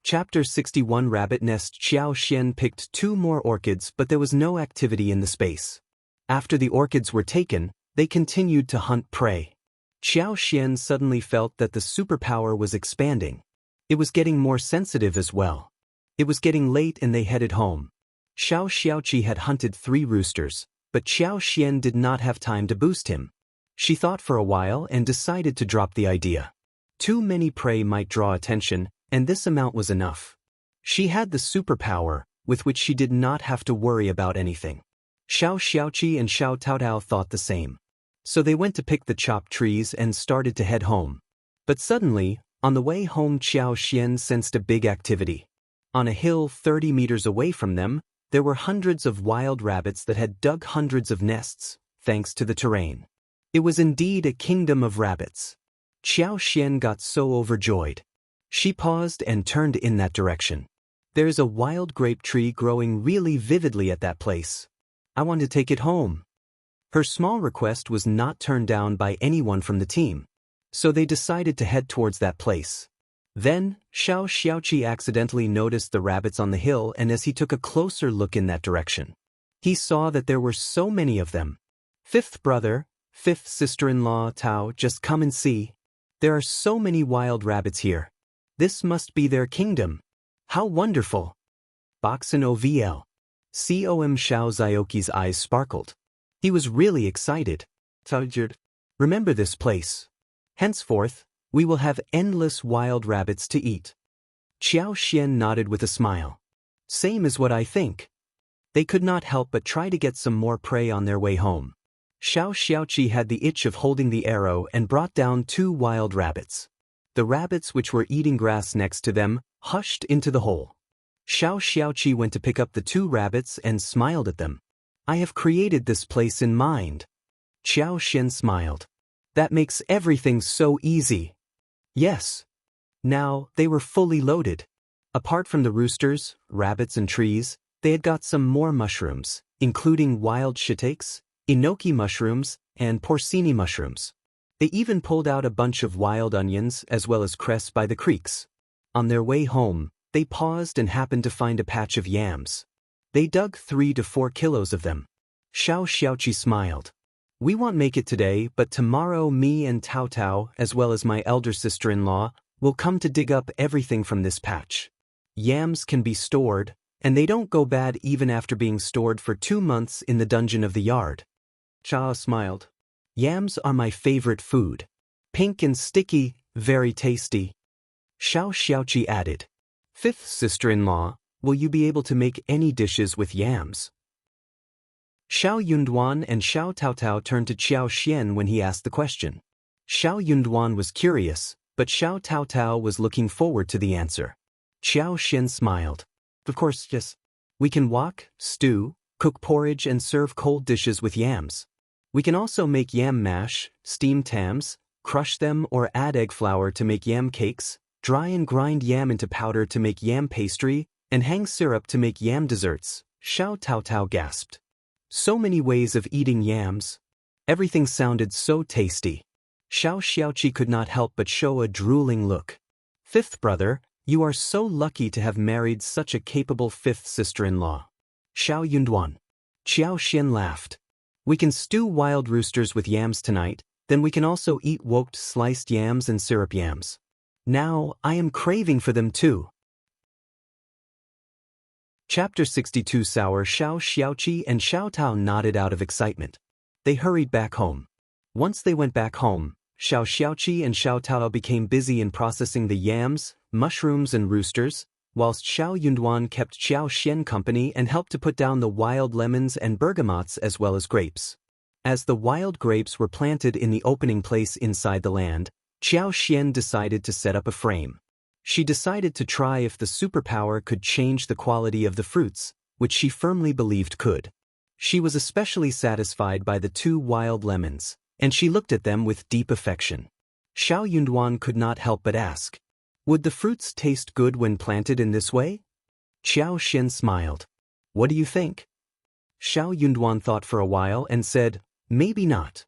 Chapter 61 Rabbit Nest. Xiao Xian picked 2 more orchids, but there was no activity in the space. After the orchids were taken, they continued to hunt prey. Xiao Xian suddenly felt that the superpower was expanding. It was getting more sensitive as well. It was getting late and they headed home. Xiao Xiaoqi had hunted 3 roosters, but Xiao Xian did not have time to boost him. She thought for a while and decided to drop the idea. Too many prey might draw attention, and this amount was enough. She had the superpower, with which she did not have to worry about anything. Xiao Xiaoqi and Xiao Taotao thought the same. So they went to pick the chopped trees and started to head home. But suddenly, on the way home, Xiao Xian sensed a big activity. On a hill 30 meters away from them, there were hundreds of wild rabbits that had dug hundreds of nests, thanks to the terrain. It was indeed a kingdom of rabbits. Xiao Xian got so overjoyed. She paused and turned in that direction. There is a wild grape tree growing really vividly at that place. I want to take it home. Her small request was not turned down by anyone from the team. So they decided to head towards that place. Then, Xiao Xiaoqi accidentally noticed the rabbits on the hill, and as he took a closer look in that direction, he saw that there were so many of them. 5th brother, 5th sister-in-law Tao, just come and see. There are so many wild rabbits here. This must be their kingdom. How wonderful! Boxin OVL. Com Xiao Zioki's eyes sparkled. He was really excited. Remember this place. Henceforth, we will have endless wild rabbits to eat. Xiao Xian nodded with a smile. Same as what I think. They could not help but try to get some more prey on their way home. Xiao Xiaoqi had the itch of holding the arrow and brought down 2 wild rabbits. The rabbits which were eating grass next to them hushed into the hole. Xiao Xiaoqi went to pick up the 2 rabbits and smiled at them. I have created this place in mind. Xiao Xian smiled. That makes everything so easy. Yes. Now, they were fully loaded. Apart from the roosters, rabbits and trees, they had got some more mushrooms, including wild shiitakes, enoki mushrooms, and porcini mushrooms. They even pulled out a bunch of wild onions as well as cress by the creeks. On their way home, they paused and happened to find a patch of yams. They dug 3 to 4 kilos of them. Xiao Xiaoqi smiled. We won't make it today, but tomorrow me and Tao Tao, as well as my elder sister-in-law, will come to dig up everything from this patch. Yams can be stored, and they don't go bad even after being stored for 2 months in the dungeon of the yard. Qiao smiled. Yams are my favorite food. Pink and sticky, very tasty. Xiao Xiaoqi added. 5th sister-in-law, will you be able to make any dishes with yams? Xiao Yunduan and Xiao Taotao turned to Xiao Xian when he asked the question. Xiao Yunduan was curious, but Xiao Taotao was looking forward to the answer. Xiao Xian smiled. Of course, yes. We can wok, stew, cook porridge and serve cold dishes with yams. We can also make yam mash, steam tams, crush them or add egg flour to make yam cakes, dry and grind yam into powder to make yam pastry, and hang syrup to make yam desserts. Xiao Taotao gasped. So many ways of eating yams. Everything sounded so tasty. Xiao Xiaoqi could not help but show a drooling look. 5th brother, you are so lucky to have married such a capable 5th sister-in-law. Xiao Yunduan. Xiao Xian laughed. We can stew wild roosters with yams tonight, then we can also eat woked sliced yams and syrup yams. Now, I am craving for them too. Chapter 62 Sour Xiao Xiaoqi and Xiao Tao nodded out of excitement. They hurried back home. Once they went back home, Xiao Xiaoqi and Xiao Tao became busy in processing the yams, mushrooms and roosters, whilst Xiao Yunduan kept Xiao Xian company and helped to put down the wild lemons and bergamots as well as grapes. As the wild grapes were planted in the opening place inside the land, Xiao Xian decided to set up a frame. She decided to try if the superpower could change the quality of the fruits, which she firmly believed could. She was especially satisfied by the 2 wild lemons, and she looked at them with deep affection. Xiao Yunduan could not help but ask, would the fruits taste good when planted in this way? Xiao Xian smiled. What do you think? Xiao Yunduan thought for a while and said, maybe not.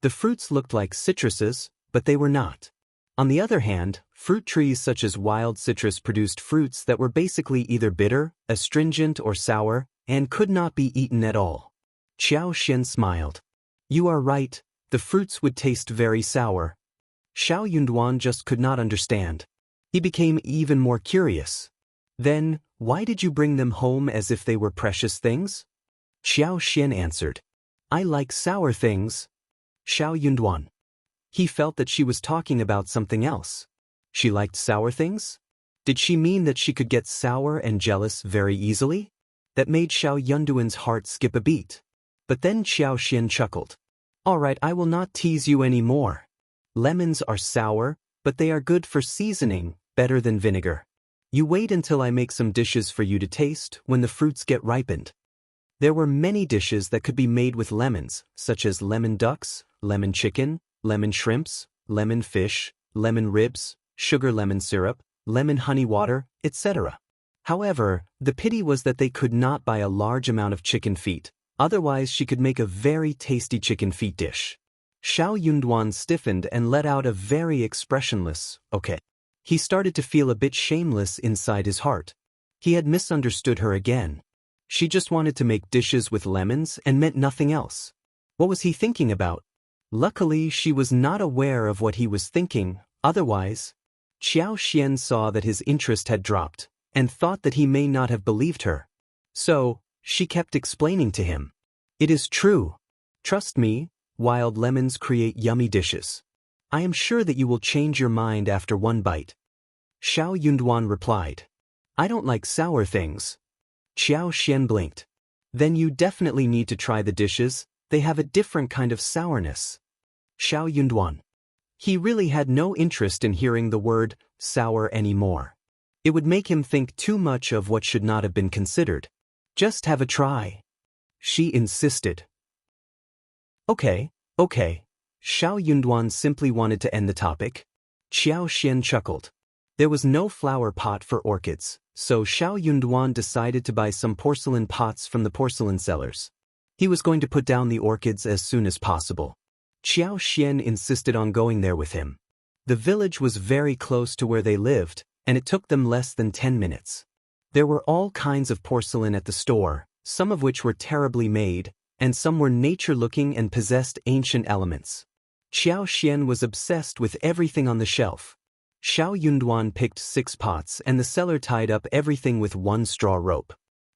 The fruits looked like citruses, but they were not. On the other hand, Fruit trees such as wild citrus produced fruits that were basically either bitter, astringent or sour, and could not be eaten at all. Xiao smiled. You are right, the fruits would taste very sour. Xiao Yunduan just could not understand. He became even more curious. Then, why did you bring them home as if they were precious things? Xiao answered. I like sour things. Xiao Yunduan. He felt that she was talking about something else. She liked sour things? Did she mean that she could get sour and jealous very easily? That made Xiao Yunduan's heart skip a beat. But then Xiao chuckled. All right, I will not tease you anymore. Lemons are sour, but they are good for seasoning, better than vinegar. You wait until I make some dishes for you to taste when the fruits get ripened. There were many dishes that could be made with lemons, such as lemon ducks, lemon chicken, lemon shrimps, lemon fish, lemon ribs, sugar lemon syrup, lemon honey water, etc. However, the pity was that they could not buy a large amount of chicken feet, otherwise she could make a very tasty chicken feet dish. Xiao Yunduan stiffened and let out a very expressionless, okay. He started to feel a bit shameless inside his heart. He had misunderstood her again. She just wanted to make dishes with lemons and meant nothing else. What was he thinking about? Luckily, she was not aware of what he was thinking, otherwise. Xiao saw that his interest had dropped, and thought that he may not have believed her. So, she kept explaining to him. It is true. Trust me, wild lemons create yummy dishes. I am sure that you will change your mind after one bite. Xiao Yunduan replied. I don't like sour things. Xiao blinked. Then you definitely need to try the dishes, they have a different kind of sourness. Xiao Yunduan. He really had no interest in hearing the word sour anymore. It would make him think too much of what should not have been considered. Just have a try. She insisted. Okay. Xiao Yunduan simply wanted to end the topic. Xiao chuckled. There was no flower pot for orchids, so Xiao Yunduan decided to buy some porcelain pots from the porcelain sellers. He was going to put down the orchids as soon as possible. Xiao insisted on going there with him. The village was very close to where they lived, and it took them less than 10 minutes. There were all kinds of porcelain at the store, some of which were terribly made, and some were nature-looking and possessed ancient elements. Xiao was obsessed with everything on the shelf. Xiao Yunduan picked 6 pots and the seller tied up everything with one straw rope.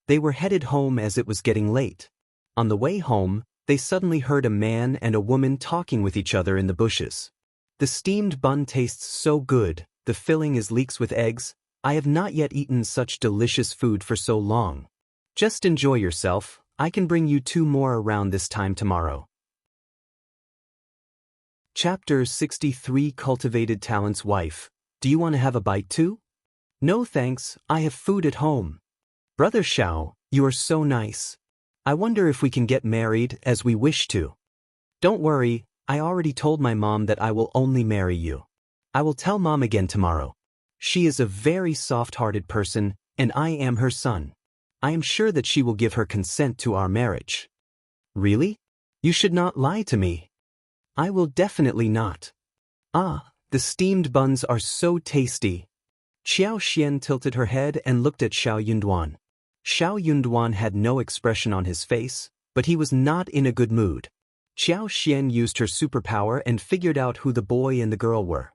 They were headed home as it was getting late. On the way home, they suddenly heard a man and a woman talking with each other in the bushes. The steamed bun tastes so good, the filling is leeks with eggs. I have not yet eaten such delicious food for so long. Just enjoy yourself, I can bring you 2 more around this time tomorrow. Chapter 63 Cultivated Talent's Wife. Do you want to have a bite too? No thanks, I have food at home. Brother Xiao, you are so nice. I wonder if we can get married as we wish to. Don't worry, I already told my mom that I will only marry you. I will tell mom again tomorrow. She is a very soft-hearted person, and I am her son. I am sure that she will give her consent to our marriage. Really? You should not lie to me. I will definitely not. Ah, the steamed buns are so tasty. Xiao tilted her head and looked at Xiao Yunduan. Xiao Yunduan had no expression on his face, but he was not in a good mood. Xiao used her superpower and figured out who the boy and the girl were.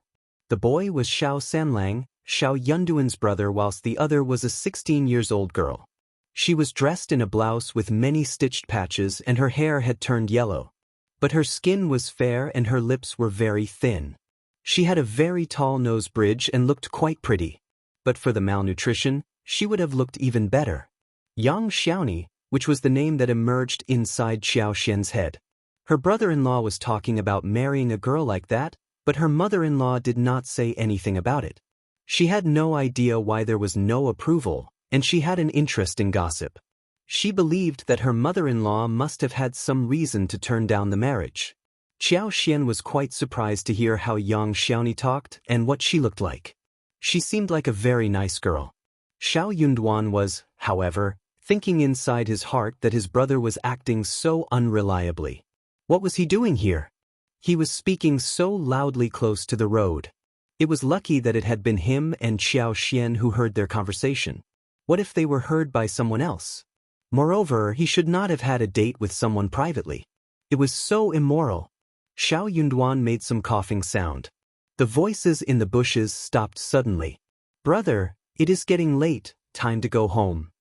The boy was Xiao Sanlang, Xiao Yunduan's brother, whilst the other was a 16-year-old girl. She was dressed in a blouse with many stitched patches and her hair had turned yellow. But her skin was fair and her lips were very thin. She had a very tall nose bridge and looked quite pretty. But for the malnutrition, she would have looked even better. Xiaoni, which was the name that emerged inside Xiao's head. Her brother-in-law was talking about marrying a girl like that, but her mother-in-law did not say anything about it. She had no idea why there was no approval, and she had an interest in gossip. She believed that her mother-in-law must have had some reason to turn down the marriage. Xiao was quite surprised to hear how young Xiaoni talked and what she looked like. She seemed like a very nice girl. Xiao Yunduan was, however, thinking inside his heart that his brother was acting so unreliably. What was he doing here? He was speaking so loudly close to the road. It was lucky that it had been him and Xiao Xian who heard their conversation. What if they were heard by someone else? Moreover, he should not have had a date with someone privately. It was so immoral. Xiao Yunduan made some coughing sound. The voices in the bushes stopped suddenly. "Brother, it is getting late, time to go home,"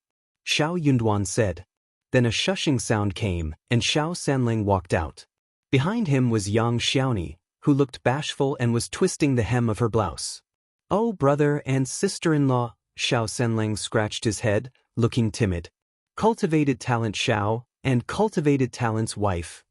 Xiao Yunduan said. Then a shushing sound came, and Xiao Sanlang walked out. Behind him was young Xiaoni, who looked bashful and was twisting the hem of her blouse. "Oh, brother and sister-in-law," Xiao Sanlang scratched his head, looking timid. "Cultivated talent Xiao, and cultivated talent's wife.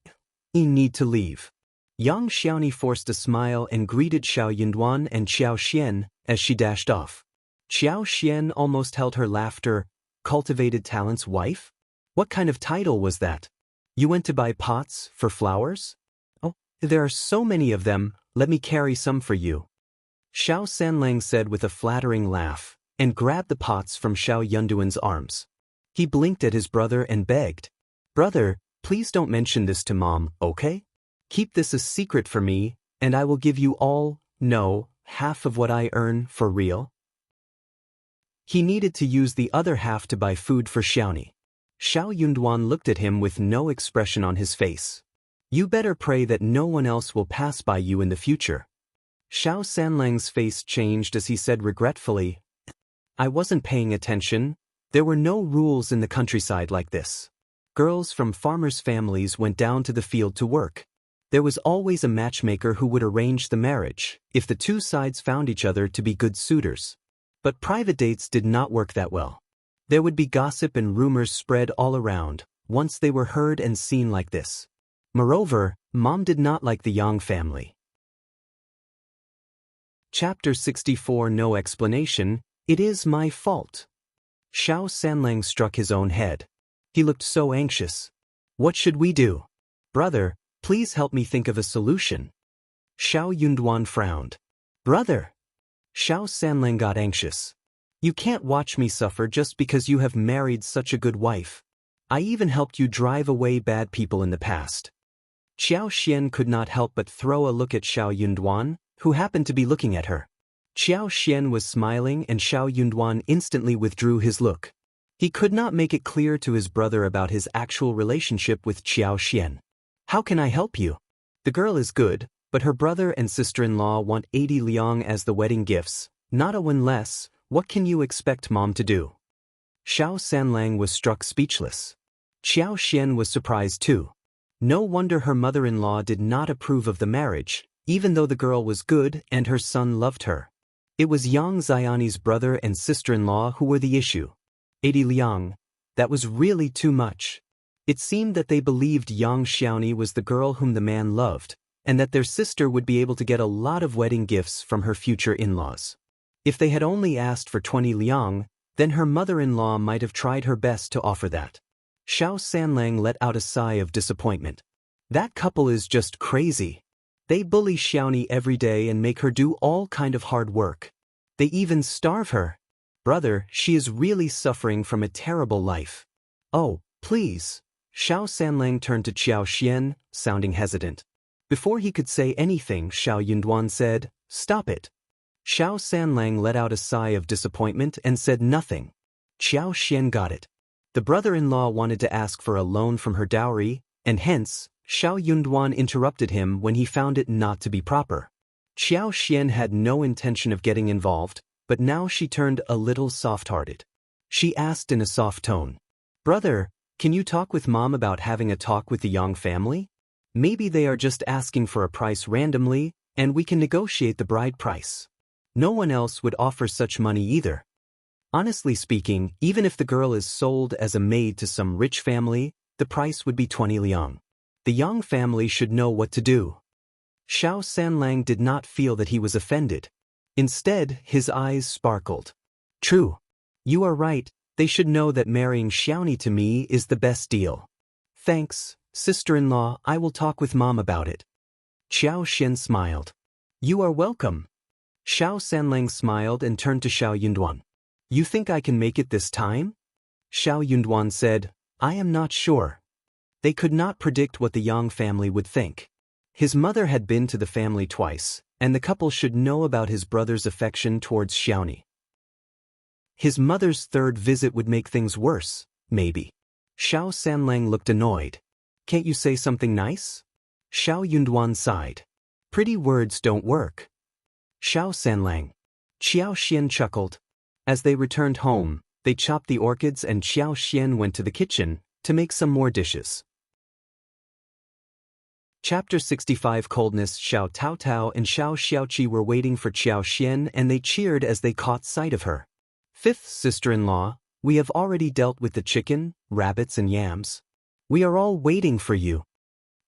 You need to leave." Young Xiaoni forced a smile and greeted Xiao Yunduan and Xiao Xian as she dashed off. Xiao Xian almost held her laughter. Cultivated talent's wife? What kind of title was that? You went to buy pots for flowers? Oh, there are so many of them, let me carry some for you. Xiao Sanlang said with a flattering laugh, and grabbed the pots from Xiao Yunduan's arms. He blinked at his brother and begged, "Brother, please don't mention this to Mom, okay? Keep this a secret for me, and I will give you half of what I earn for real." He needed to use the other half to buy food for Xiaoni. Xiao Yunduan looked at him with no expression on his face. "You better pray that no one else will pass by you in the future." Xiao Sanlang's face changed as he said regretfully, "I wasn't paying attention. There were no rules in the countryside like this. Girls from farmers' families went down to the field to work. There was always a matchmaker who would arrange the marriage, if the two sides found each other to be good suitors. But private dates did not work that well. There would be gossip and rumors spread all around, once they were heard and seen like this. Moreover, Mom did not like the Yang family." Chapter 64 No explanation. It is my fault. Xiao Sanlang struck his own head. He looked so anxious. "What should we do? Brother, please help me think of a solution." Xiao Yunduan frowned. "Brother." Xiao Sanlang got anxious. "You can't watch me suffer just because you have married such a good wife. I even helped you drive away bad people in the past." Xiao Xian could not help but throw a look at Xiao Yunduan, who happened to be looking at her. Xiao Xian was smiling and Xiao Yunduan instantly withdrew his look. He could not make it clear to his brother about his actual relationship with Xiao Xian. "How can I help you? The girl is good, but her brother and sister-in-law want 80 liang as the wedding gifts, not a one less. What can you expect Mom to do?" Xiao Sanlang was struck speechless. Xiao Xian was surprised too. No wonder her mother-in-law did not approve of the marriage, even though the girl was good and her son loved her. It was young Xiaoni's brother and sister-in-law who were the issue. 80 liang. That was really too much. It seemed that they believed young Xiaoni was the girl whom the man loved, and that their sister would be able to get a lot of wedding gifts from her future in-laws. If they had only asked for 20 liang, then her mother-in-law might have tried her best to offer that. Xiao Sanlang let out a sigh of disappointment. That couple is just crazy. They bully Xiaoni every day and make her do all kind of hard work. They even starve her. Brother, she is really suffering from a terrible life. Oh, please. Xiao Sanlang turned to Xiao Xian, sounding hesitant. Before he could say anything, Xiao Yunduan said, "Stop it." Xiao Sanlang let out a sigh of disappointment and said nothing. Xiao Xian got it. The brother-in-law wanted to ask for a loan from her dowry, and hence, Xiao Yunduan interrupted him when he found it not to be proper. Xiao Xian had no intention of getting involved, but now she turned a little soft-hearted. She asked in a soft tone, "Brother, can you talk with Mom about having a talk with the Yang family? Maybe they are just asking for a price randomly, and we can negotiate the bride price. No one else would offer such money either. Honestly speaking, even if the girl is sold as a maid to some rich family, the price would be 20 liang. The Yang family should know what to do." Xiao Sanlang did not feel that he was offended. Instead, his eyes sparkled. "True. You are right, they should know that marrying Xiaoni to me is the best deal. Thanks, sister-in-law, I will talk with Mom about it." Xiao Xian smiled. "You are welcome." Xiao Sanlang smiled and turned to Xiao Yunduan. "You think I can make it this time?" Xiao Yunduan said, "I am not sure." They could not predict what the Yang family would think. His mother had been to the family twice, and the couple should know about his brother's affection towards Xiaoni. His mother's third visit would make things worse, maybe. Xiao Sanlang looked annoyed. Can't you say something nice? Xiao Yunduan sighed. Pretty words don't work. Xiao Sanlang. Qiao Xian chuckled. As they returned home, they chopped the orchids and Qiao Xian went to the kitchen to make some more dishes. Chapter 65 Coldness. Xiao Taotao and Xiao Xiaoqi were waiting for Qiao Xian and they cheered as they caught sight of her. Fifth sister-in-law, we have already dealt with the chicken, rabbits and yams. We are all waiting for you.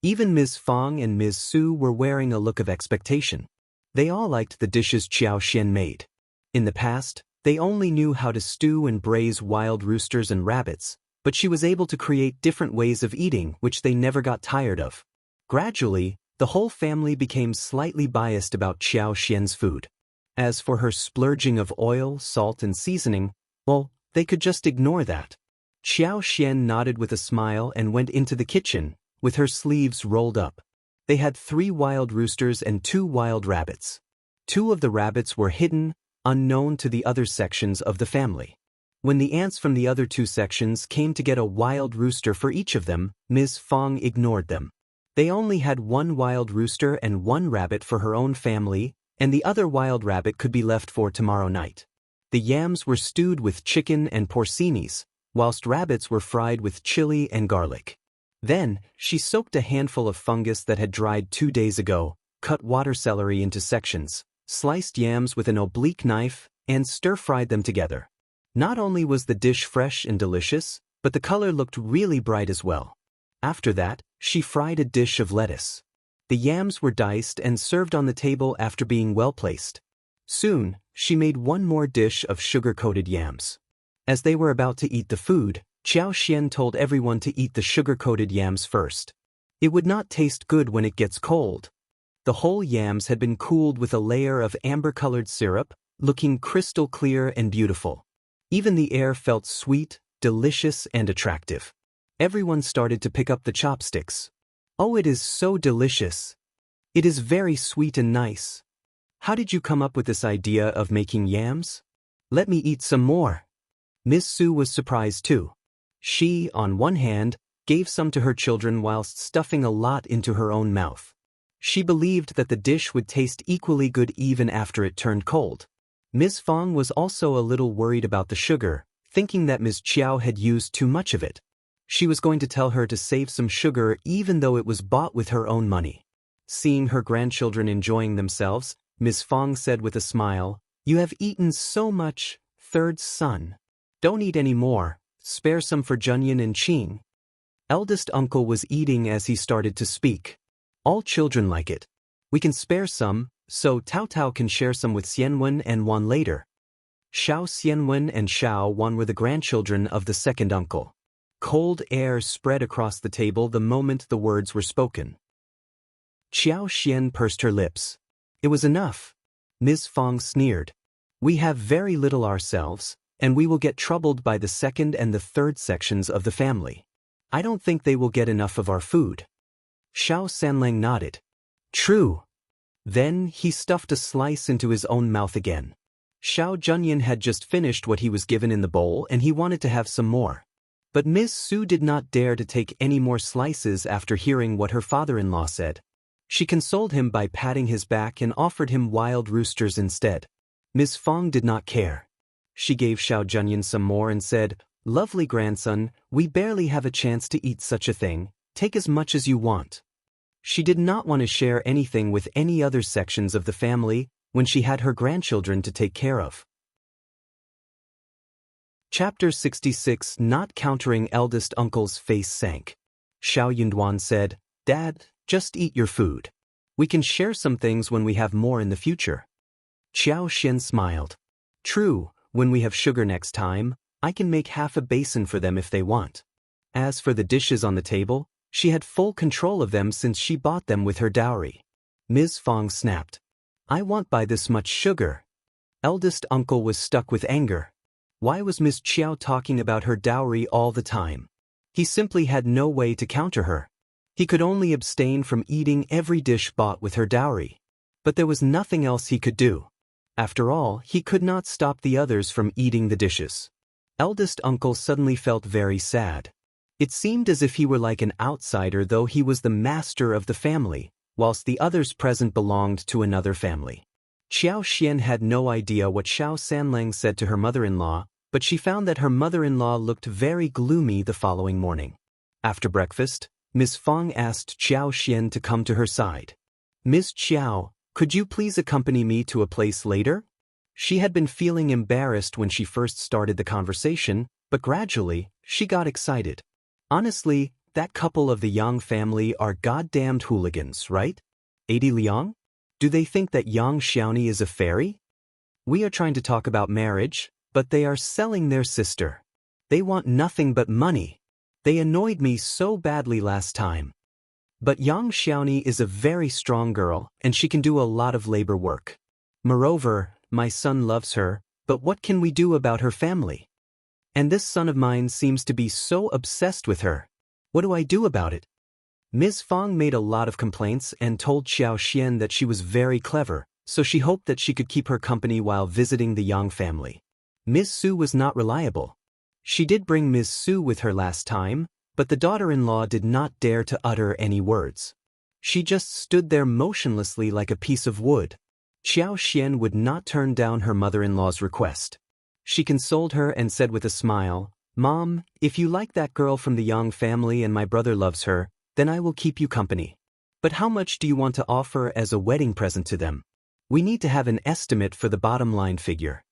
Even Ms. Fong and Ms. Su were wearing a look of expectation. They all liked the dishes Qiao Xian made. In the past, they only knew how to stew and braise wild roosters and rabbits, but she was able to create different ways of eating which they never got tired of. Gradually, the whole family became slightly biased about Qiao Xian's food. As for her splurging of oil, salt and seasoning, well, they could just ignore that. Qiao Xian nodded with a smile and went into the kitchen, with her sleeves rolled up. They had 3 wild roosters and 2 wild rabbits. 2 of the rabbits were hidden, unknown to the other sections of the family. When the ants from the other 2 sections came to get a wild rooster for each of them, Ms. Fong ignored them. They only had 1 wild rooster and 1 rabbit for her own family, and the other wild rabbit could be left for tomorrow night. The yams were stewed with chicken and porcinis, whilst rabbits were fried with chili and garlic. Then, she soaked a handful of fungus that had dried 2 days ago, cut water celery into sections, sliced yams with an oblique knife, and stir-fried them together. Not only was the dish fresh and delicious, but the color looked really bright as well. After that, she fried a dish of lettuce. The yams were diced and served on the table after being well placed. Soon, she made 1 more dish of sugar-coated yams. As they were about to eat the food, Qiao Xian told everyone to eat the sugar-coated yams first. It would not taste good when it gets cold. The whole yams had been cooled with a layer of amber-colored syrup, looking crystal clear and beautiful. Even the air felt sweet, delicious and attractive. Everyone started to pick up the chopsticks. Oh, it is so delicious. It is very sweet and nice. How did you come up with this idea of making yams? Let me eat some more. Miss Su was surprised too. She, on one hand, gave some to her children whilst stuffing a lot into her own mouth. She believed that the dish would taste equally good even after it turned cold. Ms. Fong was also a little worried about the sugar, thinking that Ms. Qiao had used too much of it. She was going to tell her to save some sugar even though it was bought with her own money. Seeing her grandchildren enjoying themselves, Ms. Fong said with a smile, "You have eaten so much, third son. Don't eat any more, spare some for Junyan and Qing." Eldest uncle was eating as he started to speak. All children like it. We can spare some, so Tao Tao can share some with Xianwen and Wan later. Xiao Xianwen and Xiao Wan were the grandchildren of the second uncle. Cold air spread across the table the moment the words were spoken. Qiao Xian pursed her lips. It was enough. Ms. Fong sneered. We have very little ourselves, and we will get troubled by the second and the third sections of the family. I don't think they will get enough of our food. Xiao Sanlang nodded. True. Then he stuffed a slice into his own mouth again. Xiao Junyan had just finished what he was given in the bowl and he wanted to have some more. But Miss Su did not dare to take any more slices after hearing what her father-in-law said. She consoled him by patting his back and offered him wild roosters instead. Ms. Fong did not care. She gave Xiao Junyan some more and said, Lovely grandson, we barely have a chance to eat such a thing, take as much as you want. She did not want to share anything with any other sections of the family when she had her grandchildren to take care of. Chapter 66 Not countering eldest uncle's face sank. Xiao Yunduan said, Dad, just eat your food. We can share some things when we have more in the future. Qiao Xian smiled. True, when we have sugar next time, I can make half a basin for them if they want. As for the dishes on the table, she had full control of them since she bought them with her dowry. Ms. Fong snapped. I won't buy this much sugar. Eldest uncle was stuck with anger. Why was Ms. Qiao talking about her dowry all the time? He simply had no way to counter her. He could only abstain from eating every dish bought with her dowry. But there was nothing else he could do. After all, he could not stop the others from eating the dishes. Eldest uncle suddenly felt very sad. It seemed as if he were like an outsider, though he was the master of the family, whilst the others present belonged to another family. Xiao Xian had no idea what Xiao Sanlang said to her mother-in-law, but she found that her mother-in-law looked very gloomy the following morning. After breakfast, Ms. Fong asked Xiao Xian to come to her side. "Ms. Qiao, could you please accompany me to a place later?" She had been feeling embarrassed when she first started the conversation, but gradually, she got excited. Honestly, that couple of the Yang family are goddamned hooligans, right? 80 Liang? Do they think that Yang Xiaoni is a fairy? We are trying to talk about marriage, but they are selling their sister. They want nothing but money. They annoyed me so badly last time. But Yang Xiaoni is a very strong girl, and she can do a lot of labor work. Moreover, my son loves her, but what can we do about her family? And this son of mine seems to be so obsessed with her. What do I do about it? Ms. Fong made a lot of complaints and told Xiao Xian that she was very clever, so she hoped that she could keep her company while visiting the Yang family. Ms. Su was not reliable. She did bring Ms. Su with her last time, but the daughter-in-law did not dare to utter any words. She just stood there motionlessly like a piece of wood. Xiao Xian would not turn down her mother-in-law's request. She consoled her and said with a smile, "Mom, if you like that girl from the Yang family and my brother loves her, then I will keep you company. But how much do you want to offer as a wedding present to them? We need to have an estimate for the bottom line figure."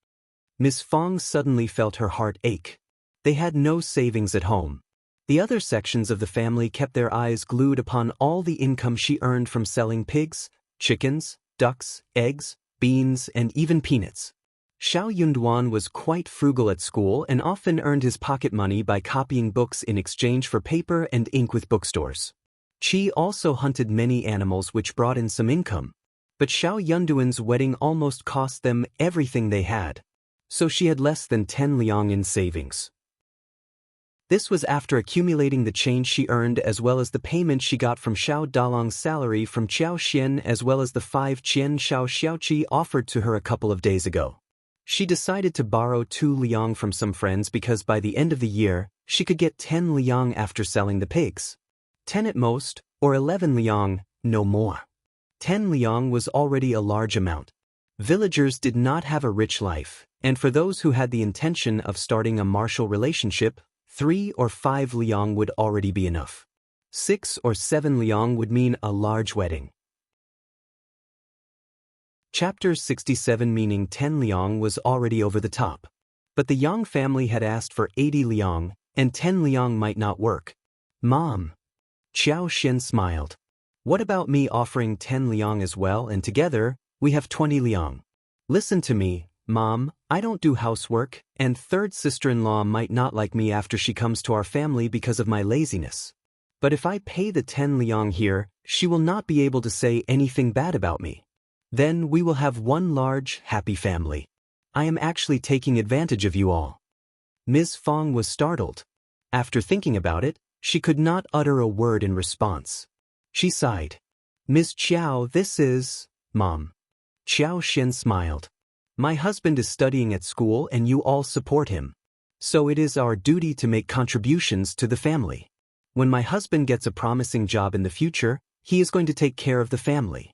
Ms. Fong suddenly felt her heart ache. They had no savings at home. The other sections of the family kept their eyes glued upon all the income she earned from selling pigs, chickens, ducks, eggs, beans, and even peanuts. Xiao Yunduan was quite frugal at school and often earned his pocket money by copying books in exchange for paper and ink with bookstores. Qi also hunted many animals which brought in some income. But Xiao Yunduan's wedding almost cost them everything they had. So she had less than 10 liang in savings. This was after accumulating the change she earned as well as the payment she got from Xiao Dalong's salary from Qiao Xian as well as the 5 Qian Xiao Xiaoqi offered to her a couple of days ago. She decided to borrow 2 liang from some friends because by the end of the year, she could get 10 liang after selling the pigs. 10 at most, or 11 liang, no more. 10 liang was already a large amount. Villagers did not have a rich life, and for those who had the intention of starting a martial relationship, 3 or 5 liang would already be enough. 6 or 7 liang would mean a large wedding. Chapter 67, meaning 10 liang was already over the top. But the Yang family had asked for 80 liang, and 10 liang might not work. "Mom." Xiao Xian smiled. "What about me offering 10 liang as well, and together, we have 20 liang. Listen to me, Mom, I don't do housework, and third sister-in-law might not like me after she comes to our family because of my laziness. But if I pay the 10 liang here, she will not be able to say anything bad about me. Then we will have one large, happy family. I am actually taking advantage of you all." Ms. Fong was startled. After thinking about it, she could not utter a word in response. She sighed. "Ms. Qiao, this is, Mom." Xiao Xian smiled. "My husband is studying at school and you all support him. So it is our duty to make contributions to the family. When my husband gets a promising job in the future, he is going to take care of the family."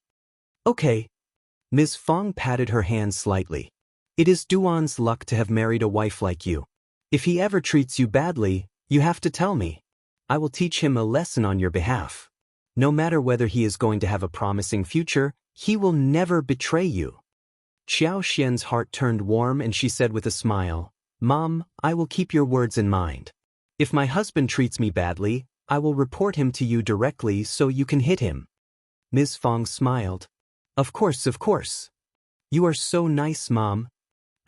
"Okay." Ms. Fong patted her hand slightly. "It is Duan's luck to have married a wife like you. If he ever treats you badly, you have to tell me. I will teach him a lesson on your behalf. No matter whether he is going to have a promising future, he will never betray you." Xiao Xian's heart turned warm and she said with a smile, "Mom, I will keep your words in mind. If my husband treats me badly, I will report him to you directly so you can hit him." Ms. Fong smiled. Of course. You are so nice, Mom."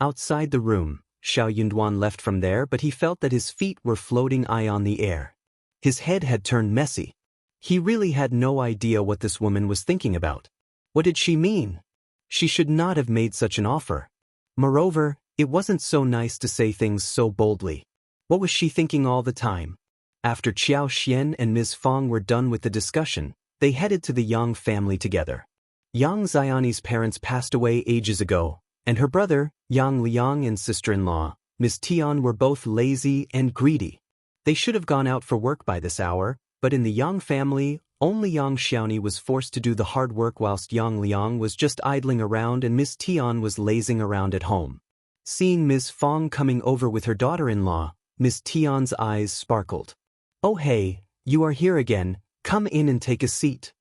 Outside the room, Xiao Yunduan left from there, but he felt that his feet were floating high on the air. His head had turned messy. He really had no idea what this woman was thinking about. What did she mean? She should not have made such an offer. Moreover, it wasn't so nice to say things so boldly. What was she thinking all the time? After Qiao Xian and Ms. Fong were done with the discussion, they headed to the Yang family together. Yang Xiaoni's parents passed away ages ago, and her brother, Yang Liang, and sister-in-law, Ms. Tian, were both lazy and greedy. They should have gone out for work by this hour, but in the Yang family, only Yang Xiaoni was forced to do the hard work whilst Yang Liang was just idling around and Ms. Tian was lazing around at home. Seeing Ms. Fong coming over with her daughter-in-law, Ms. Tian's eyes sparkled. "Oh hey, you are here again, come in and take a seat."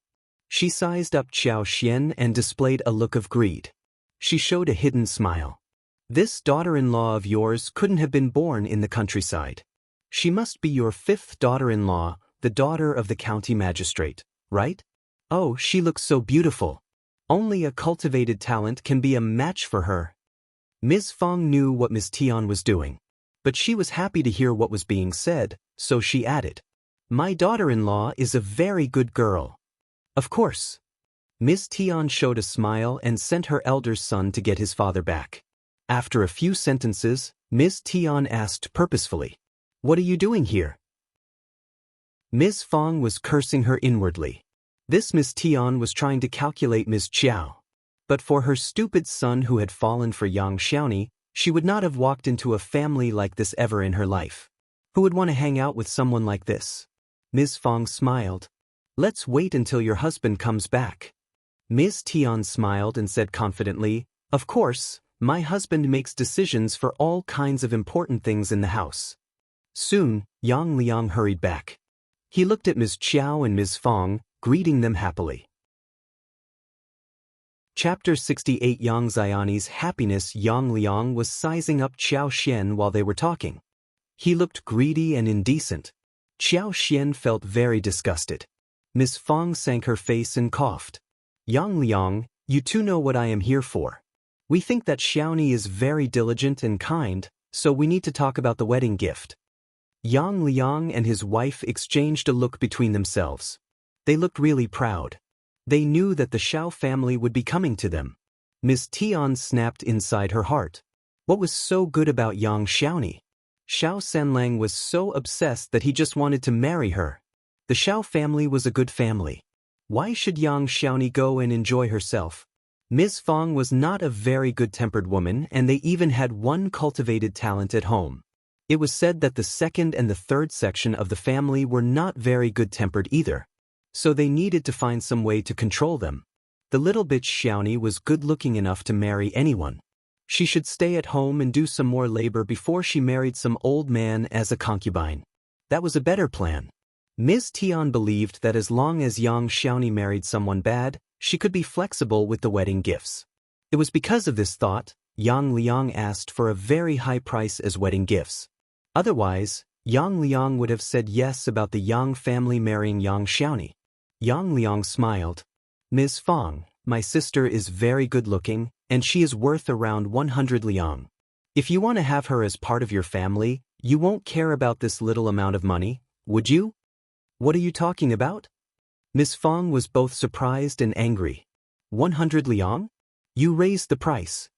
She sized up Xiao Xian and displayed a look of greed. She showed a hidden smile. "This daughter-in-law of yours couldn't have been born in the countryside. She must be your fifth daughter-in-law, the daughter of the county magistrate, right? Oh, she looks so beautiful. Only a cultivated talent can be a match for her." Ms. Fong knew what Ms. Tian was doing, but she was happy to hear what was being said, so she added, "My daughter-in-law is a very good girl." "Of course." Ms. Tian showed a smile and sent her elder son to get his father back. After a few sentences, Ms. Tian asked purposefully, "What are you doing here?" Ms. Fong was cursing her inwardly. This Ms. Tian was trying to calculate Ms. Qiao. But for her stupid son who had fallen for Yang Xiaoni, she would not have walked into a family like this ever in her life. Who would want to hang out with someone like this? Ms. Fong smiled. "Let's wait until your husband comes back." Ms. Tian smiled and said confidently, "Of course, my husband makes decisions for all kinds of important things in the house." Soon, Yang Liang hurried back. He looked at Ms. Qiao and Ms. Fong, greeting them happily. Chapter 68. Yang Xiaoni's happiness. Yang Liang was sizing up Xiao Xian while they were talking. He looked greedy and indecent. Xiao Xian felt very disgusted. Ms. Fong sank her face and coughed. "Yang Liang, you two know what I am here for. We think that Xiaoni is very diligent and kind, so we need to talk about the wedding gift." Yang Liang and his wife exchanged a look between themselves. They looked really proud. They knew that the Xiao family would be coming to them. Ms. Tian snapped inside her heart. What was so good about Yang Xiaoni? Xiao Sanlang was so obsessed that he just wanted to marry her. The Xiao family was a good family. Why should Yang Xiaoni go and enjoy herself? Ms. Fong was not a very good-tempered woman, and they even had one cultivated talent at home. It was said that the second and the third section of the family were not very good-tempered either. So they needed to find some way to control them. The little bitch Xiaoni was good-looking enough to marry anyone. She should stay at home and do some more labor before she married some old man as a concubine. That was a better plan. Ms. Tian believed that as long as Yang Xiaoni married someone bad, she could be flexible with the wedding gifts. It was because of this thought, Yang Liang asked for a very high price as wedding gifts. Otherwise, Yang Liang would have said yes about the Yang family marrying Yang Xiaoni. Yang Liang smiled. "Ms. Fong, my sister is very good-looking, and she is worth around 100 liang. If you want to have her as part of your family, you won't care about this little amount of money, would you?" "What are you talking about?" Ms. Fong was both surprised and angry. 100 liang? You raised the price.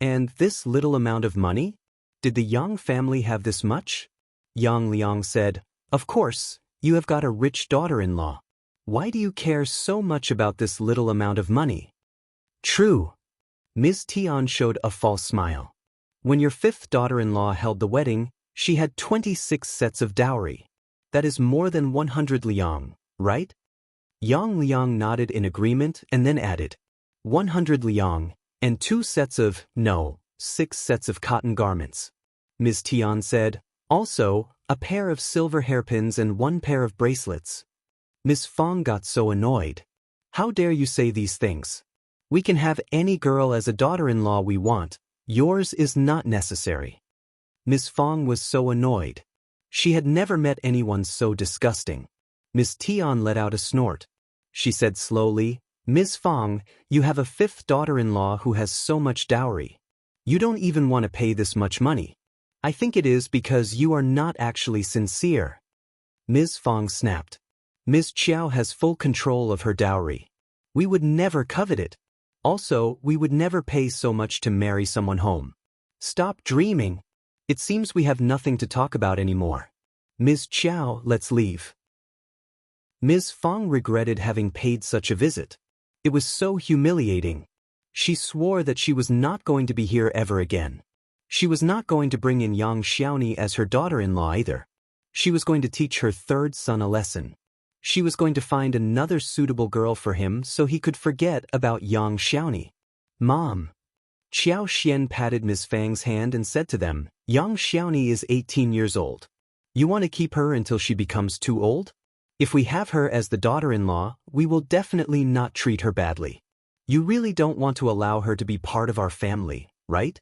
And this little amount of money? Did the Yang family have this much? Yang Liang said, "Of course, you have got a rich daughter-in-law. Why do you care so much about this little amount of money?" "True." Ms. Tian showed a false smile. "When your fifth daughter-in-law held the wedding, she had 26 sets of dowry. That is more than 100 liang, right?" Yang Liang nodded in agreement and then added, 100 liang, and 6 sets of cotton garments. Ms. Tian said, "Also, a pair of silver hairpins and 1 pair of bracelets." Ms. Fong got so annoyed. "How dare you say these things? We can have any girl as a daughter-in-law we want. Yours is not necessary." Ms. Fong was so annoyed. She had never met anyone so disgusting. Ms. Tian let out a snort. She said slowly, "Ms. Fong, you have a fifth daughter-in-law who has so much dowry. You don't even want to pay this much money. I think it is because you are not actually sincere." Ms. Fong snapped. "Ms. Qiao has full control of her dowry. We would never covet it. Also, we would never pay so much to marry someone home. Stop dreaming. It seems we have nothing to talk about anymore. Ms. Qiao, let's leave." Ms. Fong regretted having paid such a visit. It was so humiliating. She swore that she was not going to be here ever again. She was not going to bring in young Xiaoni as her daughter-in-law either. She was going to teach her third son a lesson. She was going to find another suitable girl for him so he could forget about young Xiaoni. Mom. Qiao Xian patted Ms. Fang's hand and said to them, young Xiaoni is 18 years old. You want to keep her until she becomes too old? If we have her as the daughter-in-law, we will definitely not treat her badly. You really don't want to allow her to be part of our family, right?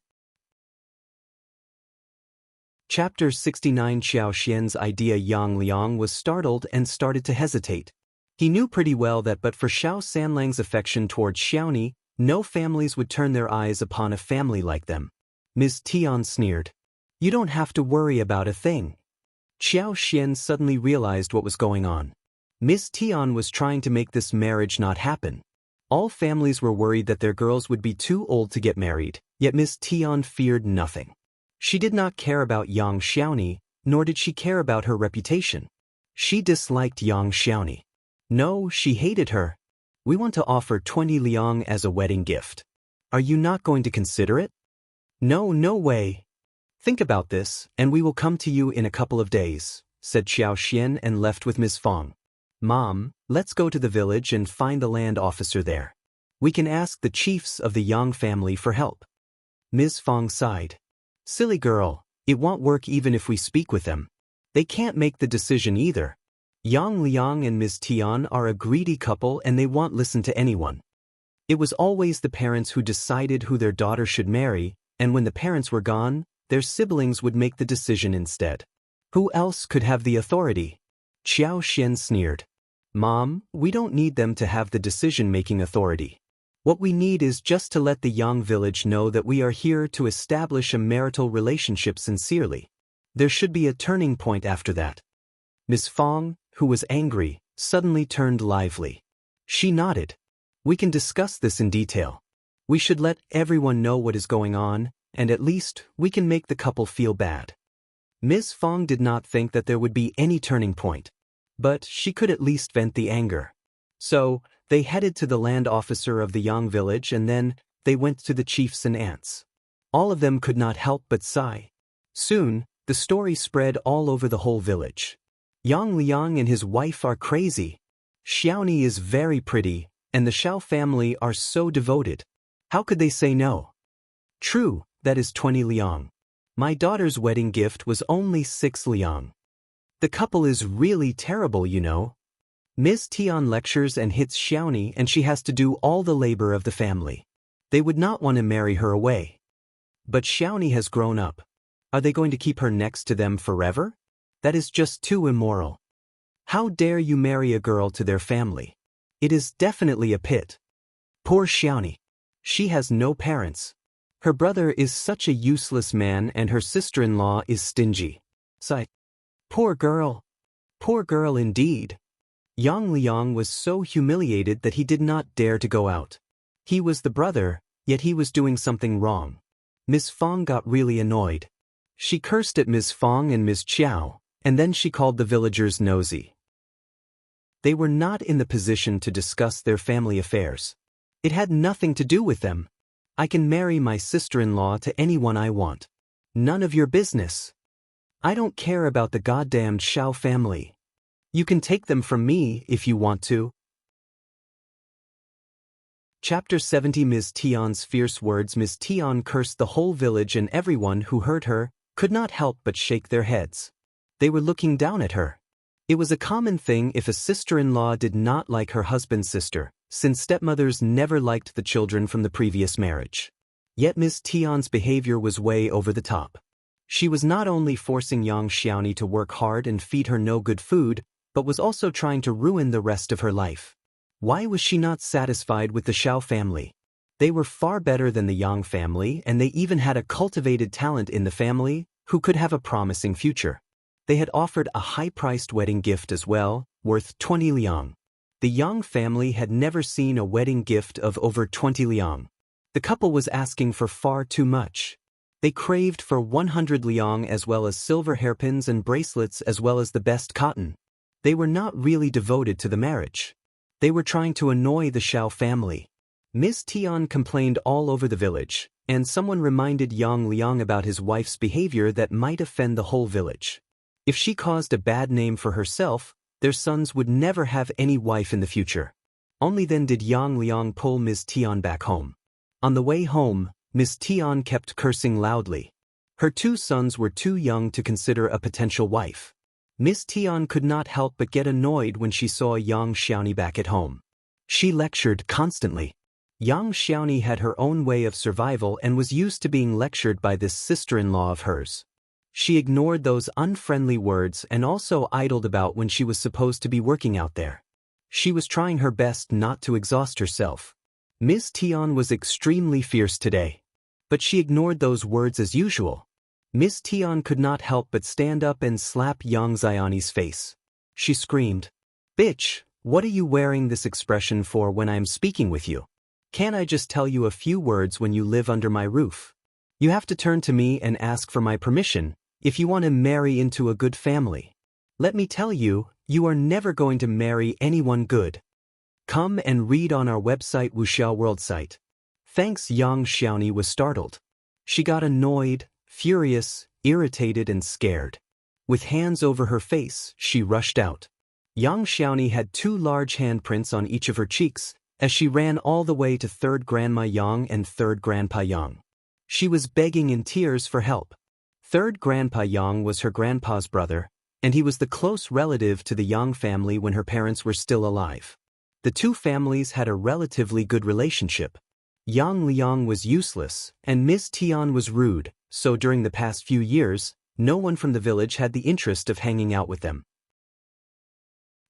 Chapter 69. Xiao Xian's idea. Yang Liang was startled and started to hesitate. He knew pretty well that but for Xiao Sanlang's affection towards Xiaoni, no families would turn their eyes upon a family like them. Ms. Tian sneered. You don't have to worry about a thing. Xiao Xian suddenly realized what was going on. Ms. Tian was trying to make this marriage not happen. All families were worried that their girls would be too old to get married, yet Ms. Tian feared nothing. She did not care about young Xiaoni, nor did she care about her reputation. She disliked young Xiaoni. No, she hated her. We want to offer 20 liang as a wedding gift. Are you not going to consider it? No, no way. Think about this, and we will come to you in a couple of days, said Xiao Xian and left with Ms. Fang. Mom, let's go to the village and find the land officer there. We can ask the chiefs of the Yang family for help. Ms. Fang sighed. Silly girl, it won't work even if we speak with them. They can't make the decision either. Yang Liang and Ms. Tian are a greedy couple and they won't listen to anyone. It was always the parents who decided who their daughter should marry, and when the parents were gone, their siblings would make the decision instead. Who else could have the authority? Xiao Xian sneered. Mom, we don't need them to have the decision-making authority. What we need is just to let the Yang village know that we are here to establish a marital relationship sincerely. There should be a turning point after that. Ms. Fang, who was angry, suddenly turned lively. She nodded. We can discuss this in detail. We should let everyone know what is going on, and at least we can make the couple feel bad. Ms. Fang did not think that there would be any turning point, but she could at least vent the anger. So, they headed to the land officer of the Yang village and then they went to the chiefs and aunts. All of them could not help but sigh. Soon, the story spread all over the whole village. Yang Liang and his wife are crazy. Xiaoni is very pretty, and the Xiao family are so devoted. How could they say no? True, that is 20 liang. My daughter's wedding gift was only 6 liang. The couple is really terrible, you know. Ms. Tian lectures and hits Xiaoni and she has to do all the labor of the family. They would not want to marry her away. But Xiaoni has grown up. Are they going to keep her next to them forever? That is just too immoral. How dare you marry a girl to their family? It is definitely a pit. Poor Xiaoni. She has no parents. Her brother is such a useless man and her sister-in-law is stingy. Sigh. Poor girl. Poor girl indeed. Yang Liang was so humiliated that he did not dare to go out. He was the brother, yet he was doing something wrong. Ms. Fang got really annoyed. She cursed at Ms. Fang and Ms. Qiao, and then she called the villagers nosy. They were not in the position to discuss their family affairs. It had nothing to do with them. I can marry my sister-in-law to anyone I want. None of your business. I don't care about the goddamned Xiao family. You can take them from me if you want to. Chapter 70. Ms. Tian's fierce words. Ms. Tian cursed the whole village and everyone who heard her could not help but shake their heads. They were looking down at her. It was a common thing if a sister-in-law did not like her husband's sister, since stepmothers never liked the children from the previous marriage. Yet Ms. Tian's behavior was way over the top. She was not only forcing young Xiaoni to work hard and feed her no good food, but was also trying to ruin the rest of her life. Why was she not satisfied with the Xiao family? They were far better than the Yang family, and they even had a cultivated talent in the family who could have a promising future. They had offered a high-priced wedding gift as well, worth 20 liang. The Yang family had never seen a wedding gift of over 20 liang. The couple was asking for far too much. They craved for 100 liang as well as silver hairpins and bracelets as well as the best cotton. They were not really devoted to the marriage. They were trying to annoy the Xiao family. Ms. Tian complained all over the village, and someone reminded Yang Liang about his wife's behavior that might offend the whole village. If she caused a bad name for herself, their sons would never have any wife in the future. Only then did Yang Liang pull Ms. Tian back home. On the way home, Ms. Tian kept cursing loudly. Her 2 sons were too young to consider a potential wife. Ms. Tian could not help but get annoyed when she saw young Xiaoni back at home. She lectured constantly. Young Xiaoni had her own way of survival and was used to being lectured by this sister-in-law of hers. She ignored those unfriendly words and also idled about when she was supposed to be working out there. She was trying her best not to exhaust herself. Ms. Tian was extremely fierce today. But she ignored those words as usual. Ms. Tian could not help but stand up and slap young Xiaoni's face. She screamed, "Bitch, what are you wearing this expression for when I'm speaking with you? Can't I just tell you a few words when you live under my roof? You have to turn to me and ask for my permission if you want to marry into a good family. Let me tell you, you are never going to marry anyone good. Come and read on our website Wuxiao World site." Thanks. Yang Xiaoni was startled. She got annoyed, furious, irritated and scared. With hands over her face, she rushed out. Yang Xiaoni had 2 large handprints on each of her cheeks as she ran all the way to 3rd Grandma Yang and 3rd Grandpa Yang. She was begging in tears for help. 3rd Grandpa Yang was her grandpa's brother, and he was the close relative to the Yang family when her parents were still alive. The 2 families had a relatively good relationship. Yang Liang was useless, and Ms. Tian was rude, so during the past few years, no one from the village had the interest of hanging out with them.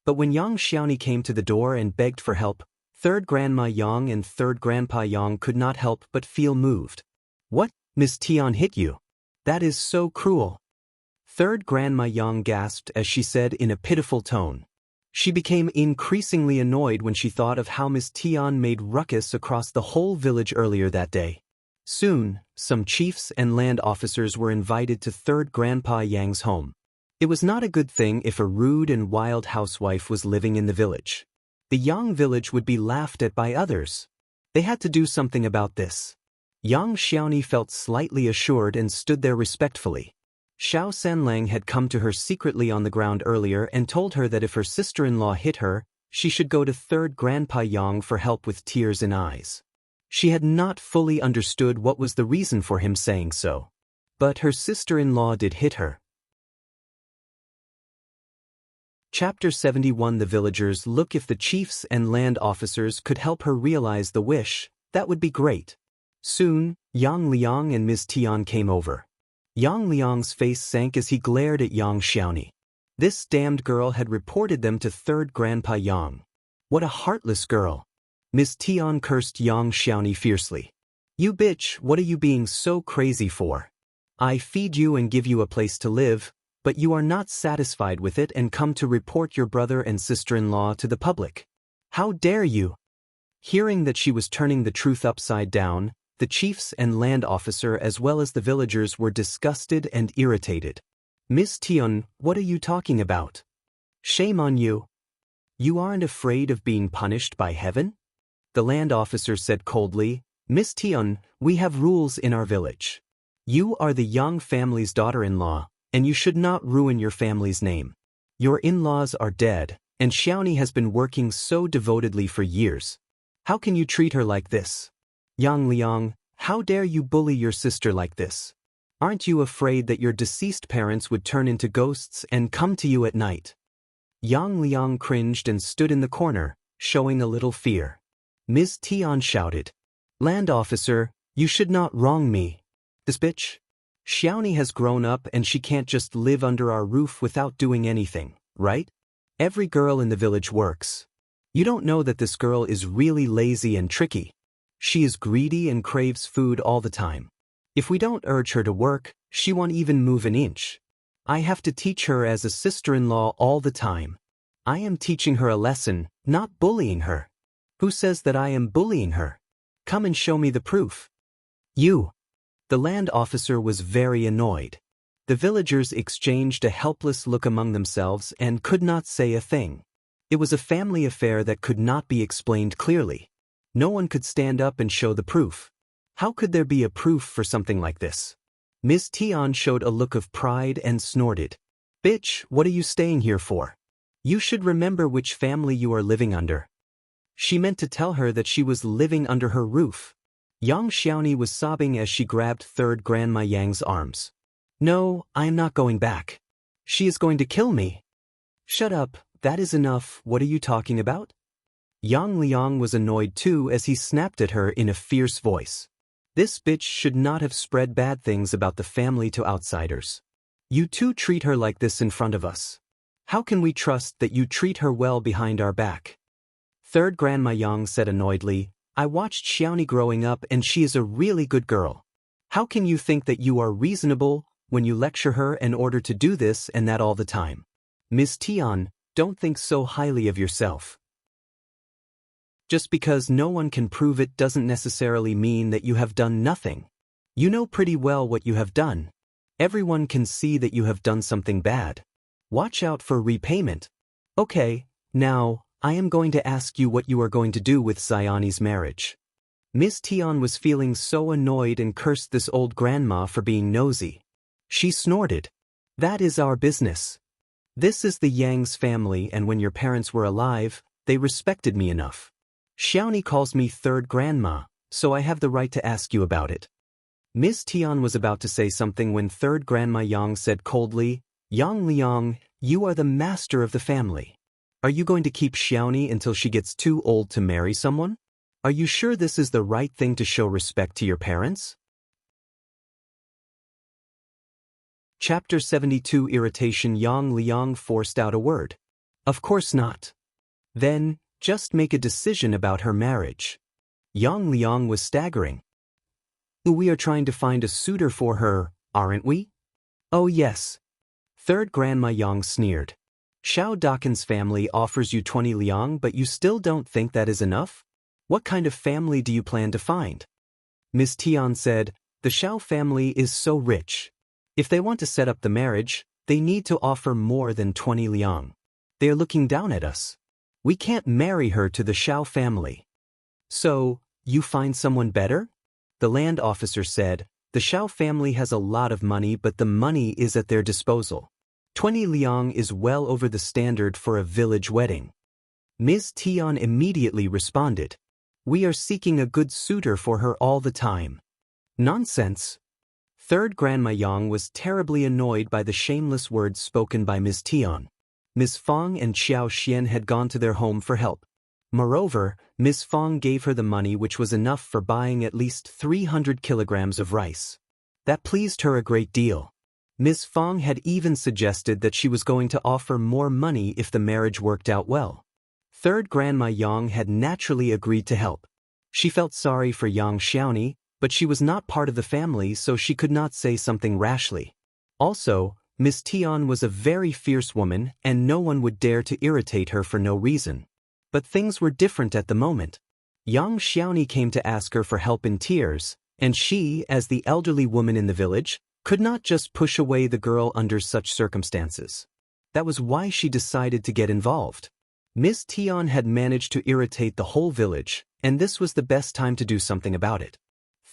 But when Yang Xiaoni came to the door and begged for help, 3rd Grandma Yang and 3rd Grandpa Yang could not help but feel moved. "What? Ms. Tian hit you? That is so cruel." 3rd Grandma Yang gasped as she said in a pitiful tone. She became increasingly annoyed when she thought of how Ms. Tian made ruckus across the whole village earlier that day. Soon, some chiefs and land officers were invited to 3rd Grandpa Yang's home. It was not a good thing if a rude and wild housewife was living in the village. The Yang village would be laughed at by others. They had to do something about this. Yang Xiaoni felt slightly assured and stood there respectfully. Xiao Sanlang had come to her secretly on the ground earlier and told her that if her sister-in-law hit her, she should go to 3rd Grandpa Yang for help with tears in eyes. She had not fully understood what was the reason for him saying so. But her sister-in-law did hit her. Chapter 71. The villagers look. If the chiefs and land officers could help her realize the wish, that would be great. Soon, Yang Liang and Ms. Tian came over. Yang Liang's face sank as he glared at Yang Xiaoni. This damned girl had reported them to 3rd Grandpa Yang. What a heartless girl. Ms. Tian cursed Yang Xiaoni fiercely. "You bitch, what are you being so crazy for? I feed you and give you a place to live, but you are not satisfied with it and come to report your brother and sister-in-law to the public. How dare you?" Hearing that she was turning the truth upside down, the chiefs and land officer as well as the villagers were disgusted and irritated. "Miss Tian, what are you talking about? Shame on you. You aren't afraid of being punished by heaven?" The land officer said coldly, "Miss Tian, we have rules in our village. You are the Yang family's daughter-in-law, and you should not ruin your family's name. Your in-laws are dead, and Xiaoni has been working so devotedly for years. How can you treat her like this? Yang Liang, how dare you bully your sister like this? Aren't you afraid that your deceased parents would turn into ghosts and come to you at night?" Yang Liang cringed and stood in the corner, showing a little fear. Ms. Tian shouted, "Land officer, you should not wrong me. This bitch? Xiaoni has grown up and she can't just live under our roof without doing anything, right? Every girl in the village works. You don't know that this girl is really lazy and tricky. She is greedy and craves food all the time. If we don't urge her to work, she won't even move an inch. I have to teach her as a sister-in-law all the time. I am teaching her a lesson, not bullying her. Who says that I am bullying her? Come and show me the proof." "You." The land officer was very annoyed. The villagers exchanged a helpless look among themselves and could not say a thing. It was a family affair that could not be explained clearly. No one could stand up and show the proof. How could there be a proof for something like this? Ms. Tian showed a look of pride and snorted. Bitch, what are you staying here for? You should remember which family you are living under. She meant to tell her that she was living under her roof. Young Xiaoni was sobbing as she grabbed third Grandma Yang's arms. No, I am not going back. She is going to kill me. Shut up, that is enough, what are you talking about? Yang Liang was annoyed too as he snapped at her in a fierce voice. This bitch should not have spread bad things about the family to outsiders. You two treat her like this in front of us. How can we trust that you treat her well behind our back? Third Grandma Yang said annoyedly, I watched Xiaoni growing up and she is a really good girl. How can you think that you are reasonable when you lecture her in order to do this and that all the time? Ms. Tian, don't think so highly of yourself. Just because no one can prove it doesn't necessarily mean that you have done nothing. You know pretty well what you have done. Everyone can see that you have done something bad. Watch out for repayment. Okay, now, I am going to ask you what you are going to do with Xiaoni's marriage. Ms. Tian was feeling so annoyed and cursed this old grandma for being nosy. She snorted. That is our business. This is the Yang's family, and when your parents were alive, they respected me enough. Xiaoni calls me third grandma, so I have the right to ask you about it. Ms. Tian was about to say something when third Grandma Yang said coldly, Yang Liang, you are the master of the family. Are you going to keep Xiaoni until she gets too old to marry someone? Are you sure this is the right thing to show respect to your parents? Chapter 72 Irritation. Yang Liang forced out a word. Of course not. Then, just make a decision about her marriage. Yang Liang was staggering. We are trying to find a suitor for her, aren't we? Oh yes. Third Grandma Yang sneered. Xiao Dakin's family offers you 20 liang, but you still don't think that is enough? What kind of family do you plan to find? Ms. Tian said, the Xiao family is so rich. If they want to set up the marriage, they need to offer more than 20 liang. They are looking down at us. We can't marry her to the Xiao family. So, you find someone better? The land officer said, the Xiao family has a lot of money, but the money is at their disposal. 20 liang is well over the standard for a village wedding. Ms. Tian immediately responded. We are seeking a good suitor for her all the time. Nonsense. Third Grandma Yang was terribly annoyed by the shameless words spoken by Ms. Tian. Ms. Fang and Xiao Xian had gone to their home for help. Moreover, Ms. Fang gave her the money, which was enough for buying at least 300 kilograms of rice. That pleased her a great deal. Ms. Fang had even suggested that she was going to offer more money if the marriage worked out well. Third Grandma Yang had naturally agreed to help. She felt sorry for young Xiaoni, but she was not part of the family, so she could not say something rashly. Also, Ms. Tian was a very fierce woman, and no one would dare to irritate her for no reason. But things were different at the moment. Young Xiaoni came to ask her for help in tears, and she, as the elderly woman in the village, could not just push away the girl under such circumstances. That was why she decided to get involved. Ms. Tian had managed to irritate the whole village, and this was the best time to do something about it.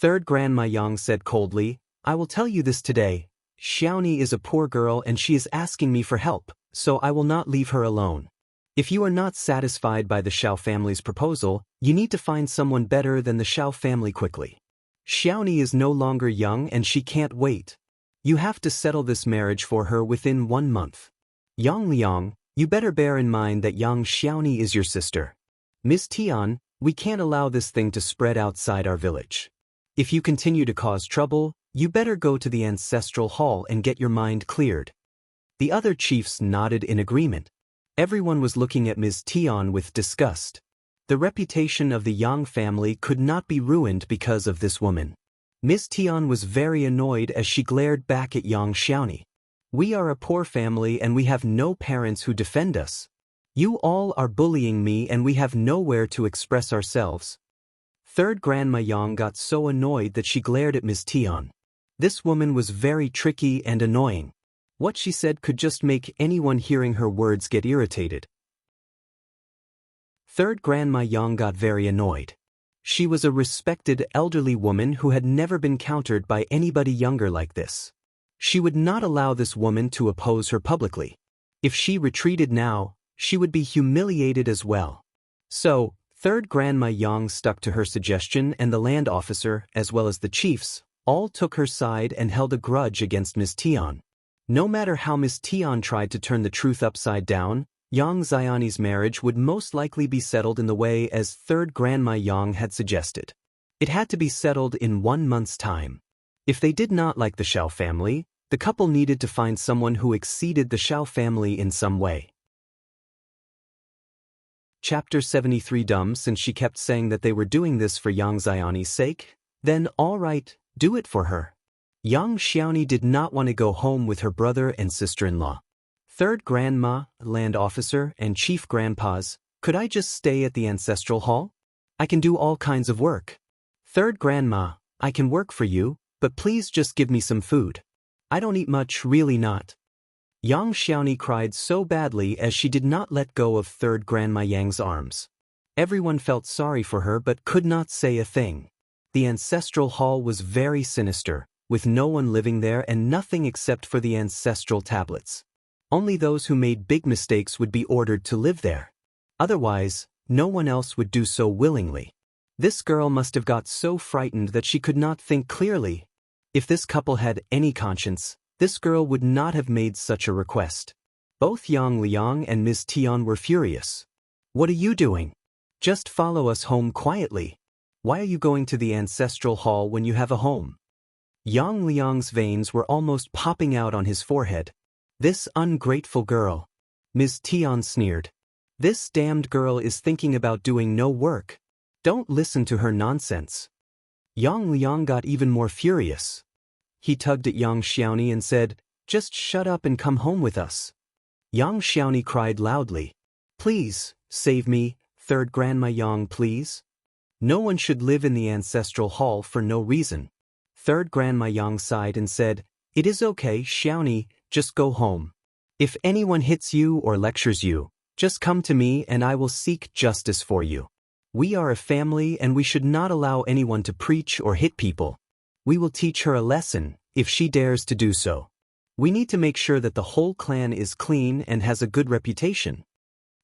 Third Grandma Yang said coldly, I will tell you this today. Xiaoni is a poor girl and she is asking me for help, so I will not leave her alone. If you are not satisfied by the Xiao family's proposal, you need to find someone better than the Xiao family quickly. Xiaoni is no longer young and she can't wait. You have to settle this marriage for her within 1 month. Yang Liang, you better bear in mind that young Xiaoni is your sister. Ms. Tian, we can't allow this thing to spread outside our village. If you continue to cause trouble, you better go to the ancestral hall and get your mind cleared. The other chiefs nodded in agreement. Everyone was looking at Ms. Tian with disgust. The reputation of the Yang family could not be ruined because of this woman. Ms. Tian was very annoyed as she glared back at young Xiaoni. We are a poor family and we have no parents who defend us. You all are bullying me and we have nowhere to express ourselves. Third Grandma Yang got so annoyed that she glared at Ms. Tian. This woman was very tricky and annoying. What she said could just make anyone hearing her words get irritated. Third Grandma Yang got very annoyed. She was a respected elderly woman who had never been countered by anybody younger like this. She would not allow this woman to oppose her publicly. If she retreated now, she would be humiliated as well. So, Third Grandma Yang stuck to her suggestion, and the land officer, as well as the chiefs, all took her side and held a grudge against Ms. Tian. No matter how Ms. Tian tried to turn the truth upside down, Yang Xiaoni's marriage would most likely be settled in the way as Third Grandma Yang had suggested. It had to be settled in 1 month's time. If they did not like the Xiao family, the couple needed to find someone who exceeded the Xiao family in some way. Chapter 73. Dumb. Since she kept saying that they were doing this for Yang Xiaoni's sake, then alright, do it for her. Yang Xiaoni did not want to go home with her brother and sister-in-law. Third Grandma, Land Officer, and Chief Grandpas, could I just stay at the Ancestral Hall? I can do all kinds of work. Third Grandma, I can work for you, but please just give me some food. I don't eat much, really not. Yang Xiaoni cried so badly as she did not let go of Third Grandma Yang's arms. Everyone felt sorry for her but could not say a thing. The Ancestral Hall was very sinister, with no one living there and nothing except for the ancestral tablets. Only those who made big mistakes would be ordered to live there. Otherwise, no one else would do so willingly. This girl must have got so frightened that she could not think clearly. If this couple had any conscience, this girl would not have made such a request. Both Yang Liang and Ms. Tian were furious. What are you doing? Just follow us home quietly. Why are you going to the Ancestral Hall when you have a home? Yang Liang's veins were almost popping out on his forehead. This ungrateful girl. Ms. Tian sneered. This damned girl is thinking about doing no work. Don't listen to her nonsense. Yang Liang got even more furious. He tugged at Yang Xiaoni and said, just shut up and come home with us. Yang Xiaoni cried loudly. Please, save me, Third Grandma Yang, please. No one should live in the Ancestral Hall for no reason. Third Grandma Yang sighed and said, it is okay, Xiaoni, just go home. If anyone hits you or lectures you, just come to me and I will seek justice for you. We are a family and we should not allow anyone to preach or hit people. We will teach her a lesson, if she dares to do so. We need to make sure that the whole clan is clean and has a good reputation.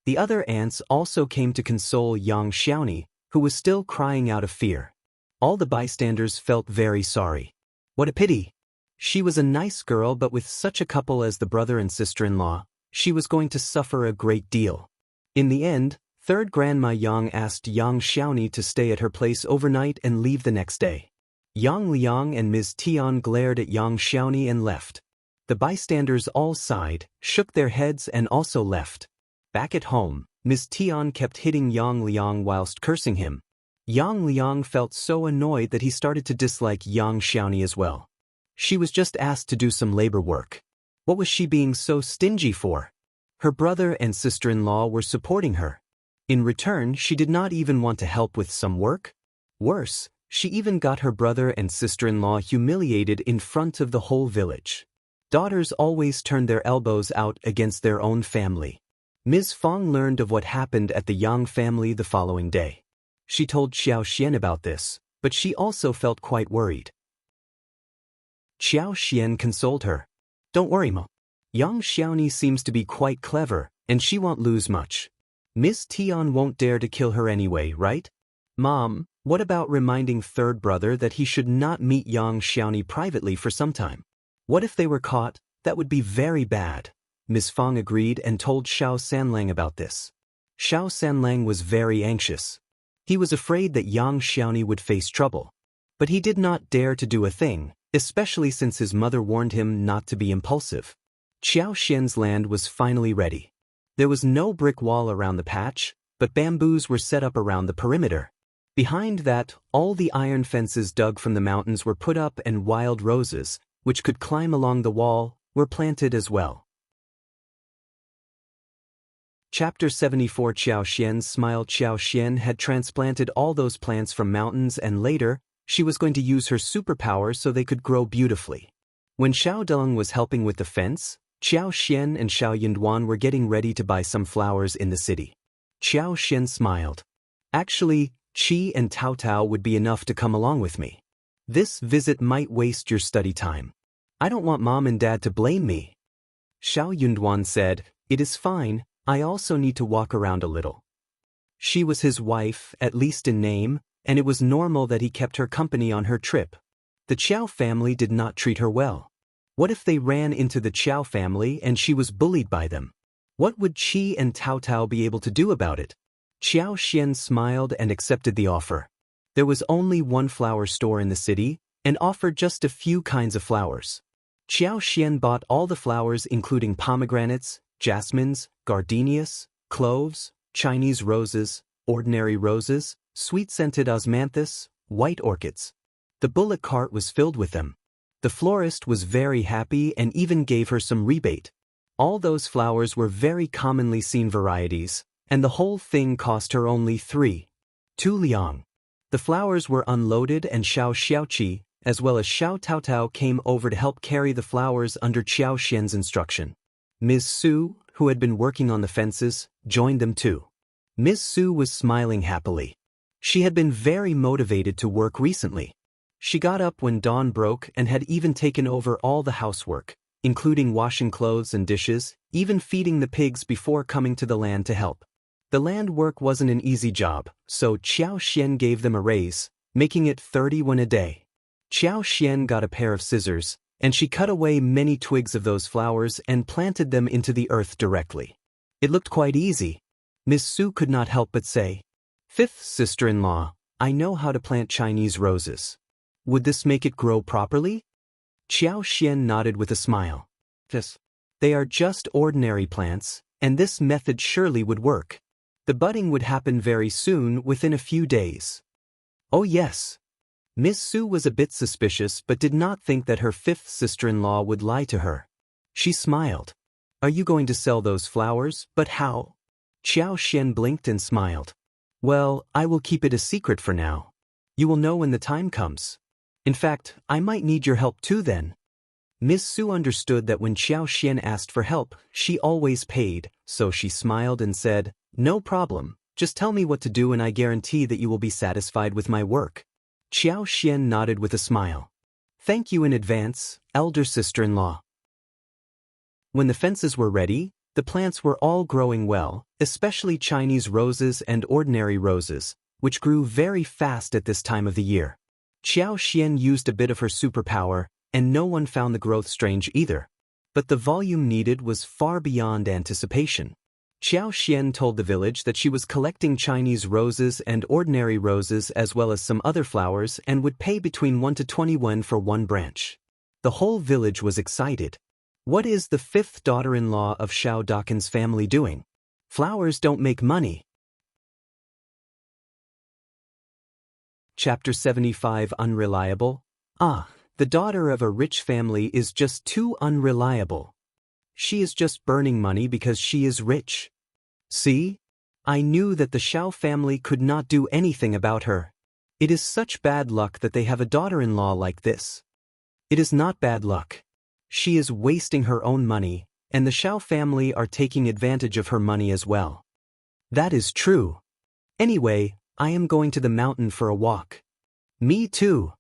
The other aunts also came to console Yang Xiaoni, who was still crying out of fear. All the bystanders felt very sorry. What a pity. She was a nice girl, but with such a couple as the brother and sister-in-law, she was going to suffer a great deal. In the end, Third Grandma Yang asked Yang Xiaoni to stay at her place overnight and leave the next day. Yang Liang and Ms. Tian glared at Yang Xiaoni and left. The bystanders all sighed, shook their heads and also left. Back at home, Ms. Tian kept hitting Yang Liang whilst cursing him. Yang Liang felt so annoyed that he started to dislike Yang Xiaoni as well. She was just asked to do some labor work. What was she being so stingy for? Her brother and sister-in-law were supporting her. In return, she did not even want to help with some work. Worse, she even got her brother and sister-in-law humiliated in front of the whole village. Daughters always turn their elbows out against their own family. Ms. Fong learned of what happened at the Yang family the following day. She told Xiao Xian about this, but she also felt quite worried. Xiao Xian consoled her. Don't worry, Ma. Yang Xiaoni seems to be quite clever, and she won't lose much. Miss Tian won't dare to kill her anyway, right? Mom, what about reminding third brother that he should not meet Yang Xiaoni privately for some time? What if they were caught? That would be very bad. Miss Fong agreed and told Xiao Sanlang about this. Xiao Sanlang was very anxious. He was afraid that Yang Xiaoni would face trouble. But he did not dare to do a thing, especially since his mother warned him not to be impulsive. Xiao Xian's land was finally ready. There was no brick wall around the patch, but bamboos were set up around the perimeter. Behind that, all the iron fences dug from the mountains were put up and wild roses, which could climb along the wall, were planted as well. Chapter 74. Xiao Xian smiled. Xiao Xian had transplanted all those plants from mountains and later, she was going to use her superpower so they could grow beautifully. When Xiao Deng was helping with the fence, Xiao Xian and Xiao Yinduan were getting ready to buy some flowers in the city. Xiao Xian smiled. Actually, Qi and Tao Tao would be enough to come along with me. This visit might waste your study time. I don't want mom and dad to blame me. Xiao Yunduan said, It is fine, I also need to walk around a little. She was his wife, at least in name, and it was normal that he kept her company on her trip. The Qiao family did not treat her well. What if they ran into the Qiao family and she was bullied by them? What would Qi and Tao Tao be able to do about it? Xiao Xian smiled and accepted the offer. There was only one flower store in the city, and offered just a few kinds of flowers. Xiao Xian bought all the flowers including pomegranates, jasmines, gardenias, cloves, Chinese roses, ordinary roses, sweet-scented osmanthus, white orchids. The bullock cart was filled with them. The florist was very happy and even gave her some rebate. All those flowers were very commonly seen varieties, and the whole thing cost her only 2 liang. The flowers were unloaded and Xiao Xiaoqi, as well as Xiao Tao Tao came over to help carry the flowers under Qiao Xian's instruction. Ms. Su, who had been working on the fences, joined them too. Ms. Su was smiling happily. She had been very motivated to work recently. She got up when dawn broke and had even taken over all the housework, including washing clothes and dishes, even feeding the pigs before coming to the land to help. The land work wasn't an easy job, so Qiao Xian gave them a raise, making it 30 a day. Qiao Xian got a pair of scissors, and she cut away many twigs of those flowers and planted them into the earth directly. It looked quite easy. Miss Su could not help but say, "Fifth sister-in-law, I know how to plant Chinese roses. Would this make it grow properly?" Qiao Xian nodded with a smile. "Yes. They are just ordinary plants, and this method surely would work. The budding would happen very soon, within a few days." "Oh yes." Miss Su was a bit suspicious but did not think that her fifth sister-in-law would lie to her. She smiled. "Are you going to sell those flowers? But how?" Qiao Xian blinked and smiled. "Well, I will keep it a secret for now. You will know when the time comes. In fact, I might need your help too then." Miss Su understood that when Qiao Xian asked for help, she always paid, so she smiled and said, "No problem, just tell me what to do and I guarantee that you will be satisfied with my work." Qiao Xian nodded with a smile. "Thank you in advance, elder sister-in-law." When the fences were ready, the plants were all growing well, especially Chinese roses and ordinary roses, which grew very fast at this time of the year. Qiao Xian used a bit of her superpower, and no one found the growth strange either. But the volume needed was far beyond anticipation. Qiao Xian told the village that she was collecting Chinese roses and ordinary roses as well as some other flowers and would pay between 1 to 20 yuan for one branch. The whole village was excited. What is the fifth daughter-in-law of Xiao Dakin's family doing? Flowers don't make money. Chapter 75 Unreliable. The daughter of a rich family is just too unreliable. She is just burning money because she is rich. See? I knew that the Xiao family could not do anything about her. It is such bad luck that they have a daughter-in-law like this. It is not bad luck. She is wasting her own money, and the Xiao family are taking advantage of her money as well. That is true. Anyway, I am going to the mountain for a walk. Me too.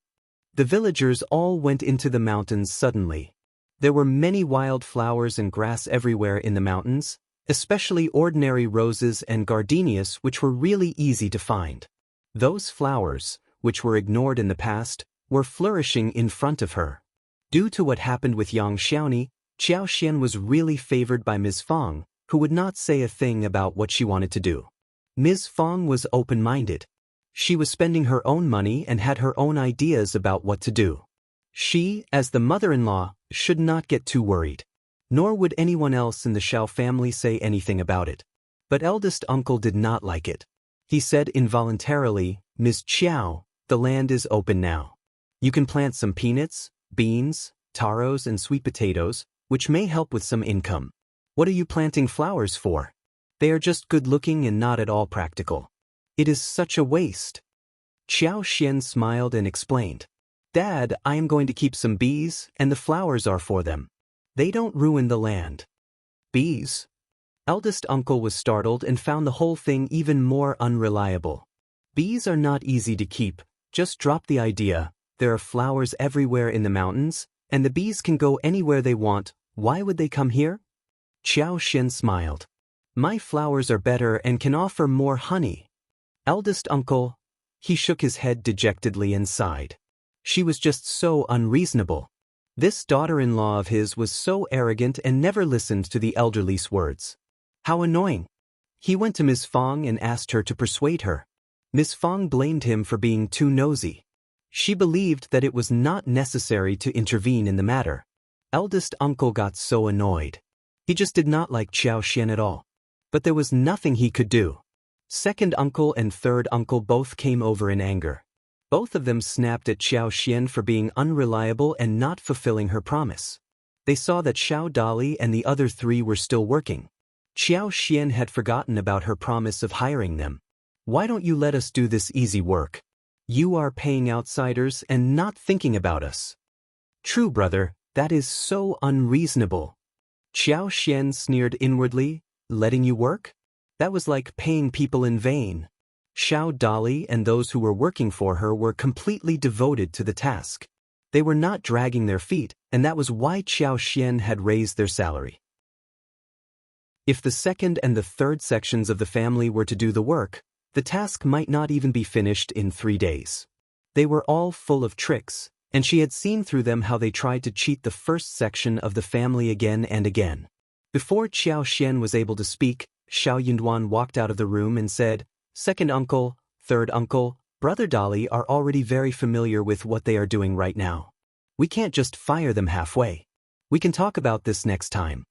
The villagers all went into the mountains suddenly. There were many wild flowers and grass everywhere in the mountains, especially ordinary roses and gardenias which were really easy to find. Those flowers, which were ignored in the past, were flourishing in front of her. Due to what happened with young Xiaoni, Qiao Xian was really favored by Ms. Fang, who would not say a thing about what she wanted to do. Ms. Fang was open-minded. She was spending her own money and had her own ideas about what to do. She, as the mother-in-law, should not get too worried. Nor would anyone else in the Xiao family say anything about it. But eldest uncle did not like it. He said involuntarily, "Ms. Qiao, the land is open now. You can plant some peanuts, beans, taros and sweet potatoes, which may help with some income. What are you planting flowers for? They are just good-looking and not at all practical. It is such a waste." Qiao Xian smiled and explained, "Dad, I am going to keep some bees, and the flowers are for them. They don't ruin the land." "Bees? Eldest uncle was startled and found the whole thing even more unreliable. Bees are not easy to keep, just drop the idea. There are flowers everywhere in the mountains, and the bees can go anywhere they want. Why would they come here? Xiaoxian smiled. My flowers are better and can offer more honey. Eldest uncle. He shook his head dejectedly and sighed. She was just so unreasonable. This daughter-in-law of his was so arrogant and never listened to the elderly's words. How annoying. He went to Ms. Fong and asked her to persuade her. Ms. Fong blamed him for being too nosy. She believed that it was not necessary to intervene in the matter. Eldest uncle got so annoyed. He just did not like Xiaoxian at all. But there was nothing he could do. Second uncle and third uncle both came over in anger. Both of them snapped at Xiaoxian for being unreliable and not fulfilling her promise. They saw that Xiao Dali and the other three were still working. Xiaoxian had forgotten about her promise of hiring them. Why don't you let us do this easy work? You are paying outsiders and not thinking about us. True, brother, that is so unreasonable. Xiaoxian sneered inwardly. Letting you work? That was like paying people in vain. Xiao Dali and those who were working for her were completely devoted to the task. They were not dragging their feet, and that was why Xiaoxian had raised their salary. If the second and the third sections of the family were to do the work, the task might not even be finished in 3 days. They were all full of tricks, and she had seen through them how they tried to cheat the first section of the family again and again. Before Xiaoxian was able to speak, Xiao Yunduan walked out of the room and said, Second uncle, third uncle, brother Dali are already very familiar with what they are doing right now. We can't just fire them halfway. We can talk about this next time.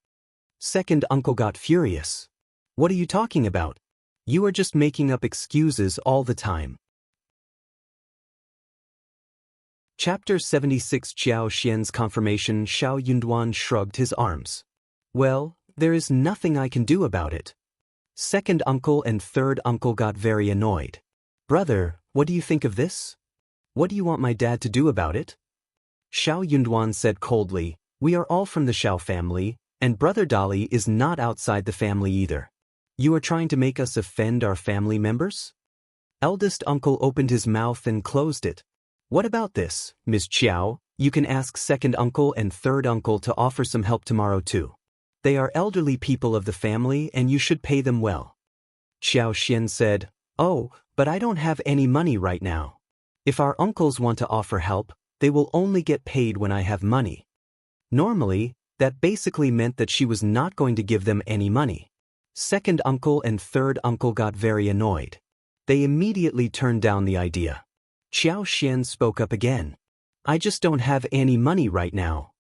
Second uncle got furious. What are you talking about? You are just making up excuses all the time. Chapter 76 Xiaoxian's confirmation. Xiao Yunduan shrugged his arms. Well, there is nothing I can do about it. Second uncle and third uncle got very annoyed. Brother, what do you think of this? What do you want my dad to do about it? Xiao Yunduan said coldly, We are all from the Xiao family, and brother Dali is not outside the family either. You are trying to make us offend our family members? Eldest uncle opened his mouth and closed it. What about this, Ms. Qiao? You can ask second uncle and third uncle to offer some help tomorrow too. They are elderly people of the family and you should pay them well. Xiaoxian said, Oh, but I don't have any money right now. If our uncles want to offer help, they will only get paid when I have money. Normally, that basically meant that she was not going to give them any money. Second uncle and third uncle got very annoyed. They immediately turned down the idea. Xiaoxian spoke up again. I just don't have any money right now.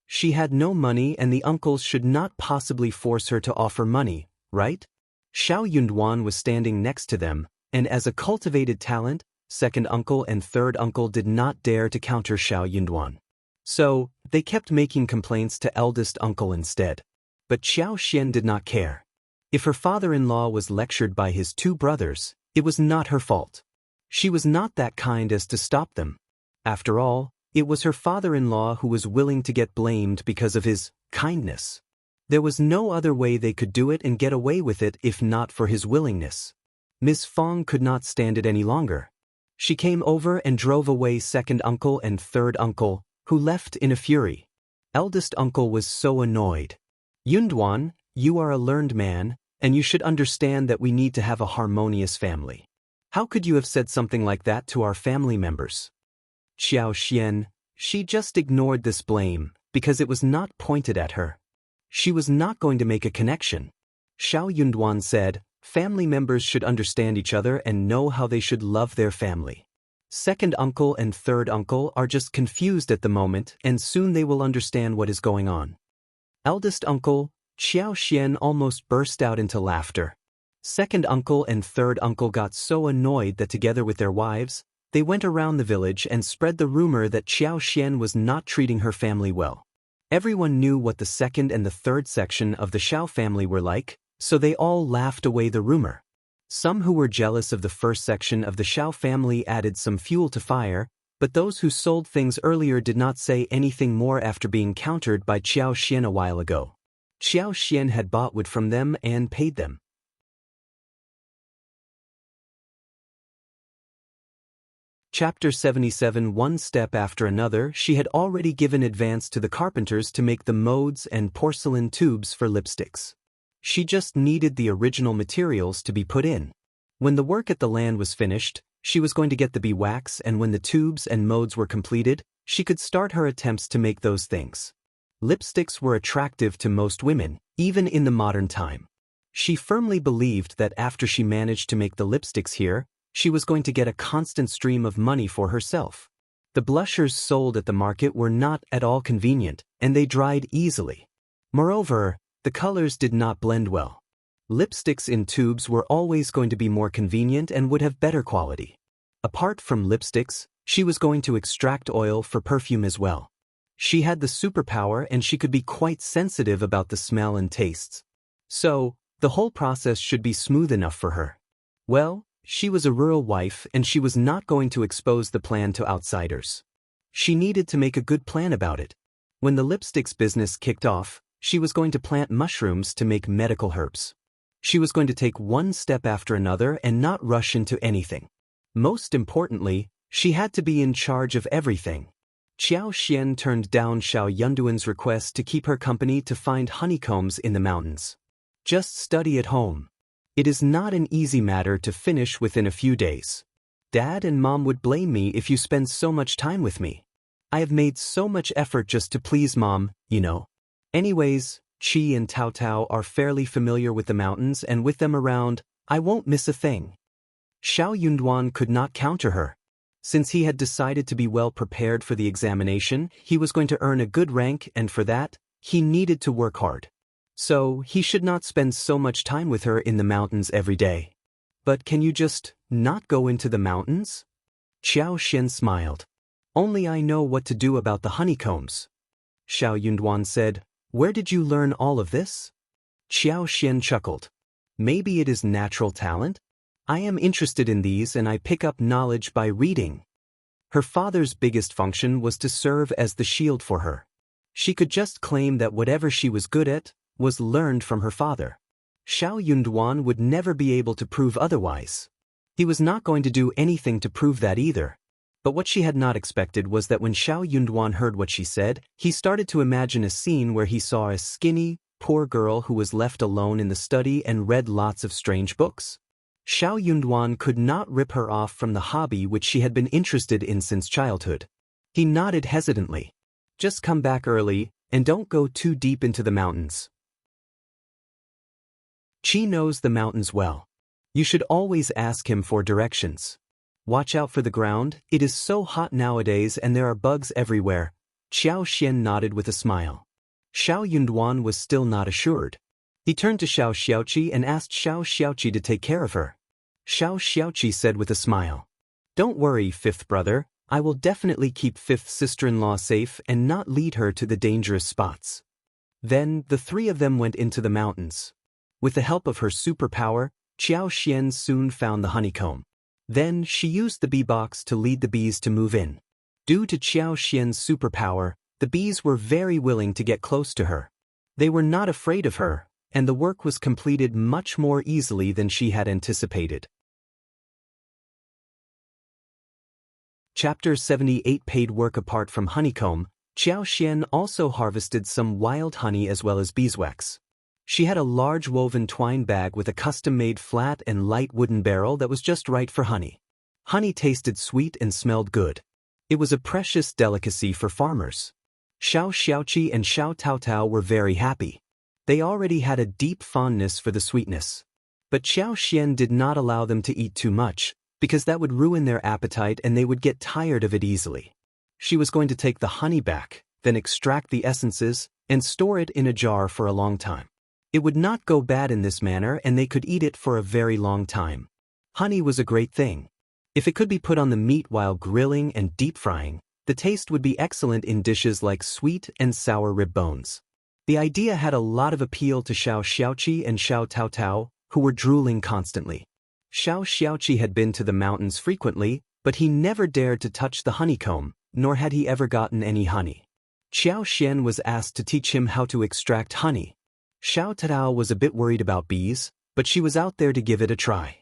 She had no money and the uncles should not possibly force her to offer money, right? Xiao Yunduan was standing next to them, and as a cultivated talent, second uncle and third uncle did not dare to counter Xiao Yunduan. So, they kept making complaints to eldest uncle instead. But Xiaoxian did not care. If her father-in-law was lectured by his two brothers, it was not her fault. She was not that kind as to stop them. After all, it was her father-in-law who was willing to get blamed because of his kindness. There was no other way they could do it and get away with it if not for his willingness. Ms. Fong could not stand it any longer. She came over and drove away second uncle and third uncle, who left in a fury. Eldest uncle was so annoyed. Yunduan, you are a learned man, and you should understand that we need to have a harmonious family. How could you have said something like that to our family members? Xiaoxian, she just ignored this blame, because it was not pointed at her. She was not going to make a connection. Xiao Yunduan said, family members should understand each other and know how they should love their family. Second uncle and third uncle are just confused at the moment and soon they will understand what is going on. Eldest uncle, Xiaoxian almost burst out into laughter. Second uncle and third uncle got so annoyed that together with their wives, they went around the village and spread the rumor that Xiaoxian was not treating her family well. Everyone knew what the second and the third section of the Xiao family were like, so they all laughed away the rumor. Some who were jealous of the first section of the Xiao family added some fuel to fire, but those who sold things earlier did not say anything more after being countered by Xiaoxian a while ago. Xiao had bought wood from them and paid them. Chapter 77. One step after another, she had already given advance to the carpenters to make the molds and porcelain tubes for lipsticks. She just needed the original materials to be put in. When the work at the land was finished, she was going to get the bee wax, and when the tubes and molds were completed, she could start her attempts to make those things. Lipsticks were attractive to most women, even in the modern time. She firmly believed that after she managed to make the lipsticks here, she was going to get a constant stream of money for herself. The blushers sold at the market were not at all convenient, and they dried easily. Moreover, the colors did not blend well. Lipsticks in tubes were always going to be more convenient and would have better quality. Apart from lipsticks, she was going to extract oil for perfume as well. She had the superpower and she could be quite sensitive about the smell and tastes. So, the whole process should be smooth enough for her. Well, she was a rural wife and she was not going to expose the plan to outsiders. She needed to make a good plan about it. When the lipsticks business kicked off, she was going to plant mushrooms to make medical herbs. She was going to take one step after another and not rush into anything. Most importantly, she had to be in charge of everything. Qiao turned down Xiao Yunduan's request to keep her company to find honeycombs in the mountains. Just study at home. It is not an easy matter to finish within a few days. Dad and Mom would blame me if you spend so much time with me. I have made so much effort just to please Mom, you know. Anyways, Qi and Tao Tao are fairly familiar with the mountains, and with them around, I won't miss a thing. Xiao Yunduan could not counter her. Since he had decided to be well prepared for the examination, he was going to earn a good rank, and for that, he needed to work hard. So, he should not spend so much time with her in the mountains every day. But can you just not go into the mountains? Qiao smiled. Only I know what to do about the honeycombs. Xiao Yunduan said, Where did you learn all of this? Qiao chuckled. Maybe it is natural talent? I am interested in these and I pick up knowledge by reading. Her father's biggest function was to serve as the shield for her. She could just claim that whatever she was good at was learned from her father. Xiao Yunduan would never be able to prove otherwise. He was not going to do anything to prove that either. But what she had not expected was that when Xiao Yunduan heard what she said, he started to imagine a scene where he saw a skinny, poor girl who was left alone in the study and read lots of strange books. Xiao Yunduan could not rip her off from the hobby which she had been interested in since childhood. He nodded hesitantly. Just come back early, and don't go too deep into the mountains. Qi knows the mountains well. You should always ask him for directions. Watch out for the ground, it is so hot nowadays and there are bugs everywhere. Qiao nodded with a smile. Xiao Yunduan was still not assured. He turned to Xiao Xiaoqi and asked Xiao Xiaoqi to take care of her. Xiao Xiaoqi said with a smile. Don't worry, fifth brother, I will definitely keep fifth sister-in-law safe and not lead her to the dangerous spots. Then, the three of them went into the mountains. With the help of her superpower, Qiao soon found the honeycomb. Then, she used the bee box to lead the bees to move in. Due to Qiao's superpower, the bees were very willing to get close to her. They were not afraid of her, and the work was completed much more easily than she had anticipated. Chapter 78. Paid work. Apart from honeycomb, Qiao also harvested some wild honey as well as beeswax. She had a large woven twine bag with a custom-made flat and light wooden barrel that was just right for honey. Honey tasted sweet and smelled good. It was a precious delicacy for farmers. Xiao Xiaoqi and Xiao Taotao were very happy. They already had a deep fondness for the sweetness. But Qiao did not allow them to eat too much, because that would ruin their appetite and they would get tired of it easily. She was going to take the honey back, then extract the essences, and store it in a jar for a long time. It would not go bad in this manner and they could eat it for a very long time. Honey was a great thing. If it could be put on the meat while grilling and deep frying, the taste would be excellent in dishes like sweet and sour rib bones. The idea had a lot of appeal to Xiao Xiaoqi and Xiao Taotao, who were drooling constantly. Xiao Xiaoqi had been to the mountains frequently, but he never dared to touch the honeycomb, nor had he ever gotten any honey. Qiao was asked to teach him how to extract honey. Xiao Tao was a bit worried about bees, but she was out there to give it a try.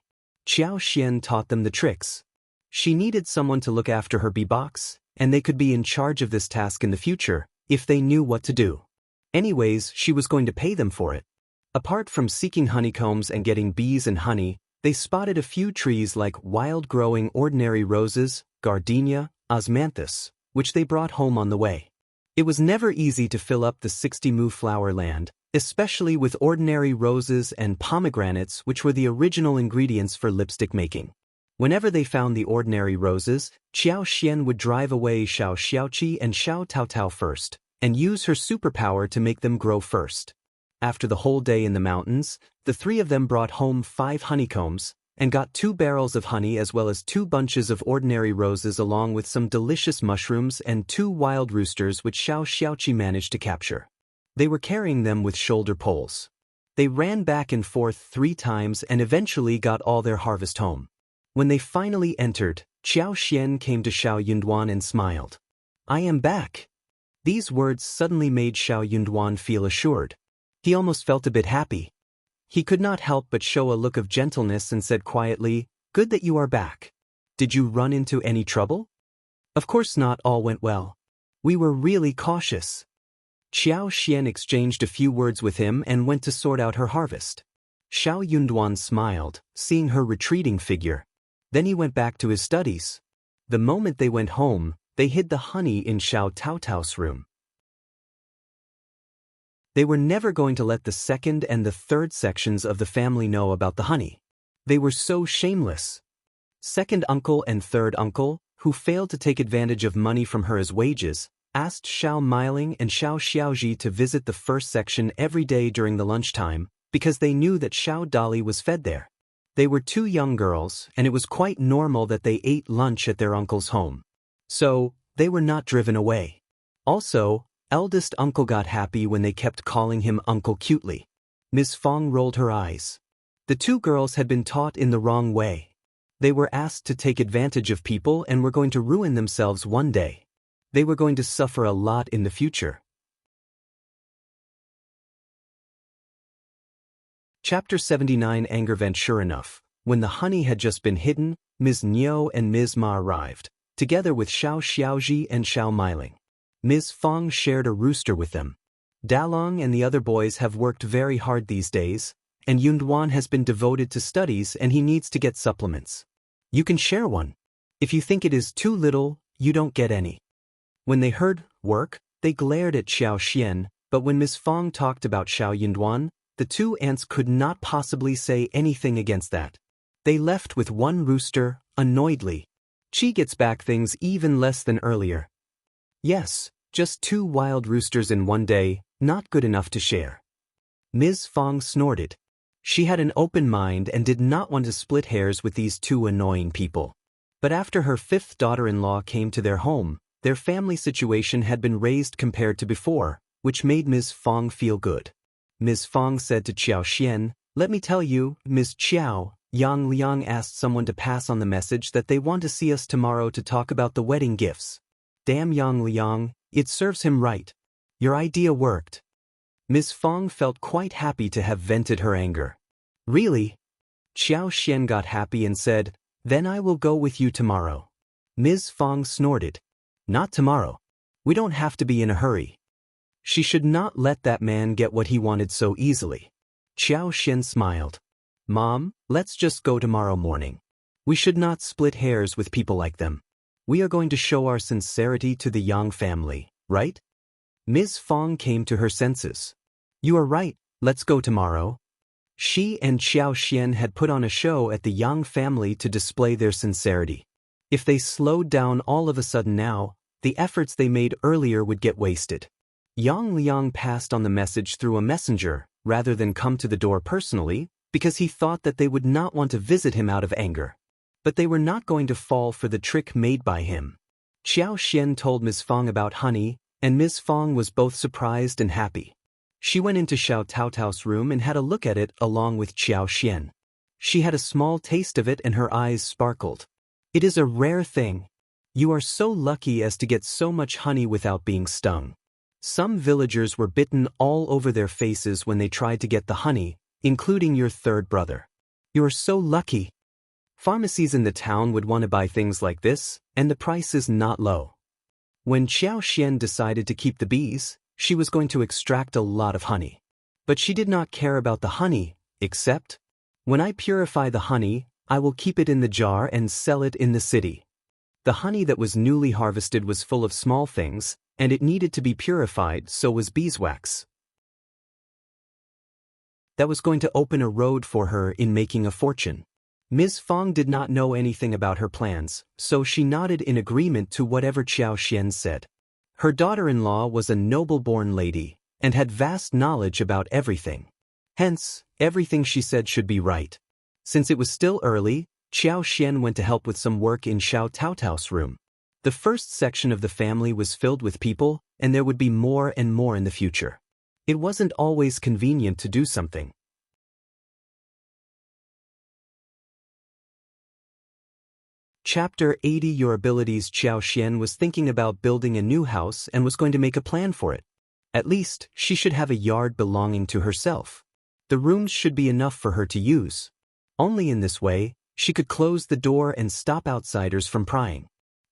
Qiao Xian taught them the tricks. She needed someone to look after her bee box, and they could be in charge of this task in the future, if they knew what to do. Anyways, she was going to pay them for it. Apart from seeking honeycombs and getting bees and honey, they spotted a few trees like wild-growing ordinary roses, gardenia, osmanthus, which they brought home on the way. It was never easy to fill up the 60-mu flower land, especially with ordinary roses and pomegranates, which were the original ingredients for lipstick making. Whenever they found the ordinary roses, Qiao Xian would drive away Xiao Xiaoqi and Xiao Taotao first, and use her superpower to make them grow first. After the whole day in the mountains, the three of them brought home 5 honeycombs, and got 2 barrels of honey as well as 2 bunches of ordinary roses along with some delicious mushrooms and 2 wild roosters which Xiao Xiaoqi managed to capture. They were carrying them with shoulder poles. They ran back and forth 3 times and eventually got all their harvest home. When they finally entered, Qiao Xian came to Xiao Yunduan and smiled. "I am back." These words suddenly made Xiao Yunduan feel assured. He almost felt a bit happy. He could not help but show a look of gentleness and said quietly, "Good that you are back. Did you run into any trouble?" "Of course not, all went well. We were really cautious." Qiao Xian exchanged a few words with him and went to sort out her harvest. Xiao Yunduan smiled, seeing her retreating figure. Then he went back to his studies. The moment they went home, they hid the honey in Xiao Taotao's room. They were never going to let the second and the third sections of the family know about the honey. They were so shameless. Second uncle and third uncle, who failed to take advantage of money from her as wages, asked Xiao Miling and Xiao Xiaoji to visit the first section every day during the lunchtime, because they knew that Xiao Dali was fed there. They were 2 young girls, and it was quite normal that they ate lunch at their uncle's home. So, they were not driven away. Also, eldest uncle got happy when they kept calling him Uncle cutely. Ms. Fong rolled her eyes. The 2 girls had been taught in the wrong way. They were asked to take advantage of people and were going to ruin themselves one day. They were going to suffer a lot in the future. Chapter 79 Anger Vent. Sure enough, when the honey had just been hidden, Ms. Niu and Ms. Ma arrived, together with Xiao Xiaoji and Xiao Miling. Ms. Fong shared a rooster with them. Dalong and the other boys have worked very hard these days, and Yunduan has been devoted to studies and he needs to get supplements. You can share one. If you think it is too little, you don't get any. When they heard work, they glared at Xiao Xian, but when Ms. Fong talked about Xiao Yunduan, the 2 aunts could not possibly say anything against that. They left with 1 rooster, annoyedly. She gets back things even less than earlier. Yes, just 2 wild roosters in one day, not good enough to share. Ms. Fong snorted. She had an open mind and did not want to split hairs with these 2 annoying people. But after her 5th daughter-in-law came to their home, their family situation had been raised compared to before, which made Ms. Fong feel good. Ms. Fong said to Qiao Xian, "Let me tell you, Ms. Qiao, Yang Liang asked someone to pass on the message that they want to see us tomorrow to talk about the wedding gifts." "Damn Yang Liang, it serves him right. Your idea worked." Ms. Fong felt quite happy to have vented her anger. "Really?" Qiao Xian got happy and said, "Then I will go with you tomorrow." Ms. Fong snorted. "Not tomorrow. We don't have to be in a hurry." She should not let that man get what he wanted so easily. Qiao Xian smiled. "Mom, let's just go tomorrow morning. We should not split hairs with people like them. We are going to show our sincerity to the Yang family, right?" Ms. Fong came to her senses. "You are right, let's go tomorrow." She and Xiao Xian had put on a show at the Yang family to display their sincerity. If they slowed down all of a sudden now, the efforts they made earlier would get wasted. Yang Liang passed on the message through a messenger, rather than come to the door personally, because he thought that they would not want to visit him out of anger. But they were not going to fall for the trick made by him. Qiao Xian told Ms. Fong about honey, and Ms. Fong was both surprised and happy. She went into Xiao Taotao's room and had a look at it along with Qiao Xian. She had a small taste of it and her eyes sparkled. "It is a rare thing. You are so lucky as to get so much honey without being stung." Some villagers were bitten all over their faces when they tried to get the honey, including your third brother. You're so lucky. Pharmacies in the town would want to buy things like this, and the price is not low. When Xiao decided to keep the bees, she was going to extract a lot of honey. But she did not care about the honey, except, when I purify the honey, I will keep it in the jar and sell it in the city. The honey that was newly harvested was full of small things, and it needed to be purified, so was beeswax. That was going to open a road for her in making a fortune. Ms. Fong did not know anything about her plans, so she nodded in agreement to whatever Xiao said. Her daughter-in-law was a noble-born lady, and had vast knowledge about everything. Hence, everything she said should be right. Since it was still early, Xiao went to help with some work in Xiao Taotao's room. The first section of the family was filled with people, and there would be more and more in the future. It wasn't always convenient to do something. Chapter 80 Your Abilities. Xiao was thinking about building a new house and was going to make a plan for it. At least, she should have a yard belonging to herself. The rooms should be enough for her to use. Only in this way, she could close the door and stop outsiders from prying.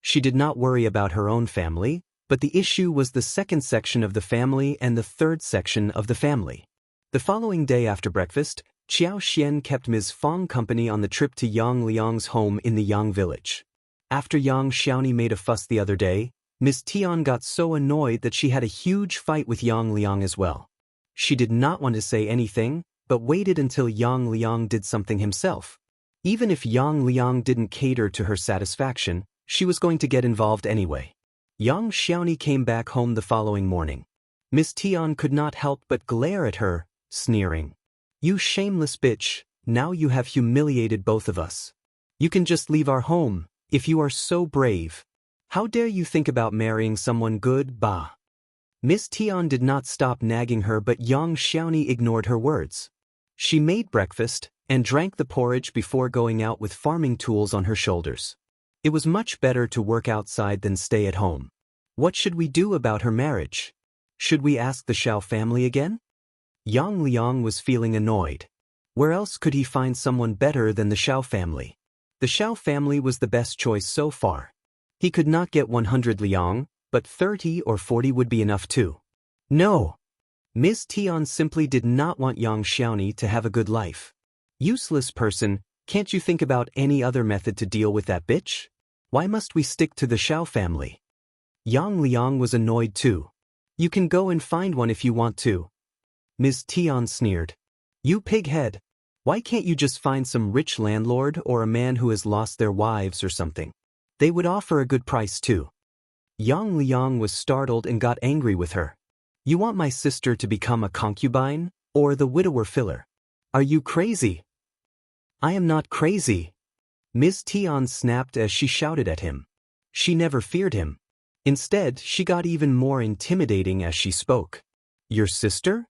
She did not worry about her own family, but the issue was the second section of the family and the third section of the family. The following day after breakfast, Xiao kept Ms. Fong company on the trip to Yang Liang's home in the Yang village. After Yang Xiaoni made a fuss the other day, Ms. Tian got so annoyed that she had a huge fight with Yang Liang as well. She did not want to say anything, but waited until Yang Liang did something himself. Even if Yang Liang didn't cater to her satisfaction, she was going to get involved anyway. Yang Xiaoni came back home the following morning. Ms. Tian could not help but glare at her, sneering. You shameless bitch, now you have humiliated both of us. You can just leave our home, if you are so brave. How dare you think about marrying someone good, bah? Miss Tian did not stop nagging her, but Yang Xiaoni ignored her words. She made breakfast and drank the porridge before going out with farming tools on her shoulders. It was much better to work outside than stay at home. What should we do about her marriage? Should we ask the Xiao family again? Yang Liang was feeling annoyed. Where else could he find someone better than the Xiao family? The Xiao family was the best choice so far. He could not get 100 liang, but 30 or 40 would be enough too. No! Ms. Tian simply did not want Yang Xiaoni to have a good life. Useless person, can't you think about any other method to deal with that bitch? Why must we stick to the Xiao family? Yang Liang was annoyed too. You can go and find one if you want to. Ms. Tian sneered. You pighead. Why can't you just find some rich landlord or a man who has lost their wives or something? They would offer a good price too. Yang Liang was startled and got angry with her. You want my sister to become a concubine, or the widower filler? Are you crazy? I am not crazy. Ms. Tian snapped as she shouted at him. She never feared him. Instead, she got even more intimidating as she spoke. Your sister?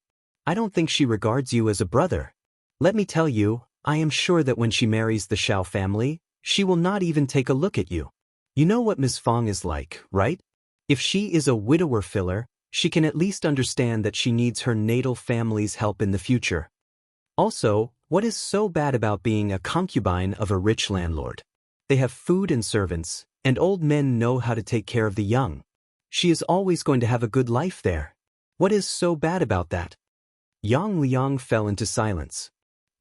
I don't think she regards you as a brother. Let me tell you, I am sure that when she marries the Xiao family, she will not even take a look at you. You know what Ms. Fong is like, right? If she is a widower filler, she can at least understand that she needs her natal family's help in the future. Also, what is so bad about being a concubine of a rich landlord? They have food and servants, and old men know how to take care of the young. She is always going to have a good life there. What is so bad about that? Yang Liang fell into silence.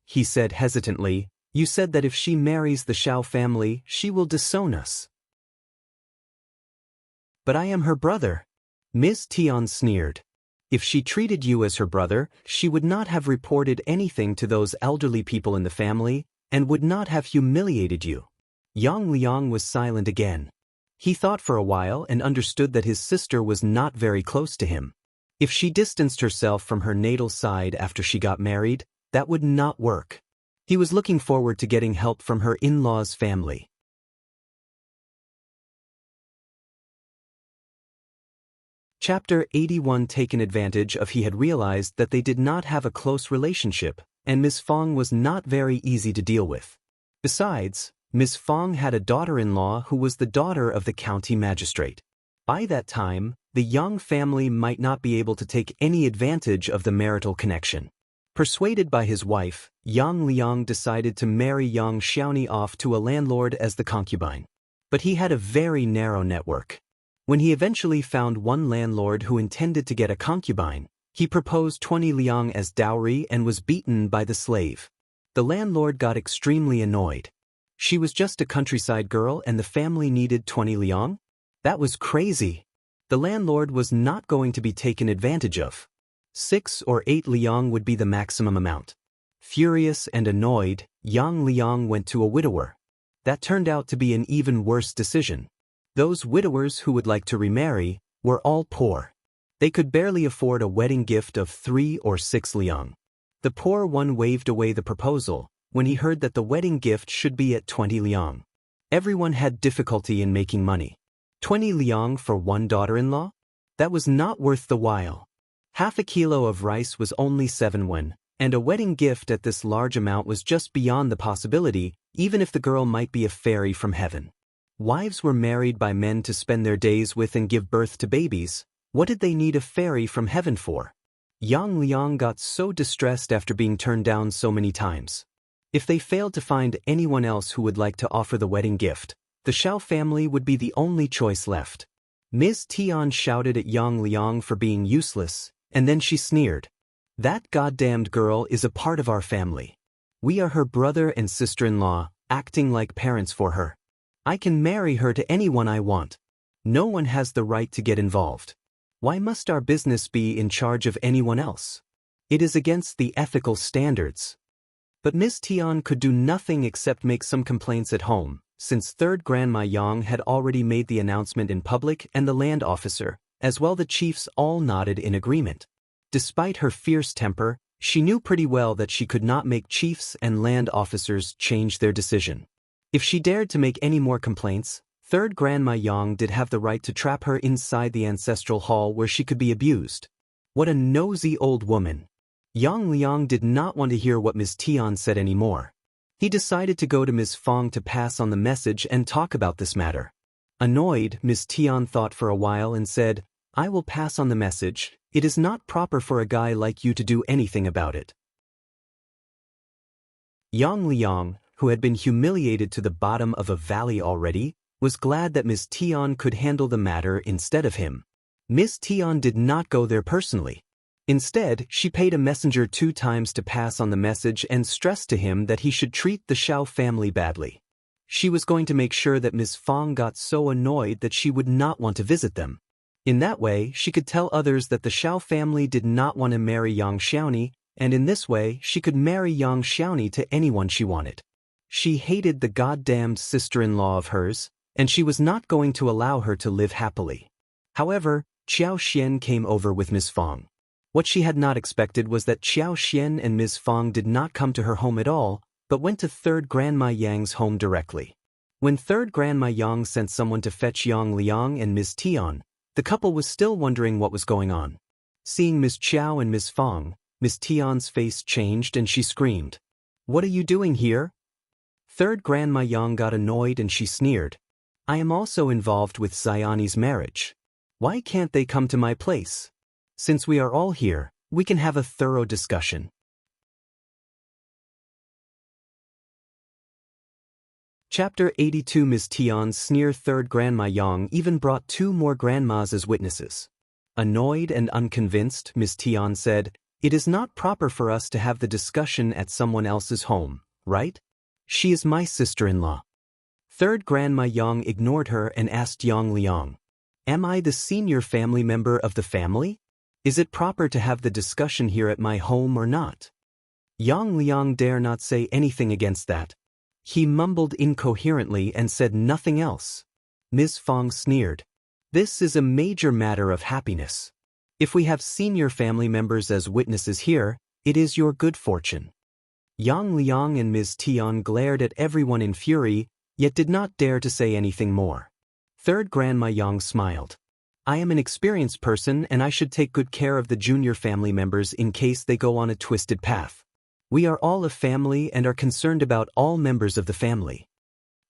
He said hesitantly, You said that if she marries the Xiao family, she will disown us. But I am her brother. Ms. Tian sneered. If she treated you as her brother, she would not have reported anything to those elderly people in the family, and would not have humiliated you. Yang Liang was silent again. He thought for a while and understood that his sister was not very close to him. If she distanced herself from her natal side after she got married, that would not work. He was looking forward to getting help from her in-laws' family. Chapter 81 Taken advantage of. He had realized that they did not have a close relationship, and Ms. Fong was not very easy to deal with. Besides, Ms. Fong had a daughter-in-law who was the daughter of the county magistrate. By that time, the Yang family might not be able to take any advantage of the marital connection. Persuaded by his wife, Yang Liang decided to marry young Xiaoni off to a landlord as the concubine. But he had a very narrow network. When he eventually found one landlord who intended to get a concubine, he proposed 20 liang as dowry and was beaten by the slave. The landlord got extremely annoyed. She was just a countryside girl and the family needed 20 liang? That was crazy. The landlord was not going to be taken advantage of. 6 or 8 liang would be the maximum amount. Furious and annoyed, Yang Liang went to a widower. That turned out to be an even worse decision. Those widowers who would like to remarry were all poor. They could barely afford a wedding gift of 3 or 6 liang. The poor one waved away the proposal when he heard that the wedding gift should be at 20 liang. Everyone had difficulty in making money. 20 liang for one daughter-in-law? That was not worth the while. Half a kilo of rice was only 7 wen, and a wedding gift at this large amount was just beyond the possibility, even if the girl might be a fairy from heaven. Wives were married by men to spend their days with and give birth to babies. What did they need a fairy from heaven for? Yang Liang got so distressed after being turned down so many times. If they failed to find anyone else who would like to offer the wedding gift, the Xiao family would be the only choice left. Ms. Tian shouted at Yang Liang for being useless, and then she sneered. That goddamned girl is a part of our family. We are her brother and sister-in-law, acting like parents for her. I can marry her to anyone I want. No one has the right to get involved. Why must our business be in charge of anyone else? It is against the ethical standards. But Ms. Tian could do nothing except make some complaints at home, since third Grandma Yang had already made the announcement in public and the land officer, as well the chiefs all nodded in agreement. Despite her fierce temper, she knew pretty well that she could not make chiefs and land officers change their decision. If she dared to make any more complaints, third Grandma Yang did have the right to trap her inside the ancestral hall where she could be abused. What a nosy old woman. Yang Liang did not want to hear what Ms. Tian said anymore. He decided to go to Ms. Fong to pass on the message and talk about this matter. Annoyed, Ms. Tian thought for a while and said, I will pass on the message. It is not proper for a guy like you to do anything about it. Yang Liang, who had been humiliated to the bottom of a valley already, was glad that Ms. Tian could handle the matter instead of him. Ms. Tian did not go there personally. Instead, she paid a messenger 2 times to pass on the message and stressed to him that he should treat the Xiao family badly. She was going to make sure that Ms. Fong got so annoyed that she would not want to visit them. In that way, she could tell others that the Xiao family did not want to marry young Xiaoni, and in this way, she could marry young Xiaoni to anyone she wanted. She hated the goddamned sister-in-law of hers, and she was not going to allow her to live happily. However, Qiao Xian came over with Ms. Fong. What she had not expected was that Qiao Xian and Ms. Fong did not come to her home at all, but went to third Grandma Yang's home directly. When third Grandma Yang sent someone to fetch Yang Liang and Ms. Tian, the couple was still wondering what was going on. Seeing Ms. Qiao and Ms. Fong, Ms. Tian's face changed and she screamed, "What are you doing here?" Third Grandma Yang got annoyed and she sneered, "I am also involved with Xiaoni's marriage. Why can't they come to my place? Since we are all here, we can have a thorough discussion." Chapter 82. Ms. Tian's sneer. Third Grandma Yang even brought 2 more grandmas as witnesses. Annoyed and unconvinced, Ms. Tian said, "It is not proper for us to have the discussion at someone else's home, right? She is my sister-in-law." Third Grandma Yang ignored her and asked Yang Liang, "Am I the senior family member of the family? Is it proper to have the discussion here at my home or not?" Yang Liang dare not say anything against that. He mumbled incoherently and said nothing else. Ms. Fong sneered, "This is a major matter of happiness. If we have senior family members as witnesses here, it is your good fortune." Yang Liang and Ms. Tian glared at everyone in fury, yet did not dare to say anything more. Third Grandma Yang smiled. "I am an experienced person and I should take good care of the junior family members in case they go on a twisted path. We are all a family and are concerned about all members of the family."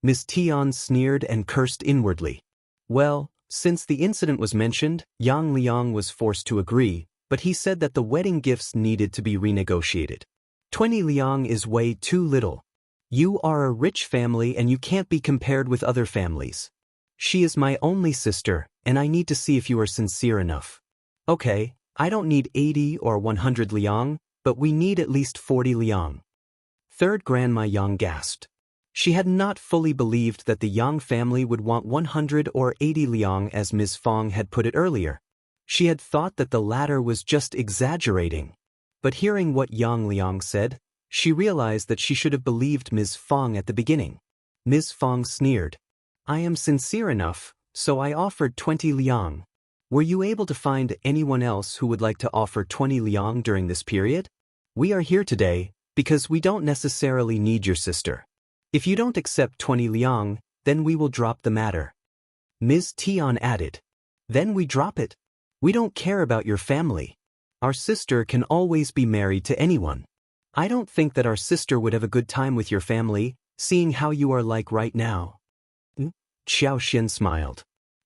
Ms. Tian sneered and cursed inwardly. "Well, Since the incident was mentioned, Yang Liang was forced to agree, but he said that the wedding gifts needed to be renegotiated. 20 liang is way too little. You are a rich family and you can't be compared with other families. She is my only sister, and I need to see if you are sincere enough. Okay, I don't need 80 or 100 liang, but we need at least 40 liang. Third Grandma Yang gasped. She had not fully believed that the Yang family would want 100 or 80 liang as Ms. Fong had put it earlier. She had thought that the latter was just exaggerating. But hearing what Yang Liang said, she realized that she should have believed Ms. Fong at the beginning. Ms. Fong sneered. I am sincere enough, so I offered 20 liang. Were you able to find anyone else who would like to offer 20 liang during this period? We are here today because we don't necessarily need your sister. If you don't accept 20 liang, then we will drop the matter. Ms. Tian added. Then we drop it. We don't care about your family. Our sister can always be married to anyone. I don't think that our sister would have a good time with your family, seeing how you are like right now. Xiao smiled.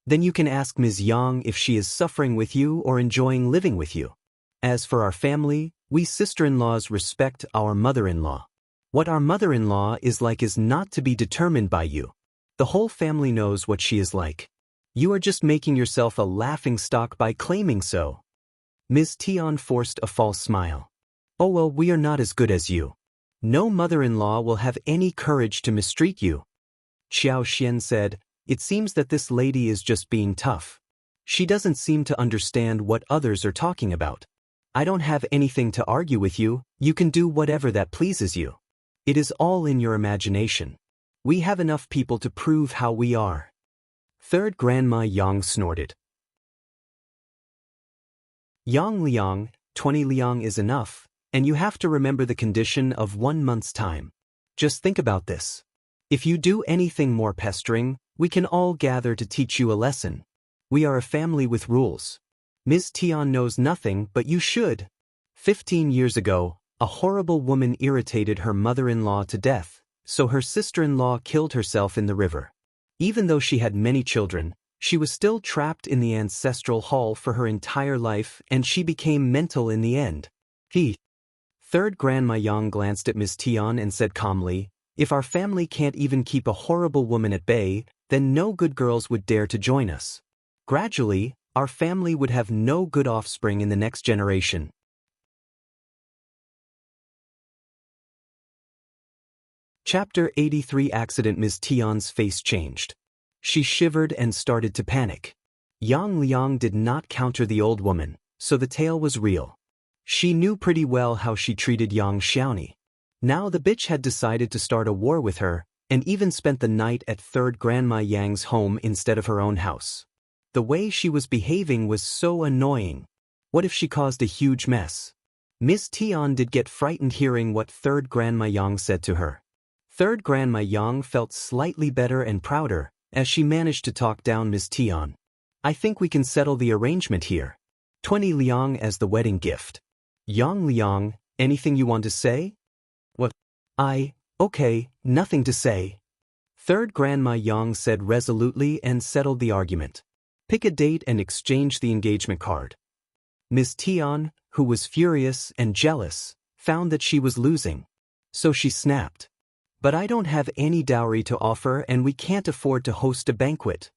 Then you can ask Ms. Yang if she is suffering with you or enjoying living with you. As for our family, we sister-in-laws respect our mother-in-law. What our mother-in-law is like is not to be determined by you. The whole family knows what she is like. You are just making yourself a laughingstock by claiming so. Ms. Tian forced a false smile. Oh well, we are not as good as you. No mother-in-law will have any courage to mistreat you. Xiao said, it seems that this lady is just being tough. She doesn't seem to understand what others are talking about. I don't have anything to argue with you, you can do whatever that pleases you. It is all in your imagination. We have enough people to prove how we are. Third Grandma Yang snorted. Yang Liang, 20 liang is enough, and you have to remember the condition of 1 month's time. Just think about this. If you do anything more pestering, we can all gather to teach you a lesson. We are a family with rules. Ms. Tian knows nothing, but you should. 15 years ago, a horrible woman irritated her mother-in-law to death, so her sister-in-law killed herself in the river. Even though she had many children, she was still trapped in the ancestral hall for her entire life and she became mental in the end. Third Grandma Yang glanced at Ms. Tian and said calmly, if our family can't even keep a horrible woman at bay, then no good girls would dare to join us. Gradually, our family would have no good offspring in the next generation. Chapter 83 Accident. Ms. Tian's face changed. She shivered and started to panic. Yang Liang did not counter the old woman, so the tale was real. She knew pretty well how she treated young Xiaoni. Now the bitch had decided to start a war with her, and even spent the night at Third Grandma Yang's home instead of her own house. The way she was behaving was so annoying. What if she caused a huge mess? Miss Tian did get frightened hearing what Third Grandma Yang said to her. Third Grandma Yang felt slightly better and prouder, as she managed to talk down Miss Tian. I think we can settle the arrangement here. 20 liang as the wedding gift. Yang Liang, anything you want to say? What? Okay, nothing to say. Third Grandma Yang said resolutely and settled the argument. Pick a date and exchange the engagement card. Miss Tian, who was furious and jealous, found that she was losing. So she snapped. But I don't have any dowry to offer and we can't afford to host a banquet.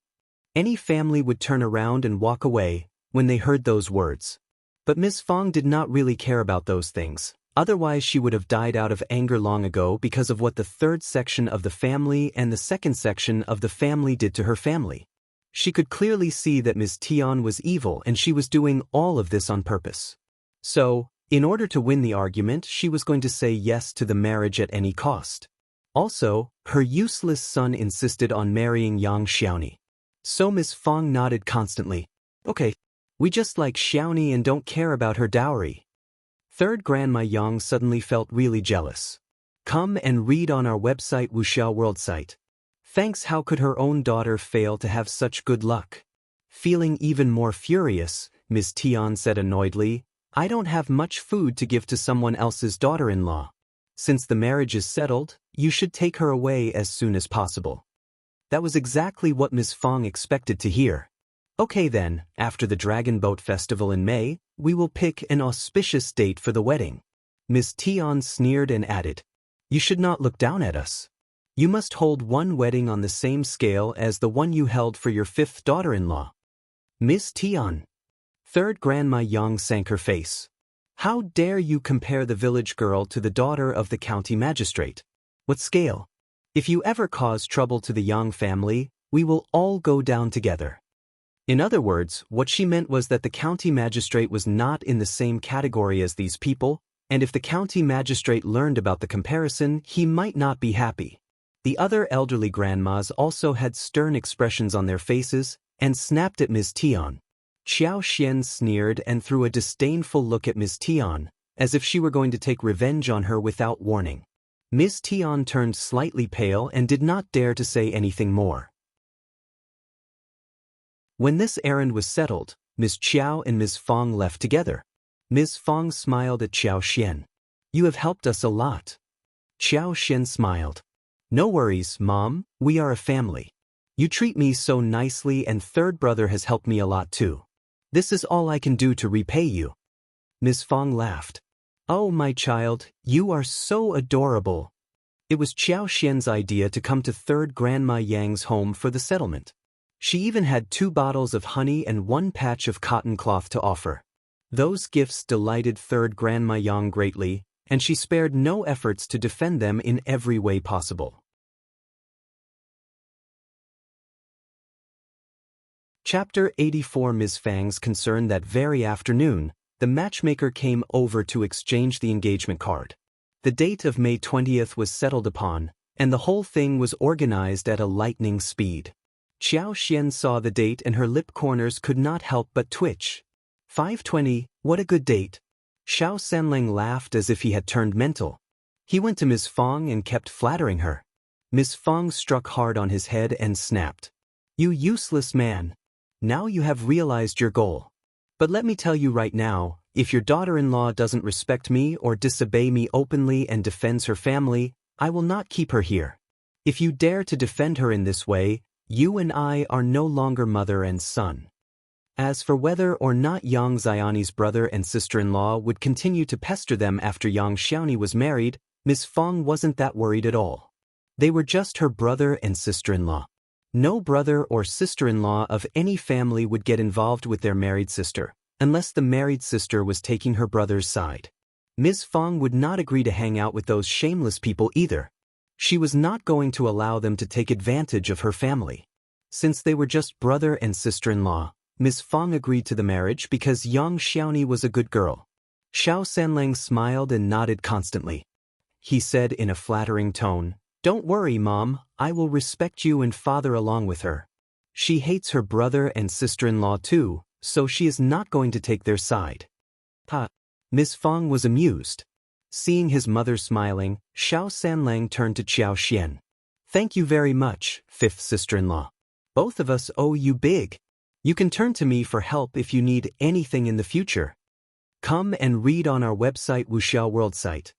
Any family would turn around and walk away when they heard those words. But Miss Fong did not really care about those things. Otherwise she would have died out of anger long ago because of what the third section of the family and the second section of the family did to her family. She could clearly see that Miss Tian was evil and she was doing all of this on purpose. So, in order to win the argument, she was going to say yes to the marriage at any cost. Also, her useless son insisted on marrying young Xiaoni. So Miss Fong nodded constantly. Okay, we just like Xiaoni and don't care about her dowry. Third Grandma Yang suddenly felt really jealous. Come and read on our website Wuxiao World site. Thanks. How could her own daughter fail to have such good luck? Feeling even more furious, Miss Tian said annoyedly, I don't have much food to give to someone else's daughter-in-law. Since the marriage is settled, you should take her away as soon as possible. That was exactly what Miss Fong expected to hear. Okay then, after the Dragon Boat Festival in May, we will pick an auspicious date for the wedding. Ms. Tian sneered and added, You should not look down at us. You must hold one wedding on the same scale as the one you held for your 5th daughter-in-law. Ms. Tian. Third Grandma Yang sank her face. How dare you compare the village girl to the daughter of the county magistrate? What scale? If you ever cause trouble to the Yang family, we will all go down together. In other words, what she meant was that the county magistrate was not in the same category as these people, and if the county magistrate learned about the comparison, he might not be happy. The other elderly grandmas also had stern expressions on their faces and snapped at Ms. Tian. Xiao Xian sneered and threw a disdainful look at Ms. Tian, as if she were going to take revenge on her without warning. Ms. Tian turned slightly pale and did not dare to say anything more. When this errand was settled, Ms. Qiao and Ms. Fong left together. Ms. Fong smiled at Xiao Xian. You have helped us a lot. Xiao Xian smiled. No worries, Mom, we are a family. You treat me so nicely and third brother has helped me a lot too. This is all I can do to repay you. Ms. Fong laughed. Oh my child, you are so adorable. It was Xiao Xian's idea to come to third Grandma Yang's home for the settlement. She even had 2 bottles of honey and 1 patch of cotton cloth to offer. Those gifts delighted third Grandma Yang greatly, and she spared no efforts to defend them in every way possible. Chapter 84. Ms. Fang's concern. That very afternoon, the matchmaker came over to exchange the engagement card. The date of May 20th was settled upon, and the whole thing was organized at a lightning speed. Xiao Xian saw the date and her lip corners could not help but twitch. 5:20, what a good date. Xiao Sanlang laughed as if he had turned mental. He went to Ms. Fong and kept flattering her. Ms. Fong struck hard on his head and snapped. You useless man. Now you have realized your goal. But let me tell you right now, if your daughter-in-law doesn't respect me or disobey me openly and defends her family, I will not keep her here. If you dare to defend her in this way, you and I are no longer mother and son. As for whether or not Yang Xiaoni's brother and sister-in-law would continue to pester them after Yang Xiaoni was married, Ms. Fong wasn't that worried at all. They were just her brother and sister-in-law. No brother or sister-in-law of any family would get involved with their married sister, unless the married sister was taking her brother's side. Ms. Fong would not agree to hang out with those shameless people either. She was not going to allow them to take advantage of her family. Since they were just brother and sister-in-law, Ms. Fong agreed to the marriage because Yang Xiaoni was a good girl. Xiao Sanlang smiled and nodded constantly. He said in a flattering tone, Don't worry, Mom, I will respect you and father along with her. She hates her brother and sister-in-law too, so she is not going to take their side. Ms. Fong was amused. Seeing his mother smiling, Xiao Sanlang turned to Xiao Xian. Thank you very much, 5th sister-in-law. Both of us owe you big. You can turn to me for help if you need anything in the future. Come and read on our website Wuxiao World site.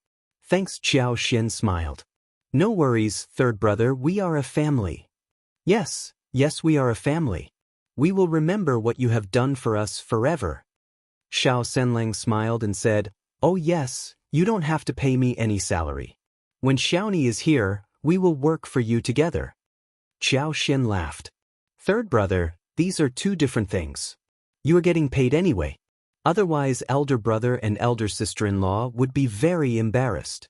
Thanks. Xiao Xian smiled. No worries, third brother, we are a family. Yes, we are a family. We will remember what you have done for us forever. Xiao Sanlang smiled and said, Oh yes, you don't have to pay me any salary. When Xiaoni is here, we will work for you together. Xiao Xian laughed. Third brother, these are 2 different things. You are getting paid anyway. Otherwise elder brother and elder sister-in-law would be very embarrassed.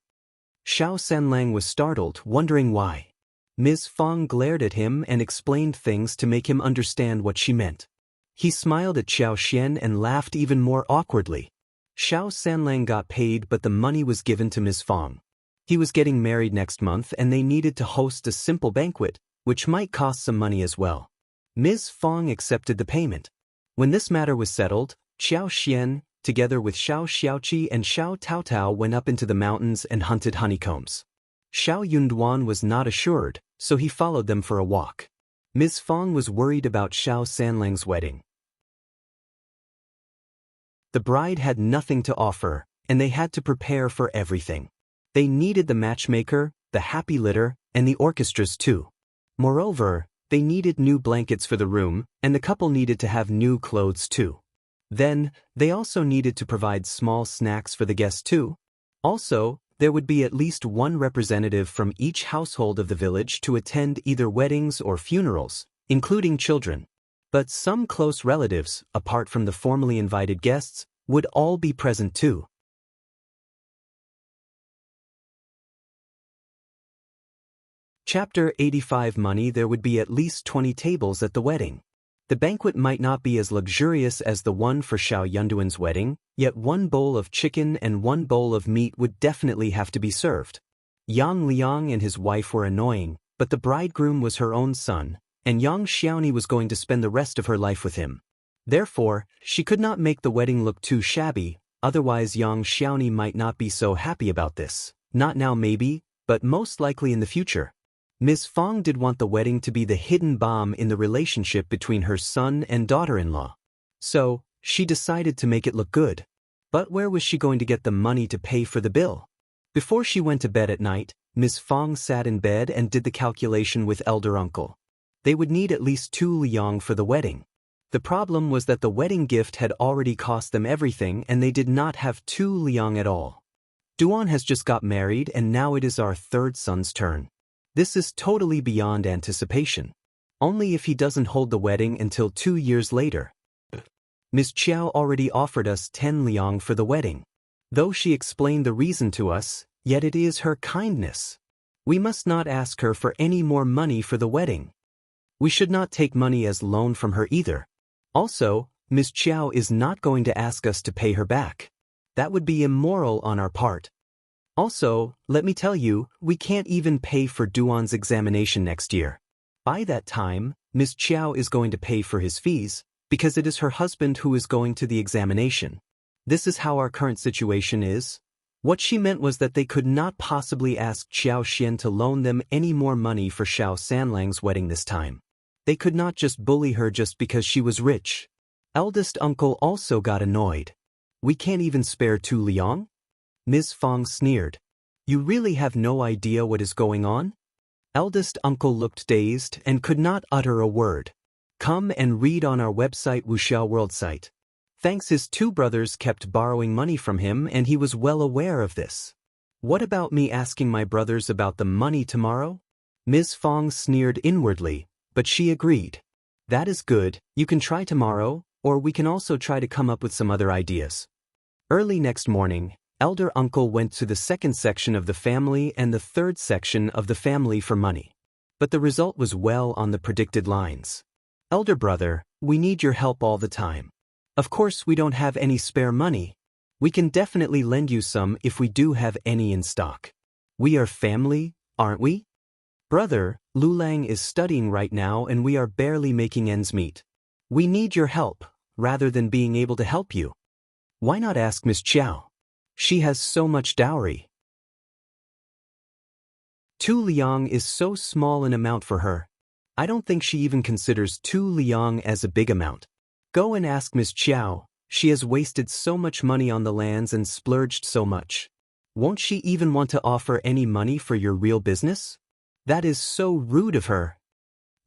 Xiao Sanlang was startled, wondering why. Ms. Fong glared at him and explained things to make him understand what she meant. He smiled at Xiao Xian and laughed even more awkwardly. Xiao Sanlang got paid, but the money was given to Ms. Fong. He was getting married next month and they needed to host a simple banquet, which might cost some money as well. Ms. Fong accepted the payment. When this matter was settled, Xiao Xian, together with Xiao Xiaoqi and Xiao Taotao, went up into the mountains and hunted honeycombs. Xiao Yunduan was not assured, so he followed them for a walk. Ms. Fong was worried about Xiao Sanlang's wedding. The bride had nothing to offer, and they had to prepare for everything. They needed the matchmaker, the happy litter, and the orchestras too. Moreover, they needed new blankets for the room, and the couple needed to have new clothes too. Then, they also needed to provide small snacks for the guests too. Also, there would be at least one representative from each household of the village to attend either weddings or funerals, including children. But some close relatives, apart from the formally invited guests, would all be present too. Chapter 85 Money. There would be at least 20 tables at the wedding. The banquet might not be as luxurious as the one for Xiao Yunduan's wedding, yet one bowl of chicken and one bowl of meat would definitely have to be served. Yang Liang and his wife were annoying, but the bridegroom was her own son, and Yang Xiaoni was going to spend the rest of her life with him. Therefore, she could not make the wedding look too shabby, otherwise Yang Xiaoni might not be so happy about this. Not now maybe, but most likely in the future. Ms. Fong did want the wedding to be the hidden bomb in the relationship between her son and daughter-in-law. So, she decided to make it look good. But where was she going to get the money to pay for the bill? Before she went to bed at night, Ms. Fong sat in bed and did the calculation with elder uncle. They would need at least 2 liang for the wedding. The problem was that the wedding gift had already cost them everything and they did not have 2 liang at all. Duan has just got married and now it is our third son's turn. This is totally beyond anticipation. Only if he doesn't hold the wedding until 2 years later. Ms. Qiao already offered us 10 liang for the wedding. Though she explained the reason to us, yet it is her kindness. We must not ask her for any more money for the wedding. We should not take money as loan from her either. Also, Ms. Qiao is not going to ask us to pay her back. That would be immoral on our part. Also, let me tell you, we can't even pay for Duan's examination next year. By that time, Ms. Qiao is going to pay for his fees, because it is her husband who is going to the examination. This is how our current situation is. What she meant was that they could not possibly ask Xiao Xian to loan them any more money for Xiao Sanlang's wedding this time. They could not just bully her just because she was rich. Eldest uncle also got annoyed. We can't even spare 2 liang? Ms. Fong sneered. You really have no idea what is going on? Eldest uncle looked dazed and could not utter a word. Come and read on our website Wuxiao World site. Thanks, his 2 brothers kept borrowing money from him and he was well aware of this. What about me asking my brothers about the money tomorrow? Ms. Fong sneered inwardly, but she agreed. That is good, you can try tomorrow, or we can also try to come up with some other ideas. Early next morning, elder uncle went to the second section of the family and the third section of the family for money. But the result was well on the predicted lines. Elder brother, we need your help all the time. Of course we don't have any spare money. We can definitely lend you some if we do have any in stock. We are family, aren't we? Brother, Lulang is studying right now and we are barely making ends meet. We need your help, rather than being able to help you. Why not ask Miss Qiao? She has so much dowry. 2 liang is so small an amount for her. I don't think she even considers 2 liang as a big amount. Go and ask Miss Qiao. She has wasted so much money on the lands and splurged so much. Won't she even want to offer any money for your real business? That is so rude of her.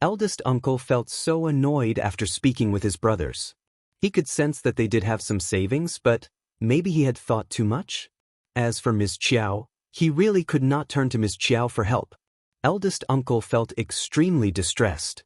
Eldest uncle felt so annoyed after speaking with his brothers. He could sense that they did have some savings, but maybe he had thought too much? As for Ms. Qiao, he really could not turn to Ms. Qiao for help. Eldest uncle felt extremely distressed.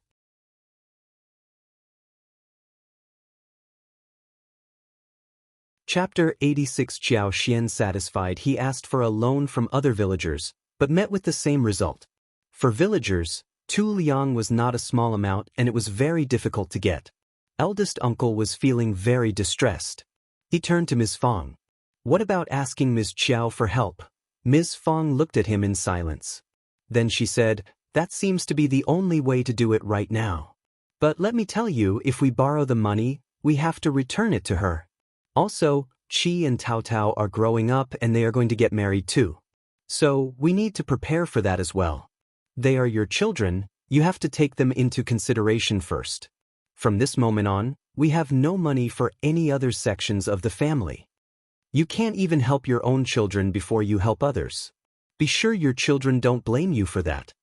Chapter 86. Xiao Xian satisfied, he asked for a loan from other villagers, but met with the same result. For villagers, 2 liang was not a small amount and it was very difficult to get. Eldest uncle was feeling very distressed. He turned to Ms. Fong. What about asking Ms. Qiao for help? Ms. Fong looked at him in silence. Then she said, that seems to be the only way to do it right now. But let me tell you, if we borrow the money, we have to return it to her. Also, Qi and Tao Tao are growing up and they are going to get married too. So, we need to prepare for that as well. They are your children, you have to take them into consideration first. From this moment on, we have no money for any other sections of the family. You can't even help your own children before you help others. Be sure your children don't blame you for that.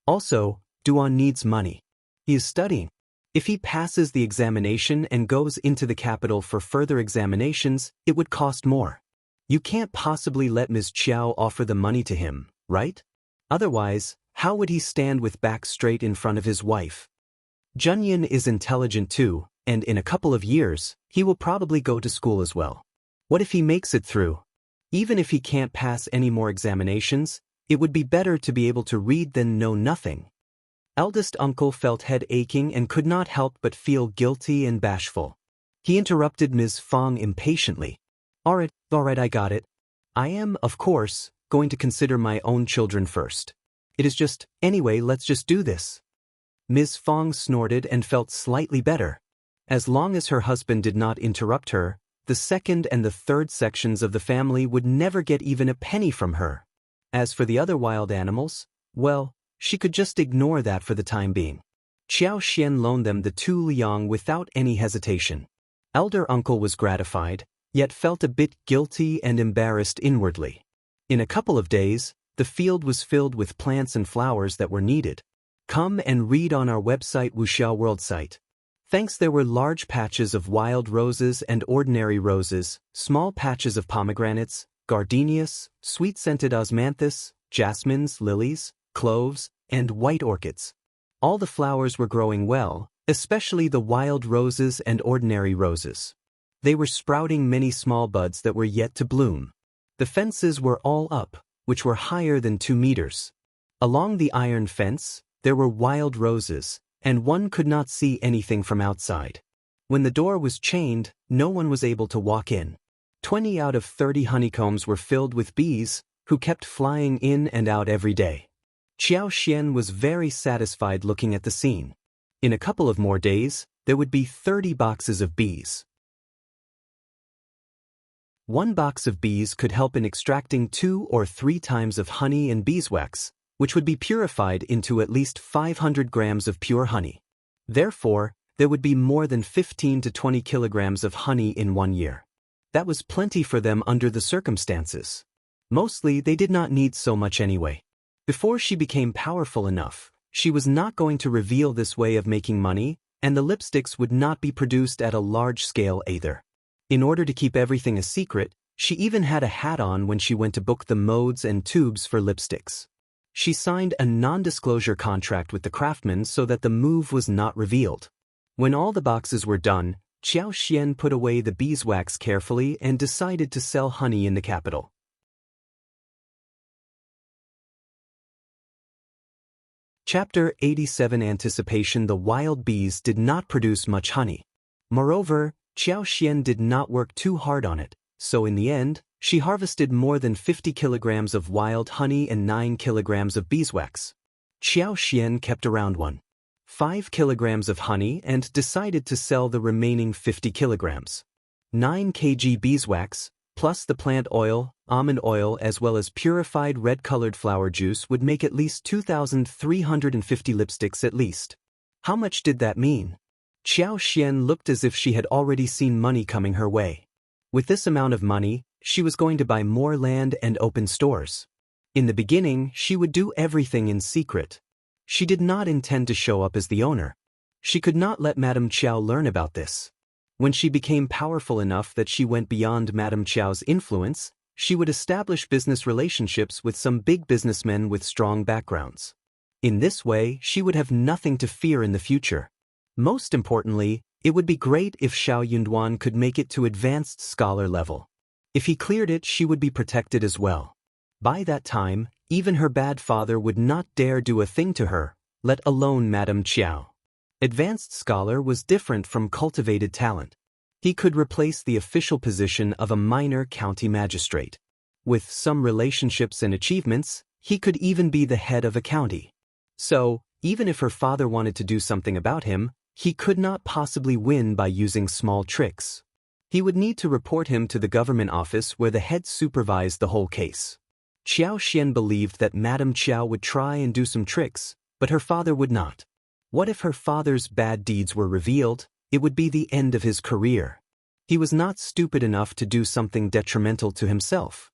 Also, Duan needs money. He is studying. If he passes the examination and goes into the capital for further examinations, it would cost more. You can't possibly let Ms. Qiao offer the money to him, right? Otherwise, how would he stand with back straight in front of his wife? Junyan is intelligent too, and in a couple of years, he will probably go to school as well. What if he makes it through? Even if he can't pass any more examinations, it would be better to be able to read than know nothing. Eldest uncle felt head aching and could not help but feel guilty and bashful. He interrupted Ms. Fong impatiently. All right, I got it. I am, of course, going to consider my own children first. It is just, anyway, let's just do this. Ms. Fong snorted and felt slightly better. As long as her husband did not interrupt her, the second and the third sections of the family would never get even a penny from her. As for the other wild animals, well, she could just ignore that for the time being. Xiao Xian loaned them the 2 liang without any hesitation. Elder uncle was gratified, yet felt a bit guilty and embarrassed inwardly. In a couple of days, the field was filled with plants and flowers that were needed. Come and read on our website Wuxiao World site. Thanks, there were large patches of wild roses and ordinary roses, small patches of pomegranates, gardenias, sweet-scented osmanthus, jasmines, lilies, cloves, and white orchids. All the flowers were growing well, especially the wild roses and ordinary roses. They were sprouting many small buds that were yet to bloom. The fences were all up, which were higher than 2 meters. Along the iron fence, there were wild roses, and one could not see anything from outside. When the door was chained, no one was able to walk in. 20 out of 30 honeycombs were filled with bees, who kept flying in and out every day. Xiao Xian was very satisfied looking at the scene. In a couple of more days, there would be 30 boxes of bees. 1 box of bees could help in extracting 2 or 3 times of honey and beeswax, which would be purified into at least 500 grams of pure honey. Therefore, there would be more than 15 to 20 kilograms of honey in 1 year. That was plenty for them under the circumstances. Mostly, they did not need so much anyway. Before she became powerful enough, she was not going to reveal this way of making money, and the lipsticks would not be produced at a large scale either. In order to keep everything a secret, she even had a hat on when she went to book the molds and tubes for lipsticks. She signed a non-disclosure contract with the craftsman so that the move was not revealed. When all the boxes were done, Xiao Xian put away the beeswax carefully and decided to sell honey in the capital. Chapter 87 Anticipation. The wild bees did not produce much honey. Moreover, Xiao Xian did not work too hard on it, so in the end, she harvested more than 50 kilograms of wild honey and 9 kilograms of beeswax. Xiao Xian kept around 1.5 kilograms of honey and decided to sell the remaining 50 kilograms. 9 kg beeswax, plus the plant oil, almond oil as well as purified red-colored flower juice would make at least 2,350 lipsticks at least. How much did that mean? Xiao Xian looked as if she had already seen money coming her way. With this amount of money, she was going to buy more land and open stores. In the beginning, she would do everything in secret. She did not intend to show up as the owner. She could not let Madame Qiao learn about this. When she became powerful enough that she went beyond Madame Qiao's influence, she would establish business relationships with some big businessmen with strong backgrounds. In this way, she would have nothing to fear in the future. Most importantly, it would be great if Xiao Yunduan could make it to advanced scholar level. If he cleared it, she would be protected as well. By that time, even her bad father would not dare do a thing to her, let alone Madame Qiao. Advanced scholar was different from cultivated talent. He could replace the official position of a minor county magistrate. With some relationships and achievements, he could even be the head of a county. So, even if her father wanted to do something about him, he could not possibly win by using small tricks. He would need to report him to the government office where the head supervised the whole case. Xiao Xian believed that Madame Qiao would try and do some tricks, but her father would not. What if her father's bad deeds were revealed? It would be the end of his career. He was not stupid enough to do something detrimental to himself.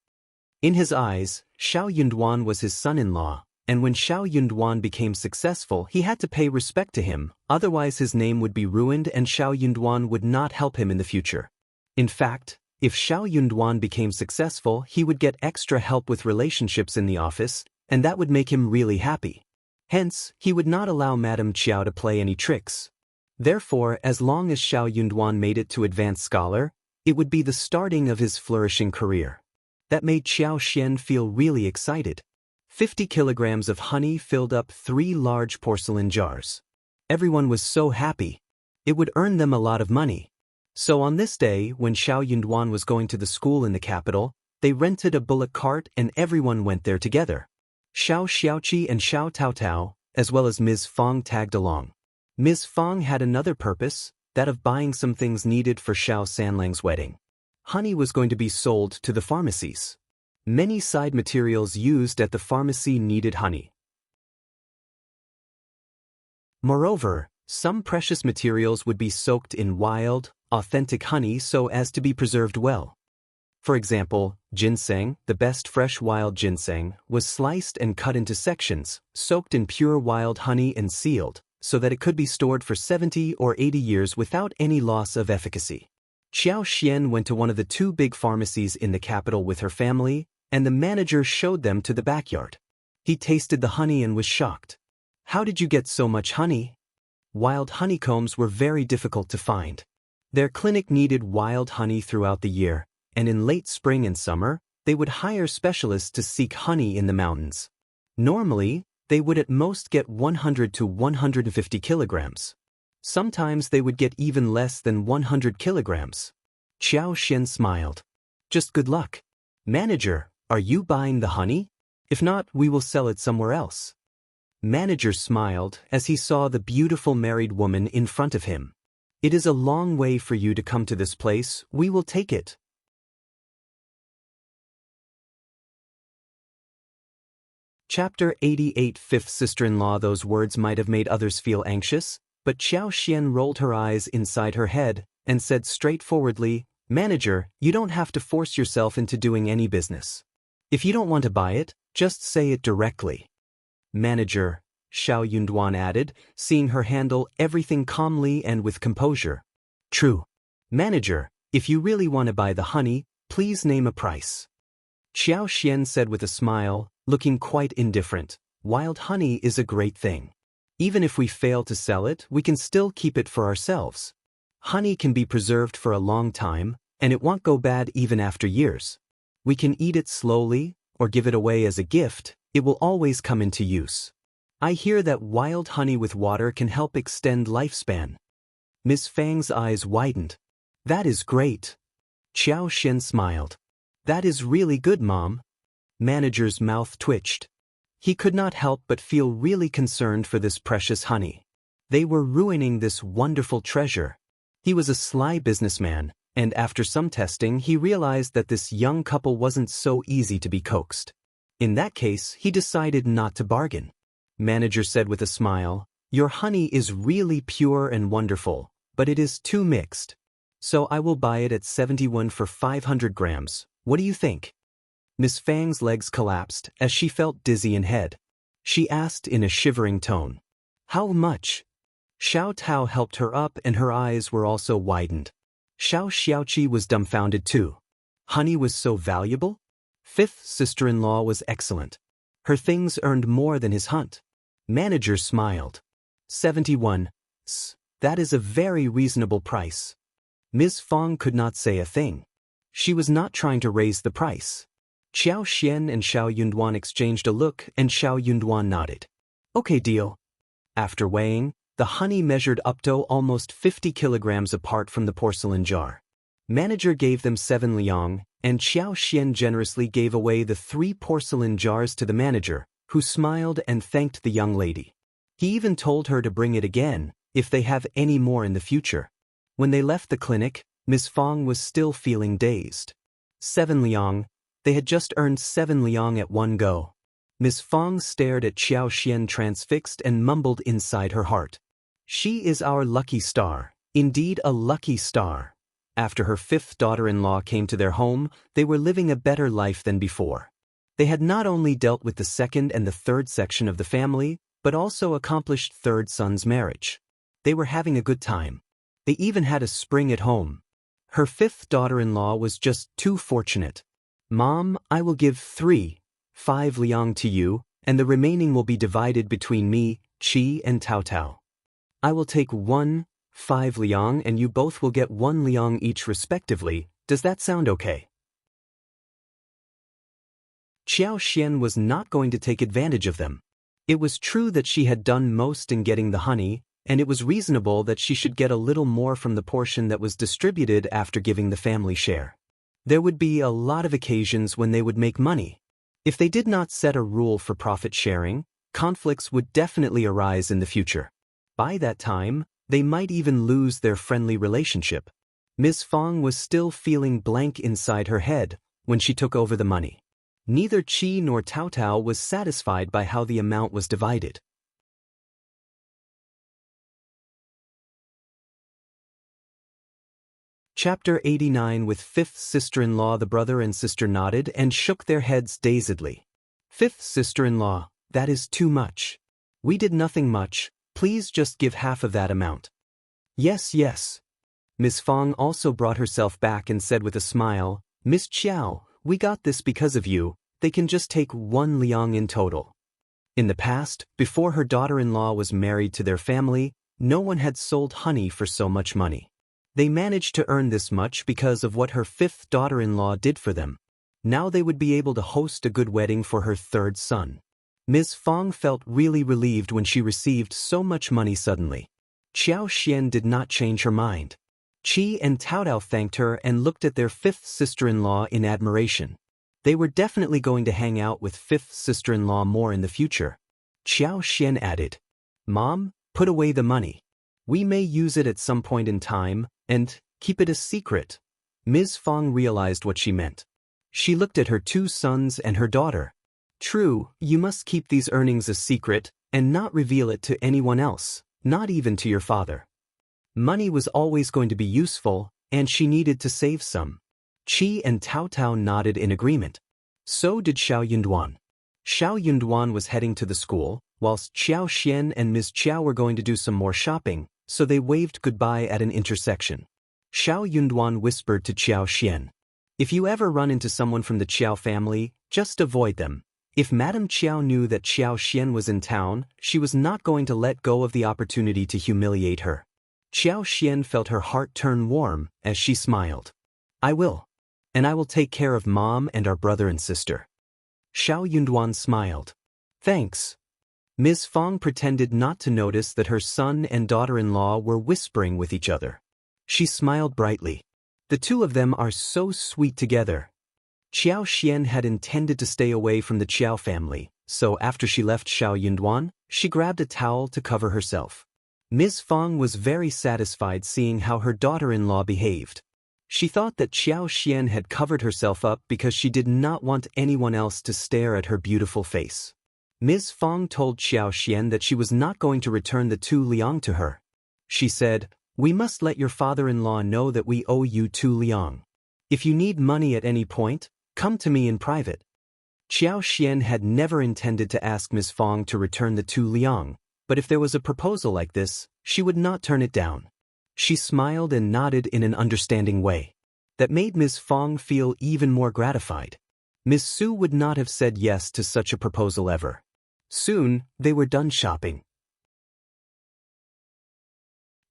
In his eyes, Xiao Yunduan was his son-in-law, and when Xiao Yunduan became successful he had to pay respect to him, otherwise his name would be ruined and Xiao Yunduan would not help him in the future. In fact, if Xiao Yunduan became successful he would get extra help with relationships in the office, and that would make him really happy. Hence, he would not allow Madame Qiao to play any tricks. Therefore, as long as Xiao Yunduan made it to advanced scholar, it would be the starting of his flourishing career. That made Xiao Xian feel really excited. 50 kilograms of honey filled up 3 large porcelain jars. Everyone was so happy. It would earn them a lot of money. So on this day, when Xiao Yunduan was going to the school in the capital, they rented a bullock cart and everyone went there together. Xiao Xiaoqi and Xiao Taotao, as well as Ms. Fong tagged along. Ms. Fong had another purpose, that of buying some things needed for Xiao Sanlang's wedding. Honey was going to be sold to the pharmacies. Many side materials used at the pharmacy needed honey. Moreover, some precious materials would be soaked in wild, authentic honey so as to be preserved well. For example, ginseng, the best fresh wild ginseng, was sliced and cut into sections, soaked in pure wild honey and sealed, so that it could be stored for 70 or 80 years without any loss of efficacy. Xiao Xian went to one of the 2 big pharmacies in the capital with her family, and the manager showed them to the backyard. He tasted the honey and was shocked. "How did you get so much honey?" Wild honeycombs were very difficult to find. Their clinic needed wild honey throughout the year, and in late spring and summer, they would hire specialists to seek honey in the mountains. Normally, they would at most get 100 to 150 kilograms. Sometimes they would get even less than 100 kilograms. Xiao Xian smiled. "Just good luck. Manager, are you buying the honey? If not, we will sell it somewhere else." Manager smiled as he saw the beautiful married woman in front of him. "It is a long way for you to come to this place, we will take it." Chapter 88 Fifth sister-in-law. Those words might have made others feel anxious, but Xiao Xian rolled her eyes inside her head and said straightforwardly, "Manager, you don't have to force yourself into doing any business. If you don't want to buy it, just say it directly." "Manager," Xiao Yunduan added, seeing her handle everything calmly and with composure. "True. Manager, if you really want to buy the honey, please name a price." Xiao Xian said with a smile, looking quite indifferent, "Wild honey is a great thing. Even if we fail to sell it, we can still keep it for ourselves. Honey can be preserved for a long time, and it won't go bad even after years. We can eat it slowly, or give it away as a gift, it will always come into use. I hear that wild honey with water can help extend lifespan." Ms. Fang's eyes widened. "That is great." Xiao Xian smiled. "That is really good, Mom." Manager's mouth twitched. He could not help but feel really concerned for this precious honey. They were ruining this wonderful treasure. He was a sly businessman, and after some testing he realized that this young couple wasn't so easy to be coaxed. In that case, he decided not to bargain. Manager said with a smile, "Your honey is really pure and wonderful, but it is too mixed. So I will buy it at 71 for 500 grams. What do you think?" Miss Fang's legs collapsed as she felt dizzy in head. She asked in a shivering tone, "How much?" Xiao Tao helped her up and her eyes were also widened. Xiao Xiaoqi was dumbfounded too. Honey was so valuable? Fifth sister-in-law was excellent. Her things earned more than his hunt. Manager smiled. 71. That is a very reasonable price. Ms. Fong could not say a thing. She was not trying to raise the price. Xiao Xian and Xiao Yunduan exchanged a look and Xiao Yunduan nodded. "Okay, deal." After weighing, the honey measured up to almost 50 kilograms apart from the porcelain jar. Manager gave them 7 liang, and Xiao Xian generously gave away the 3 porcelain jars to the manager, who smiled and thanked the young lady. He even told her to bring it again, if they have any more in the future. When they left the clinic, Ms. Fong was still feeling dazed. 7 liang. They had just earned 7 liang at one go. Ms. Fong stared at Xiao Xian transfixed and mumbled inside her heart. She is our lucky star, indeed a lucky star. After her 5th daughter-in-law came to their home, they were living a better life than before. They had not only dealt with the second and the third section of the family, but also accomplished third son's marriage. They were having a good time. They even had a spring at home. Her fifth daughter-in-law was just too fortunate. "Mom, I will give 5 liang to you, and the remaining will be divided between me, Qi and Tao Tao. I will take 5 liang and you both will get 1 liang each respectively. Does that sound okay?" Xiao was not going to take advantage of them. It was true that she had done most in getting the honey, and it was reasonable that she should get a little more from the portion that was distributed after giving the family share. There would be a lot of occasions when they would make money. If they did not set a rule for profit sharing, conflicts would definitely arise in the future. By that time, they might even lose their friendly relationship. Ms. Fong was still feeling blank inside her head when she took over the money. Neither Qi nor Tao Tao was satisfied by how the amount was divided. Chapter 89. With fifth sister-in-law. The brother and sister nodded and shook their heads dazedly. "Fifth sister-in-law, that is too much. We did nothing much, please just give half of that amount." "Yes, yes." Ms. Fong also brought herself back and said with a smile, "Miss Qiao, we got this because of you. They can just take 1 liang in total." In the past, before her daughter-in-law was married to their family, no one had sold honey for so much money. They managed to earn this much because of what her fifth daughter-in-law did for them. Now they would be able to host a good wedding for her third son. Ms. Fong felt really relieved when she received so much money suddenly. Xiao did not change her mind. Qi and Tao Tao thanked her and looked at their fifth sister-in-law in admiration. They were definitely going to hang out with fifth sister-in-law more in the future. Xiao added, "Mom, put away the money. We may use it at some point in time, and keep it a secret." Ms. Fong realized what she meant. She looked at her 2 sons and her daughter. "True, you must keep these earnings a secret, and not reveal it to anyone else, not even to your father." Money was always going to be useful, and she needed to save some. Qi and Tao Tao nodded in agreement. So did Xiao Yunduan. Xiao Yunduan was heading to the school, whilst Xiao and Ms. Qiao were going to do some more shopping, so they waved goodbye at an intersection. Xiao Yunduan whispered to Xiao, "If you ever run into someone from the Qiao family, just avoid them." If Madame Qiao knew that Xiao was in town, she was not going to let go of the opportunity to humiliate her. Xiao felt her heart turn warm as she smiled. "I will. And I will take care of Mom and our brother and sister." Xiao Yunduan smiled. "Thanks." Ms. Fong pretended not to notice that her son and daughter-in-law were whispering with each other. She smiled brightly. The 2 of them are so sweet together. Xiao had intended to stay away from the Qiao family, so after she left Xiao Yunduan, she grabbed a towel to cover herself. Ms. Fong was very satisfied seeing how her daughter-in-law behaved. She thought that Xiao had covered herself up because she did not want anyone else to stare at her beautiful face. Ms. Fong told Xiao that she was not going to return the 2 liang to her. She said, "We must let your father-in-law know that we owe you 2 liang. If you need money at any point, come to me in private." Xiao had never intended to ask Ms. Fong to return the 2 liang, but if there was a proposal like this, she would not turn it down. She smiled and nodded in an understanding way. That made Ms. Fong feel even more gratified. Ms. Su would not have said yes to such a proposal ever. Soon, they were done shopping.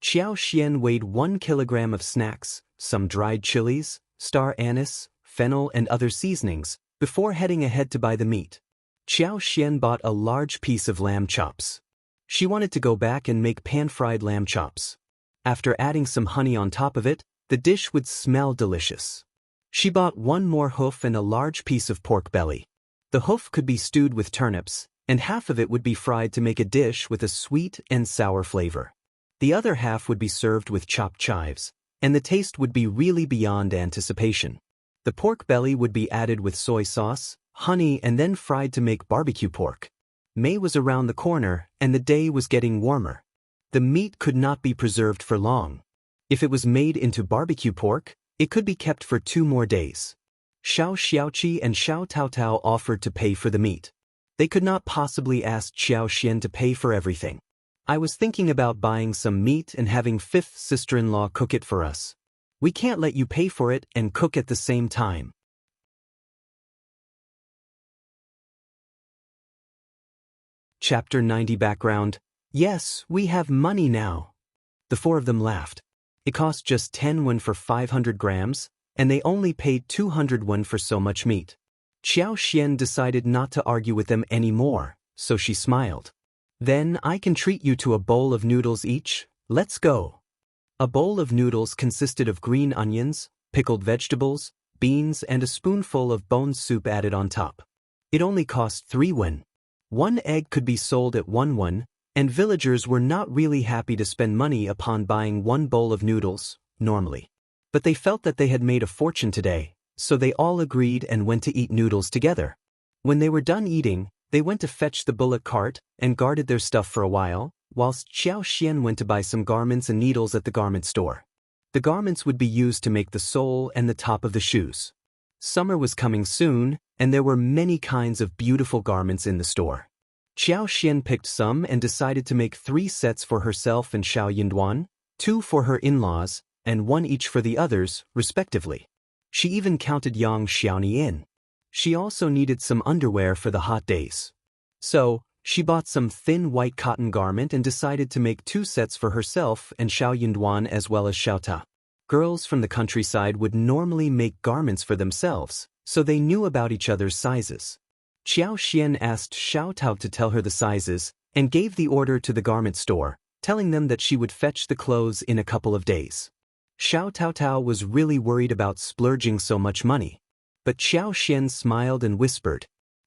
Xiao weighed 1 kilogram of snacks, some dried chilies, star anise, fennel and other seasonings, before heading ahead to buy the meat. Xiao bought a large piece of lamb chops. She wanted to go back and make pan-fried lamb chops. After adding some honey on top of it, the dish would smell delicious. She bought 1 more hoof and a large piece of pork belly. The hoof could be stewed with turnips, and half of it would be fried to make a dish with a sweet and sour flavor. The other half would be served with chopped chives, and the taste would be really beyond anticipation. The pork belly would be added with soy sauce, honey and then fried to make barbecue pork. May was around the corner, and the day was getting warmer. The meat could not be preserved for long. If it was made into barbecue pork, it could be kept for 2 more days. Xiao Xiaoqi and Xiao Taotao offered to pay for the meat. They could not possibly ask Xiao Xian to pay for everything. I was thinking about buying some meat and having fifth sister-in-law cook it for us. We can't let you pay for it and cook at the same time. Chapter 90 Background. Yes, we have money now. The four of them laughed. It cost just 10 won for 500 grams, and they only paid 200 won for so much meat. Xiao Xian decided not to argue with them anymore, so she smiled. Then I can treat you to a bowl of noodles each. Let's go. A bowl of noodles consisted of green onions, pickled vegetables, beans, and a spoonful of bone soup added on top. It only cost 3 won. One egg could be sold at 1 won, and villagers were not really happy to spend money upon buying one bowl of noodles, normally. But they felt that they had made a fortune today, so they all agreed and went to eat noodles together. When they were done eating, they went to fetch the bullock cart and guarded their stuff for a while, whilst Xiao Xian went to buy some garments and needles at the garment store. The garments would be used to make the sole and the top of the shoes. Summer was coming soon, and there were many kinds of beautiful garments in the store. Xiao Xian picked some and decided to make 3 sets for herself and Xiao Yunduan, 2 for her in-laws, and 1 each for the others, respectively. She even counted Yang Xiaoni in. She also needed some underwear for the hot days. So, she bought some thin white cotton garment and decided to make 2 sets for herself and Xiao Yunduan as well as Xiao Ta. Girls from the countryside would normally make garments for themselves, so they knew about each other's sizes. Xiao Xian asked Xiao Tao to tell her the sizes, and gave the order to the garment store, telling them that she would fetch the clothes in a couple of days. Xiao Taotao was really worried about splurging so much money. But Xiao Xian smiled and whispered,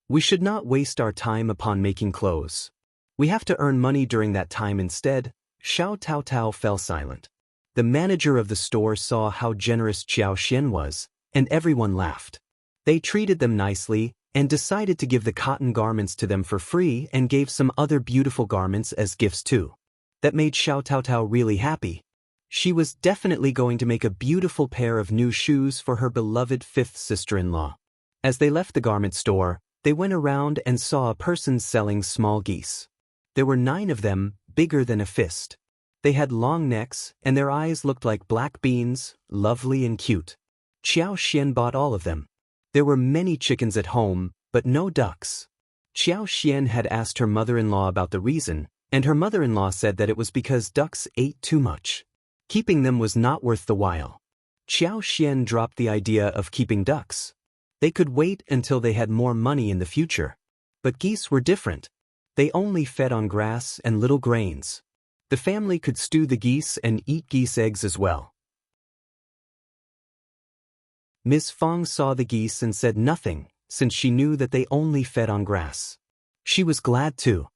"We should not waste our time upon making clothes. We have to earn money during that time instead." Xiao Taotao fell silent. The manager of the store saw how generous Xiao Xian was, and everyone laughed. They treated them nicely, and decided to give the cotton garments to them for free and gave some other beautiful garments as gifts too. That made Xiao Taotao really happy. She was definitely going to make a beautiful pair of new shoes for her beloved fifth sister-in-law. As they left the garment store, they went around and saw a person selling small geese. There were 9 of them, bigger than a fist. They had long necks, and their eyes looked like black beans, lovely and cute. Xiao Xian bought all of them. There were many chickens at home, but no ducks. Xiao Xian had asked her mother-in-law about the reason, and her mother-in-law said that it was because ducks ate too much. Keeping them was not worth the while. Xiao Xian dropped the idea of keeping ducks. They could wait until they had more money in the future. But geese were different. They only fed on grass and little grains. The family could stew the geese and eat geese eggs as well. Ms. Fong saw the geese and said nothing, since she knew that they only fed on grass. She was glad too.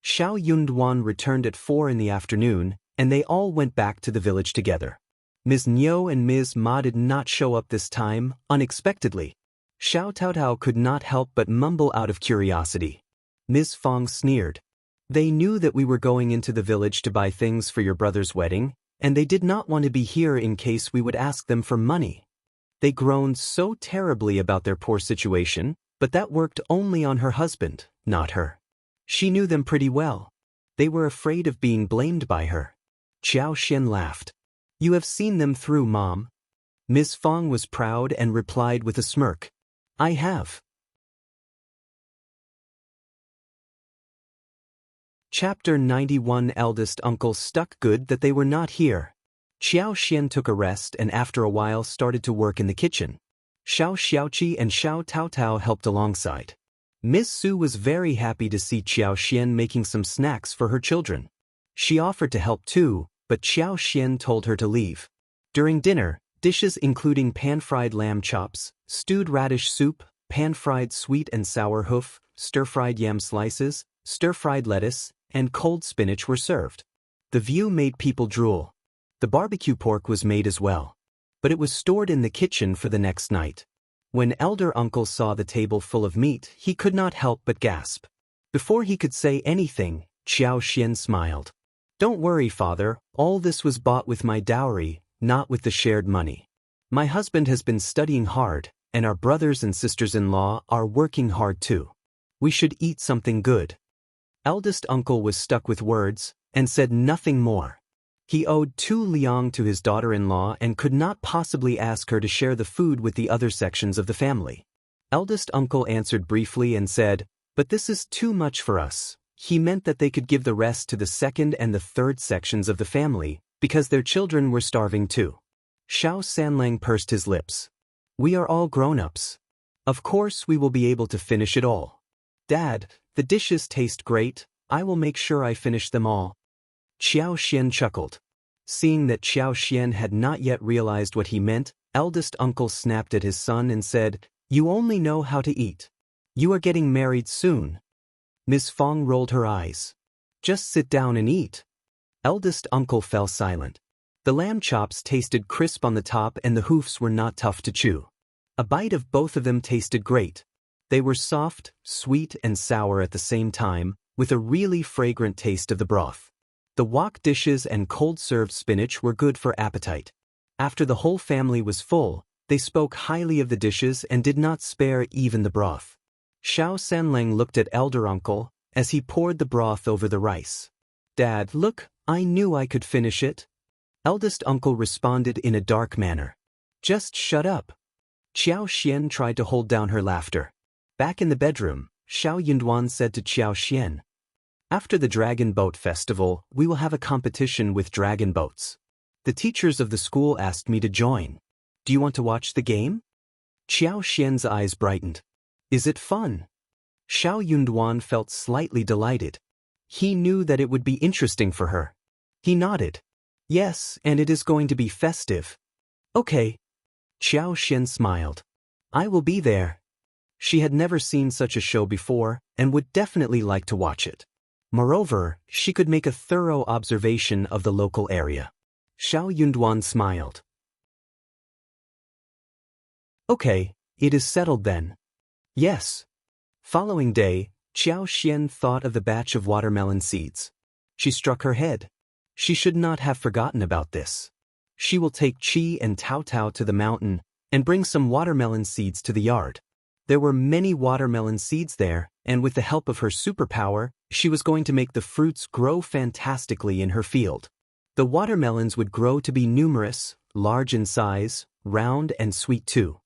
Xiao Yunduan returned at 4 in the afternoon, and they all went back to the village together. Ms. Niu and Ms. Ma did not show up this time, unexpectedly. Xiao Taotao could not help but mumble out of curiosity. Ms. Fong sneered. "They knew that we were going into the village to buy things for your brother's wedding, and they did not want to be here in case we would ask them for money." They groaned so terribly about their poor situation, but that worked only on her husband, not her. She knew them pretty well. They were afraid of being blamed by her. Xiao Xian laughed. "You have seen them through, Mom." Ms. Fong was proud and replied with a smirk, "I have." Chapter 91 Eldest Uncle stuck good that they were not here. Xiao Xian took a rest and after a while started to work in the kitchen. Xiao Xiaoqi and Xiao Taotao helped alongside. Miss Su was very happy to see Xiao Xian making some snacks for her children. She offered to help too, but Xiao Xian told her to leave. During dinner, dishes including pan-fried lamb chops, stewed radish soup, pan-fried sweet and sour hoof, stir-fried yam slices, stir-fried lettuce, and cold spinach were served. The view made people drool. The barbecue pork was made as well. But it was stored in the kitchen for the next night. When elder uncle saw the table full of meat, he could not help but gasp. Before he could say anything, Xiao Xian smiled. "Don't worry, father, all this was bought with my dowry, not with the shared money. My husband has been studying hard, and our brothers and sisters-in-law are working hard too. We should eat something good. Eldest uncle was stuck with words, and said nothing more. He owed 2 liang to his daughter-in-law and could not possibly ask her to share the food with the other sections of the family. Eldest uncle answered briefly and said, "But this is too much for us." He meant that they could give the rest to the second and the third sections of the family, because their children were starving too. Xiao Sanlang pursed his lips. "We are all grown-ups. Of course we will be able to finish it all. Dad, the dishes taste great, I will make sure I finish them all." Qiao Xian chuckled. Seeing that Qiao Xian had not yet realized what he meant, eldest uncle snapped at his son and said, "You only know how to eat. You are getting married soon." Ms. Fong rolled her eyes. "Just sit down and eat." Eldest uncle fell silent. The lamb chops tasted crisp on the top and the hoofs were not tough to chew. A bite of both of them tasted great. They were soft, sweet and sour at the same time, with a really fragrant taste of the broth. The wok dishes and cold-served spinach were good for appetite. After the whole family was full, they spoke highly of the dishes and did not spare even the broth. Xiao Sanlang looked at elder uncle, as he poured the broth over the rice. "Dad, look, I knew I could finish it." Eldest uncle responded in a dark manner. "Just shut up." Qiao Xian tried to hold down her laughter. Back in the bedroom, Xiao Yunduan said to Qiao Xian, "After the Dragon Boat Festival, we will have a competition with dragon boats. The teachers of the school asked me to join. Do you want to watch the game?" Qiao Xian's eyes brightened. "Is it fun?" Xiao Yunduan felt slightly delighted. He knew that it would be interesting for her. He nodded. "Yes, and it is going to be festive." "Okay." Qiao Xian smiled. "I will be there." She had never seen such a show before, and would definitely like to watch it. Moreover, she could make a thorough observation of the local area. Xiao Yunduan smiled. "Okay, it is settled then." "Yes." Following day, Qiao Xian thought of the batch of watermelon seeds. She struck her head. She should not have forgotten about this. She will take Qi and Tao Tao to the mountain and bring some watermelon seeds to the yard. There were many watermelon seeds there, and with the help of her superpower, she was going to make the fruits grow fantastically in her field. The watermelons would grow to be numerous, large in size, round and sweet too.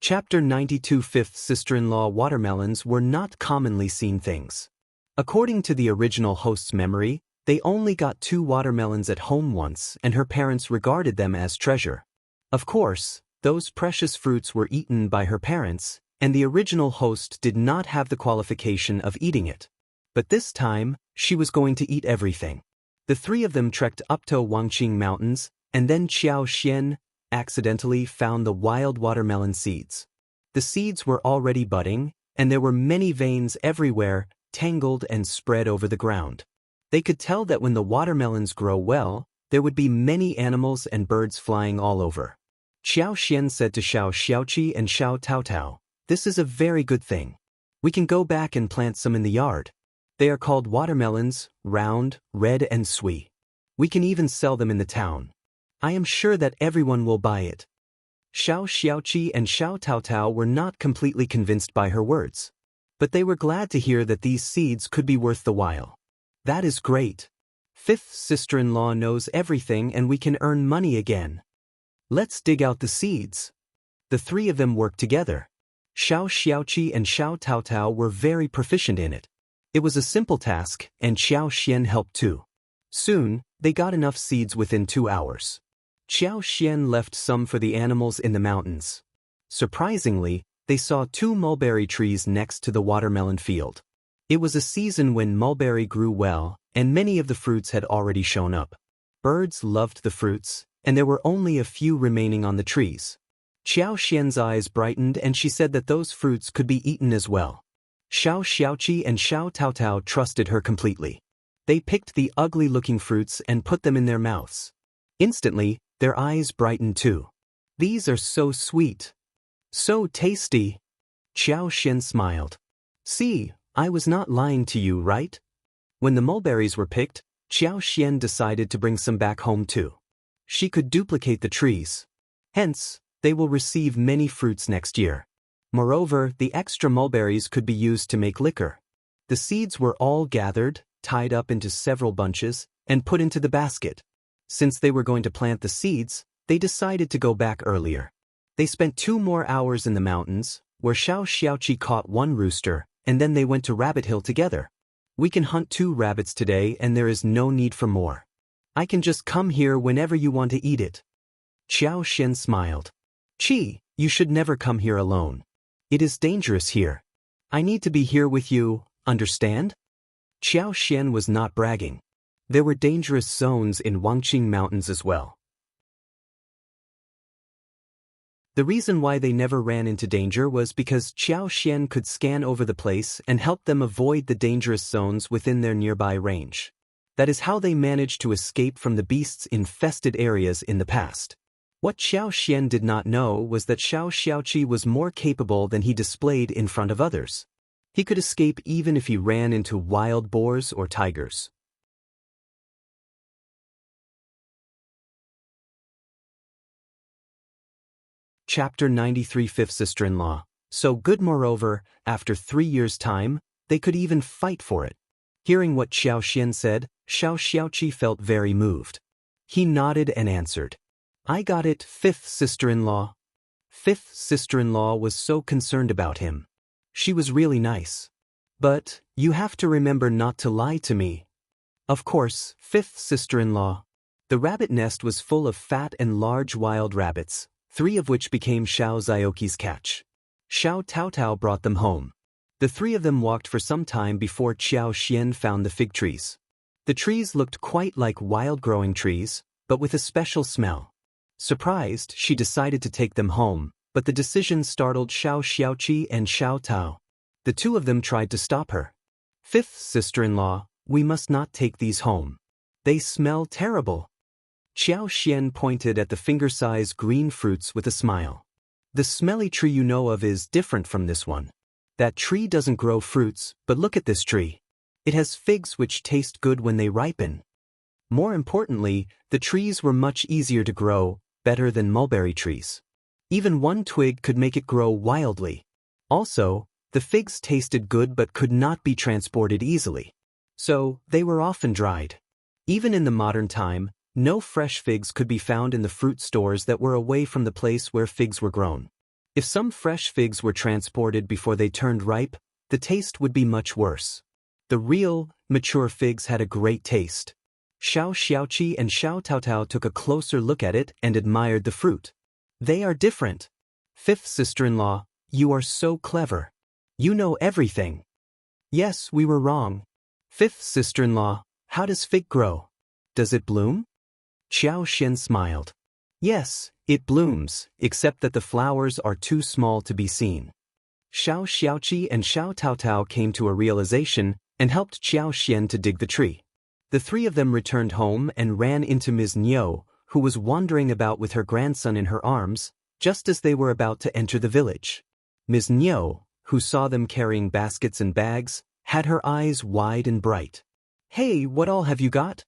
Chapter 92 Fifth sister-in-law watermelons were not commonly seen things. According to the original host's memory, they only got 2 watermelons at home once and her parents regarded them as treasure. Of course, those precious fruits were eaten by her parents, and the original host did not have the qualification of eating it. But this time, she was going to eat everything. The 3 of them trekked up to Wangqing Mountains, and then Qiao Xian accidentally found the wild watermelon seeds. The seeds were already budding, and there were many veins everywhere, tangled and spread over the ground. They could tell that when the watermelons grow well, there would be many animals and birds flying all over. Qiao Xian said to Xiao Xiaoqi and Xiao Taotao, "This is a very good thing. We can go back and plant some in the yard. They are called watermelons, round, red and sweet. We can even sell them in the town. I am sure that everyone will buy it." Xiao Xiaoqi and Xiao Taotao were not completely convinced by her words. But they were glad to hear that these seeds could be worth the while. "That is great. 5th sister-in-law knows everything and we can earn money again. Let's dig out the seeds." The 3 of them worked together. Xiao Xiaoqi and Xiao Taotao were very proficient in it. It was a simple task, and Qiao Xian helped too. Soon, they got enough seeds within 2 hours. Qiao Xian left some for the animals in the mountains. Surprisingly, they saw 2 mulberry trees next to the watermelon field. It was a season when mulberry grew well, and many of the fruits had already shown up. Birds loved the fruits, and there were only a few remaining on the trees. Qiao Xian's eyes brightened and she said that those fruits could be eaten as well. Xiao Xiaoqi and Xiao Taotao trusted her completely. They picked the ugly-looking fruits and put them in their mouths. Instantly, their eyes brightened too. "These are so sweet. So tasty." Qiao Xian smiled. "See, I was not lying to you, right?" When the mulberries were picked, Xiao Xian decided to bring some back home too. She could duplicate the trees. Hence, they will receive many fruits next year. Moreover, the extra mulberries could be used to make liquor. The seeds were all gathered, tied up into several bunches, and put into the basket. Since they were going to plant the seeds, they decided to go back earlier. They spent 2 more hours in the mountains, where Xiao Xiaoqi caught 1 rooster, and then they went to Rabbit Hill together. We can hunt 2 rabbits today and there is no need for more. I can just come here whenever you want to eat it. Xiao Xian smiled. Qi, you should never come here alone. It is dangerous here. I need to be here with you, understand? Xiao Xian was not bragging. There were dangerous zones in Wangqing Mountains as well. The reason why they never ran into danger was because Xiao Xian could scan over the place and help them avoid the dangerous zones within their nearby range. That is how they managed to escape from the beasts-infested areas in the past. What Xiao Xian did not know was that Xiao Xiaoqi was more capable than he displayed in front of others. He could escape even if he ran into wild boars or tigers. Chapter 93 Fifth Sister-in-Law. So good. Moreover, after 3 years' time, they could even fight for it. Hearing what Xiao Xian said, Xiao Xiaoqi felt very moved. He nodded and answered. I got it, fifth sister-in-law. Fifth sister-in-law was so concerned about him. She was really nice. But, you have to remember not to lie to me. Of course, fifth sister-in-law. The rabbit nest was full of fat and large wild rabbits, 3 of which became Xiao Zioqi's catch. Xiao Taotao brought them home. The 3 of them walked for some time before Xiao Xian found the fig trees. The trees looked quite like wild-growing trees, but with a special smell. Surprised, she decided to take them home, but the decision startled Xiao Xiaoqi and Xiao Tao. The 2 of them tried to stop her. Fifth sister-in-law, we must not take these home. They smell terrible. Xiao Xian pointed at the finger-sized green fruits with a smile. The smelly tree you know of is different from this one. That tree doesn't grow fruits, but look at this tree. It has figs which taste good when they ripen. More importantly, the trees were much easier to grow, better than mulberry trees. Even 1 twig could make it grow wildly. Also, the figs tasted good but could not be transported easily. So, they were often dried. Even in the modern time, no fresh figs could be found in the fruit stores that were away from the place where figs were grown. If some fresh figs were transported before they turned ripe, the taste would be much worse. The real, mature figs had a great taste. Xiao Xiaoqi and Xiao Taotao took a closer look at it and admired the fruit. They are different. Fifth sister-in-law, you are so clever. You know everything. Yes, we were wrong. Fifth sister-in-law, how does fig grow? Does it bloom? Xiao Xian smiled. Yes, it blooms, except that the flowers are too small to be seen. Xiao Xiaoqi and Xiao Taotao came to a realization and helped Xiao Xian to dig the tree. The 3 of them returned home and ran into Ms. Niu, who was wandering about with her grandson in her arms, just as they were about to enter the village. Ms. Niu, who saw them carrying baskets and bags, had her eyes wide and bright. Hey, what all have you got?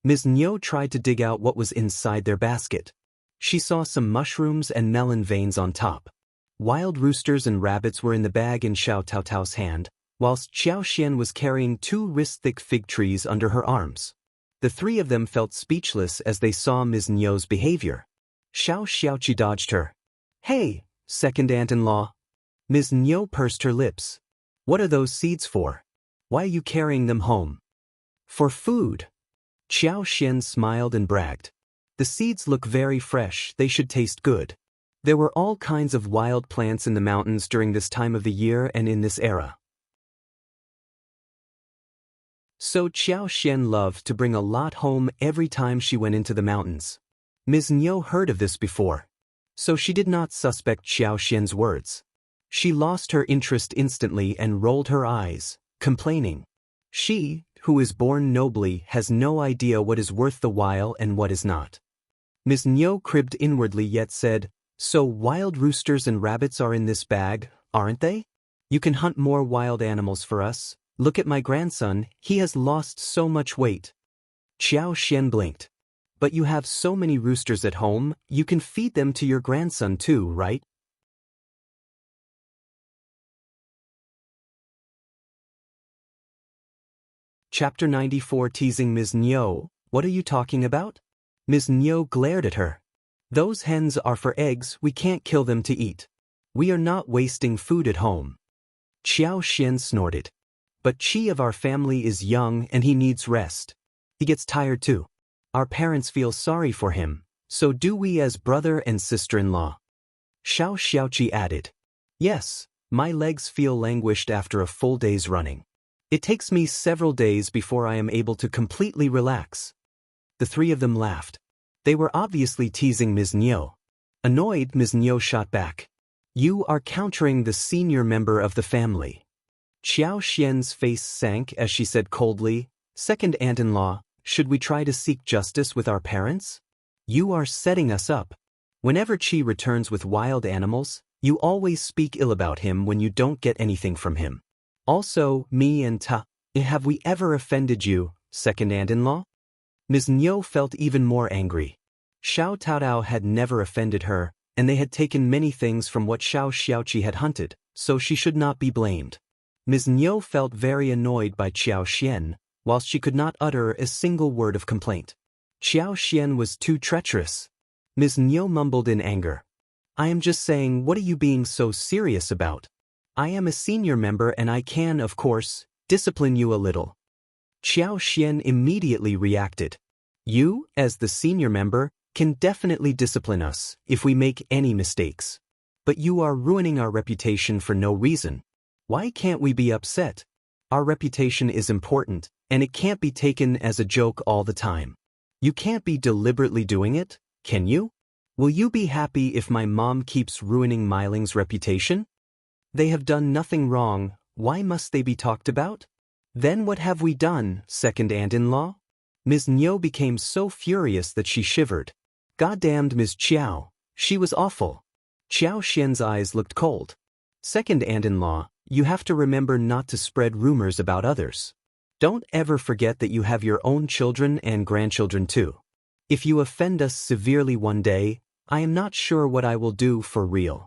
Ms. Niu tried to dig out what was inside their basket. She saw some mushrooms and melon veins on top. Wild roosters and rabbits were in the bag in Xiao Taotao's hand, whilst Xiao Xian was carrying 2 wrist-thick fig trees under her arms. The 3 of them felt speechless as they saw Ms. Niu's behavior. Xiao Xiaoqi dodged her. Hey, second aunt-in-law. Ms. Niu pursed her lips. What are those seeds for? Why are you carrying them home? For food. Xiao Xian smiled and bragged. The seeds look very fresh, they should taste good. There were all kinds of wild plants in the mountains during this time of the year and in this era. So Xiao Xian loved to bring a lot home every time she went into the mountains. Ms. Niu heard of this before. So she did not suspect Xiao Xian's words. She lost her interest instantly and rolled her eyes, complaining. She, who is born nobly, has no idea what is worth the while and what is not. Ms. Niu cribbed inwardly yet said, So wild roosters and rabbits are in this bag, aren't they? You can hunt more wild animals for us. Look at my grandson, he has lost so much weight. Xiao Xian blinked. But you have so many roosters at home, you can feed them to your grandson too, right? Chapter 94 Teasing Ms. Niu, what are you talking about? Ms. Niu glared at her. Those hens are for eggs, we can't kill them to eat. We are not wasting food at home. Xiao Xian snorted. But Qi of our family is young and he needs rest. He gets tired too. Our parents feel sorry for him, so do we as brother and sister-in-law. Xiao Xiaoqi added. Yes, my legs feel languished after a full day's running. It takes me several days before I am able to completely relax. The three of them laughed. They were obviously teasing Ms. Niu. Annoyed, Ms. Niu shot back. You are countering the senior member of the family. Xiao Xian's face sank as she said coldly, Second aunt-in-law, should we try to seek justice with our parents? You are setting us up. Whenever Qi returns with wild animals, you always speak ill about him when you don't get anything from him. Also, me and Ta, have we ever offended you, second aunt-in-law? Ms. Niu felt even more angry. Xiao Taotao had never offended her, and they had taken many things from what Xiao Xiaoqi had hunted, so she should not be blamed. Ms. Niu felt very annoyed by Xiao Xian, whilst she could not utter a single word of complaint. Xiao Xian was too treacherous. Ms. Niu mumbled in anger. I am just saying, what are you being so serious about? I am a senior member and I can, of course, discipline you a little. Xiao Xian immediately reacted. You, as the senior member, can definitely discipline us if we make any mistakes. But you are ruining our reputation for no reason. Why can't we be upset? Our reputation is important, and it can't be taken as a joke all the time. You can't be deliberately doing it, can you? Will you be happy if my mom keeps ruining Miling's reputation? They have done nothing wrong, why must they be talked about? Then what have we done, second aunt-in-law? Ms. Niu became so furious that she shivered. Goddamned Ms. Qiao, she was awful. Xiao Xian's eyes looked cold. Second aunt-in-law, you have to remember not to spread rumors about others. Don't ever forget that you have your own children and grandchildren too. If you offend us severely one day, I am not sure what I will do for real.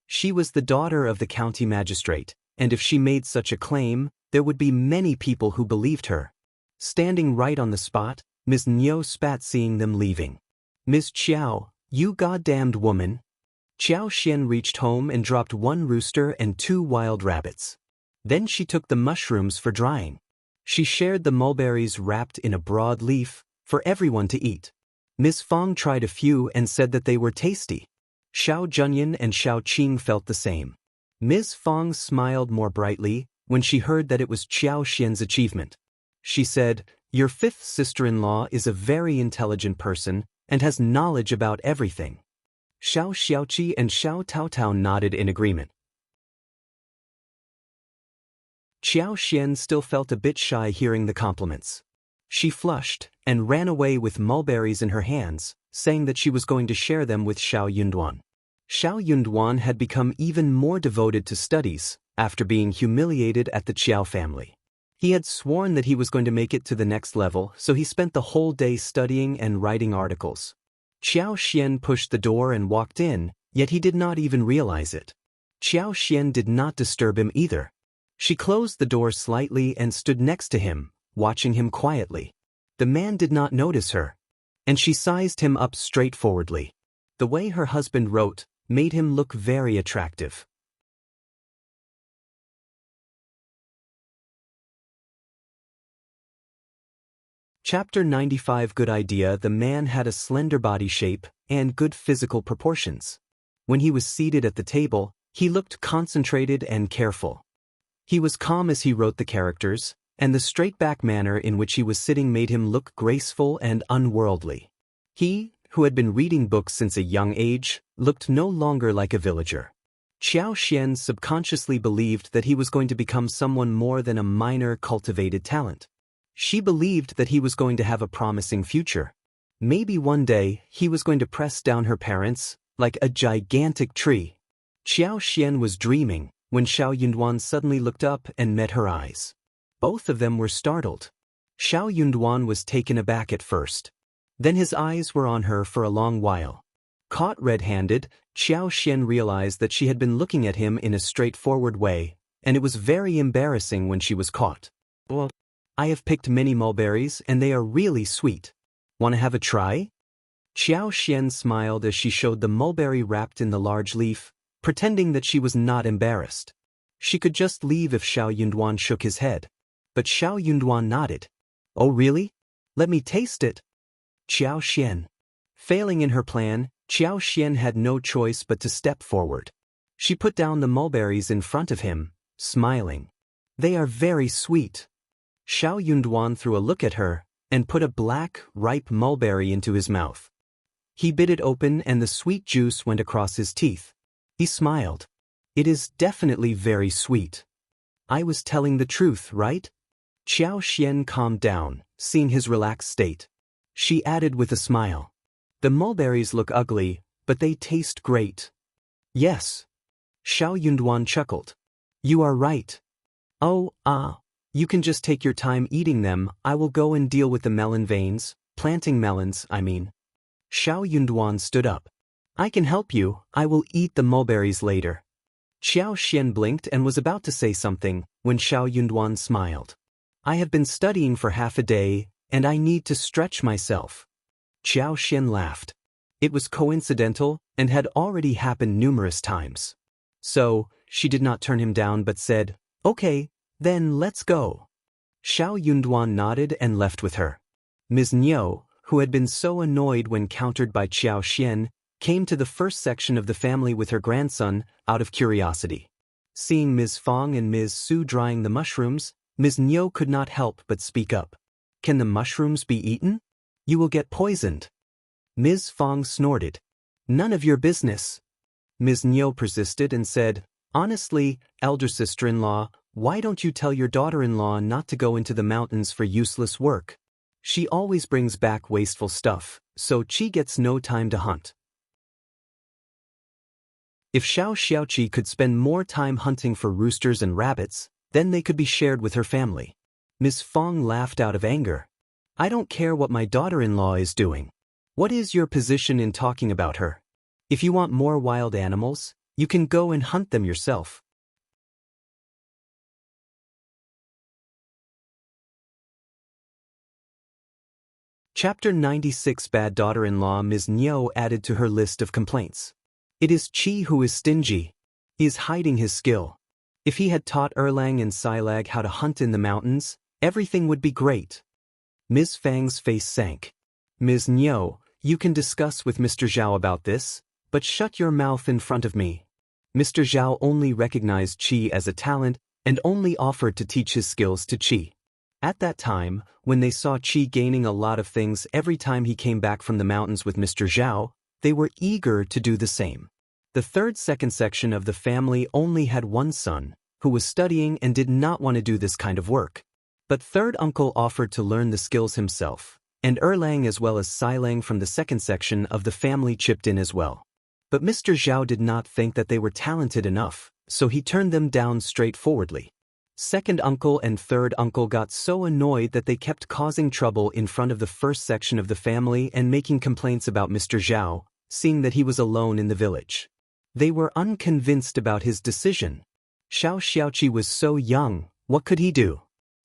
She was the daughter of the county magistrate, and if she made such a claim, there would be many people who believed her. Standing right on the spot, Ms. Niu spat seeing them leaving. Ms. Qiao, you goddamned woman. Xiao Xian reached home and dropped 1 rooster and 2 wild rabbits. Then she took the mushrooms for drying. She shared the mulberries wrapped in a broad leaf for everyone to eat. Ms. Fong tried a few and said that they were tasty. Xiao Junyan and Xiao Qing felt the same. Ms. Fong smiled more brightly when she heard that it was Xiao Xian's achievement. She said, your 5th sister-in-law is a very intelligent person and has knowledge about everything. Xiao Xiaoqi and Xiao Taotao nodded in agreement. Xiao Xian still felt a bit shy hearing the compliments. She flushed and ran away with mulberries in her hands, saying that she was going to share them with Xiao Yunduan. Xiao Yunduan had become even more devoted to studies after being humiliated at the Qiao family. He had sworn that he was going to make it to the next level, so he spent the whole day studying and writing articles. Xiao Xian pushed the door and walked in, yet he did not even realize it. Xiao Xian did not disturb him either. She closed the door slightly and stood next to him, watching him quietly. The man did not notice her, and she sized him up straightforwardly. The way her husband wrote made him look very attractive. Chapter 95 Good idea. The man had a slender body shape and good physical proportions. When he was seated at the table, he looked concentrated and careful. He was calm as he wrote the characters, and the straight-back manner in which he was sitting made him look graceful and unworldly. He, who had been reading books since a young age, looked no longer like a villager. Xiao Xian subconsciously believed that he was going to become someone more than a minor cultivated talent. She believed that he was going to have a promising future. Maybe one day he was going to press down her parents like a gigantic tree. Xiao Xian was dreaming when Xiao Yunduan suddenly looked up and met her eyes. Both of them were startled. Xiao Yunduan was taken aback at first. Then his eyes were on her for a long while. Caught red-handed, Xiao Xian realized that she had been looking at him in a straightforward way, and it was very embarrassing when she was caught. Well, I have picked many mulberries and they are really sweet. Wanna have a try? Xiao Xian smiled as she showed the mulberry wrapped in the large leaf, pretending that she was not embarrassed. She could just leave if Xiao Yunduan shook his head. But Xiao Yunduan nodded. Oh really? Let me taste it. Xiao Xian. Failing in her plan, Xiao Xian had no choice but to step forward. She put down the mulberries in front of him, smiling. They are very sweet. Xiao Yunduan threw a look at her, and put a black, ripe mulberry into his mouth. He bit it open and the sweet juice went across his teeth. He smiled. It is definitely very sweet. I was telling the truth, right? Xiao Xian calmed down, seeing his relaxed state. She added with a smile. The mulberries look ugly, but they taste great. Yes. Xiao Yunduan chuckled. You are right. Oh, you can just take your time eating them. I will go and deal with the melon veins, planting melons, I mean. Xiao Yunduan stood up. I can help you, I will eat the mulberries later. Xiao Xian blinked and was about to say something, when Xiao Yunduan smiled. I have been studying for half a day, and I need to stretch myself. Xiao Xian laughed. It was coincidental, and had already happened numerous times. So, she did not turn him down but said, Okay, then let's go. Xiao Yunduan nodded and left with her. Ms. Niu, who had been so annoyed when countered by Xiao Xian, came to the first section of the family with her grandson, out of curiosity. Seeing Ms. Fong and Ms. Su drying the mushrooms, Ms. Niu could not help but speak up. Can the mushrooms be eaten? You will get poisoned. Ms. Fong snorted. None of your business. Ms. Niu persisted and said, Honestly, elder sister-in-law, why don't you tell your daughter-in-law not to go into the mountains for useless work? She always brings back wasteful stuff, so Qi gets no time to hunt. If Xiao Xiaoqi could spend more time hunting for roosters and rabbits, then they could be shared with her family. Ms. Fong laughed out of anger. I don't care what my daughter-in-law is doing. What is your position in talking about her? If you want more wild animals, you can go and hunt them yourself. Chapter 96 Bad daughter-in-law Ms. Niu added to her list of complaints. It is Qi who is stingy. He is hiding his skill. If he had taught Erlang and Silag how to hunt in the mountains, everything would be great. Ms. Fang's face sank. Ms. Niu, you can discuss with Mr. Xiao about this, but shut your mouth in front of me. Mr. Xiao only recognized Qi as a talent and only offered to teach his skills to Qi. At that time, when they saw Qi gaining a lot of things every time he came back from the mountains with Mr. Xiao, they were eager to do the same. The second section of the family only had one son, who was studying and did not want to do this kind of work. But third uncle offered to learn the skills himself, and Erlang as well as Silang from the second section of the family chipped in as well. But Mr. Xiao did not think that they were talented enough, so he turned them down straightforwardly. Second uncle and third uncle got so annoyed that they kept causing trouble in front of the first section of the family and making complaints about Mr. Xiao, seeing that he was alone in the village. They were unconvinced about his decision. Xiao Xiaoqi was so young, what could he do?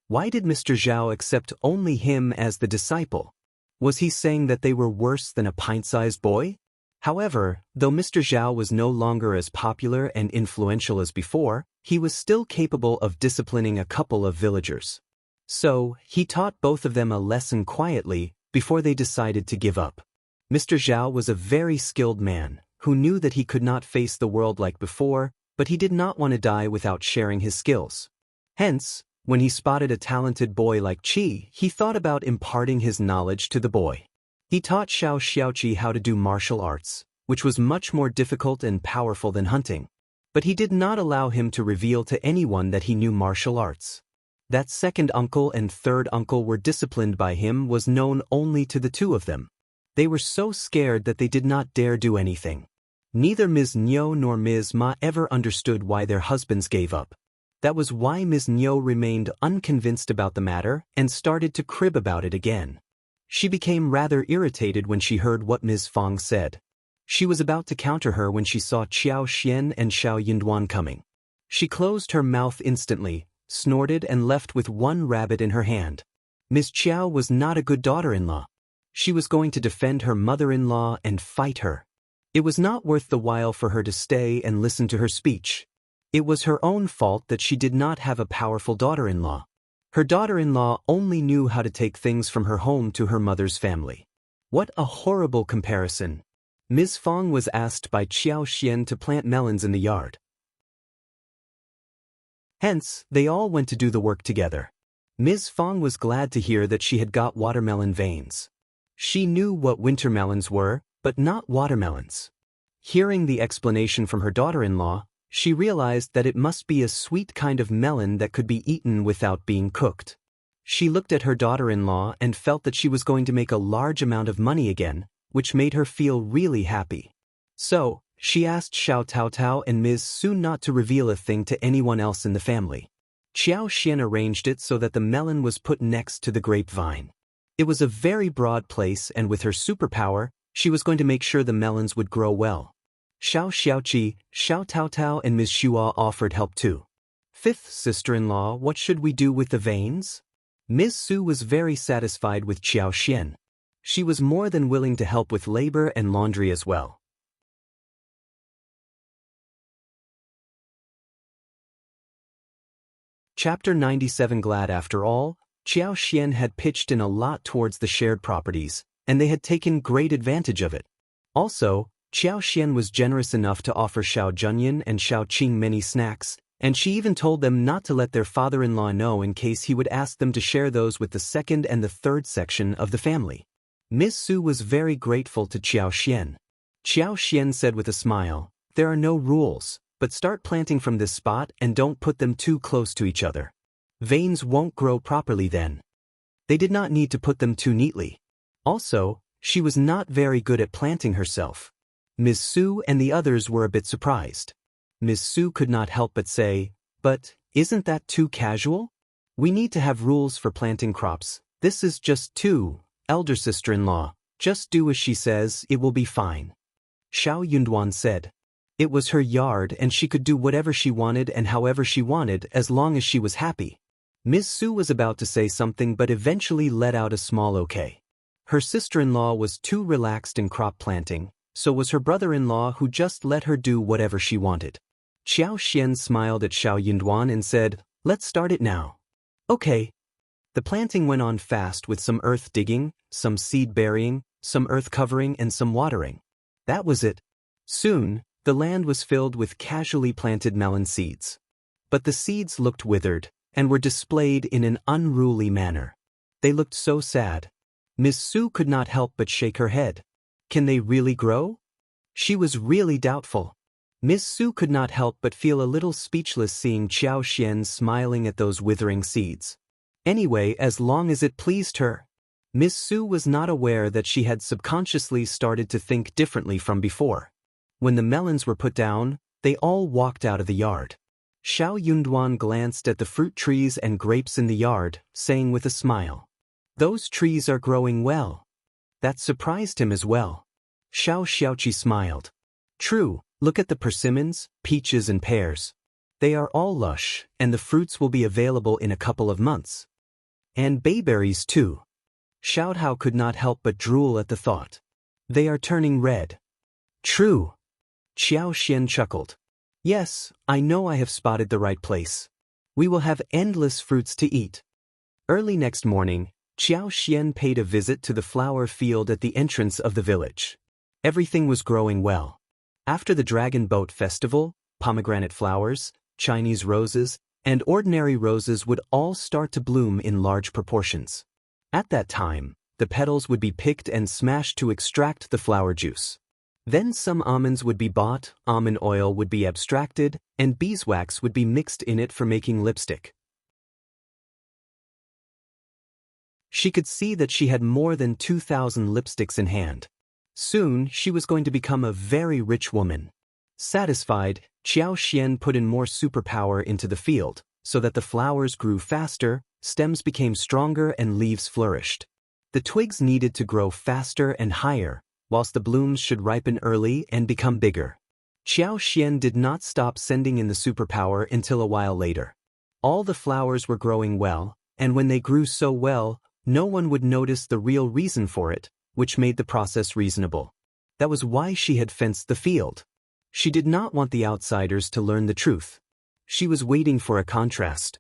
Why did Mr. Xiao accept only him as the disciple? Was he saying that they were worse than a pint-sized boy? However, though Mr. Xiao was no longer as popular and influential as before, he was still capable of disciplining a couple of villagers. So, he taught both of them a lesson quietly, before they decided to give up. Mr. Xiao was a very skilled man, who knew that he could not face the world like before, but he did not want to die without sharing his skills. Hence, when he spotted a talented boy like Qi, he thought about imparting his knowledge to the boy. He taught Xiao Xiaoqi how to do martial arts, which was much more difficult and powerful than hunting. But he did not allow him to reveal to anyone that he knew martial arts. That second uncle and third uncle were disciplined by him was known only to the two of them. They were so scared that they did not dare do anything. Neither Ms. Niu nor Ms. Ma ever understood why their husbands gave up. That was why Ms. Niu remained unconvinced about the matter and started to crib about it again. She became rather irritated when she heard what Ms. Fang said. She was about to counter her when she saw Qiao Xian and Xiao Yunduan coming. She closed her mouth instantly, snorted and left with one rabbit in her hand. Ms. Qiao was not a good daughter-in-law. She was going to defend her mother-in-law and fight her. It was not worth the while for her to stay and listen to her speech. It was her own fault that she did not have a powerful daughter-in-law. Her daughter-in-law only knew how to take things from her home to her mother's family. What a horrible comparison. Ms. Fang was asked by Qiao Xian to plant melons in the yard. Hence, they all went to do the work together. Ms. Fang was glad to hear that she had got watermelon veins. She knew what winter melons were, but not watermelons. Hearing the explanation from her daughter-in-law, she realized that it must be a sweet kind of melon that could be eaten without being cooked. She looked at her daughter-in-law and felt that she was going to make a large amount of money again, which made her feel really happy. So, she asked Xiao Taotao and Ms. Su not to reveal a thing to anyone else in the family. Qiao Xian arranged it so that the melon was put next to the grapevine. It was a very broad place, and with her superpower, she was going to make sure the melons would grow well. Xiao Xiaoqi, Xiao Taotao and Ms. Xua offered help too. Fifth sister-in-law, what should we do with the veins? Ms. Su was very satisfied with Qiao Xian. She was more than willing to help with labor and laundry as well. Chapter 97. Glad after all, Qiao Xian had pitched in a lot towards the shared properties, and they had taken great advantage of it. Also, Qiao Xian was generous enough to offer Xiao Junyan and Xiao Qing many snacks, and she even told them not to let their father-in-law know in case he would ask them to share those with the second and the third section of the family. Ms. Su was very grateful to Qiao Xian. Qiao Xian said with a smile, "There are no rules, but start planting from this spot and don't put them too close to each other. Veins won't grow properly then." They did not need to put them too neatly. Also, she was not very good at planting herself. Ms. Su and the others were a bit surprised. Ms. Su could not help but say, "But, isn't that too casual? We need to have rules for planting crops. This is just too, elder sister-in-law. Just do as she says, it will be fine." Xiao Yunduan said. It was her yard and she could do whatever she wanted and however she wanted as long as she was happy. Ms. Su was about to say something but eventually let out a small okay. Her sister-in-law was too relaxed in crop planting, so was her brother-in-law who just let her do whatever she wanted. Qiao Xian smiled at Xiao Yunduan and said, "Let's start it now." Okay. The planting went on fast with some earth digging, some seed burying, some earth covering and some watering. That was it. Soon, the land was filled with casually planted melon seeds. But the seeds looked withered and were displayed in an unruly manner. They looked so sad. Ms. Su could not help but shake her head. Can they really grow? She was really doubtful. Ms. Su could not help but feel a little speechless seeing Qiao Xian smiling at those withering seeds. Anyway, as long as it pleased her. Ms. Su was not aware that she had subconsciously started to think differently from before. When the melons were put down, they all walked out of the yard. Xiao Yunduan glanced at the fruit trees and grapes in the yard, saying with a smile, "Those trees are growing well." That surprised him as well. Xiao Xiaoqi smiled. "True, look at the persimmons, peaches and pears. They are all lush, and the fruits will be available in a couple of months. And bayberries too." Xiao Hao could not help but drool at the thought. "They are turning red." "True." Qiao Xian chuckled. "Yes, I know I have spotted the right place. We will have endless fruits to eat." Early next morning, Qiao Xian paid a visit to the flower field at the entrance of the village. Everything was growing well. After the Dragon Boat Festival, pomegranate flowers, Chinese roses, and ordinary roses would all start to bloom in large proportions. At that time, the petals would be picked and smashed to extract the flower juice. Then some almonds would be bought, almond oil would be abstracted, and beeswax would be mixed in it for making lipstick. She could see that she had more than 2,000 lipsticks in hand. Soon, she was going to become a very rich woman. Satisfied, Qiao Xian put in more superpower into the field, so that the flowers grew faster, stems became stronger and leaves flourished. The twigs needed to grow faster and higher, whilst the blooms should ripen early and become bigger. Xiao Xian did not stop sending in the superpower until a while later. All the flowers were growing well, and when they grew so well, no one would notice the real reason for it, which made the process reasonable. That was why she had fenced the field. She did not want the outsiders to learn the truth. She was waiting for a contrast.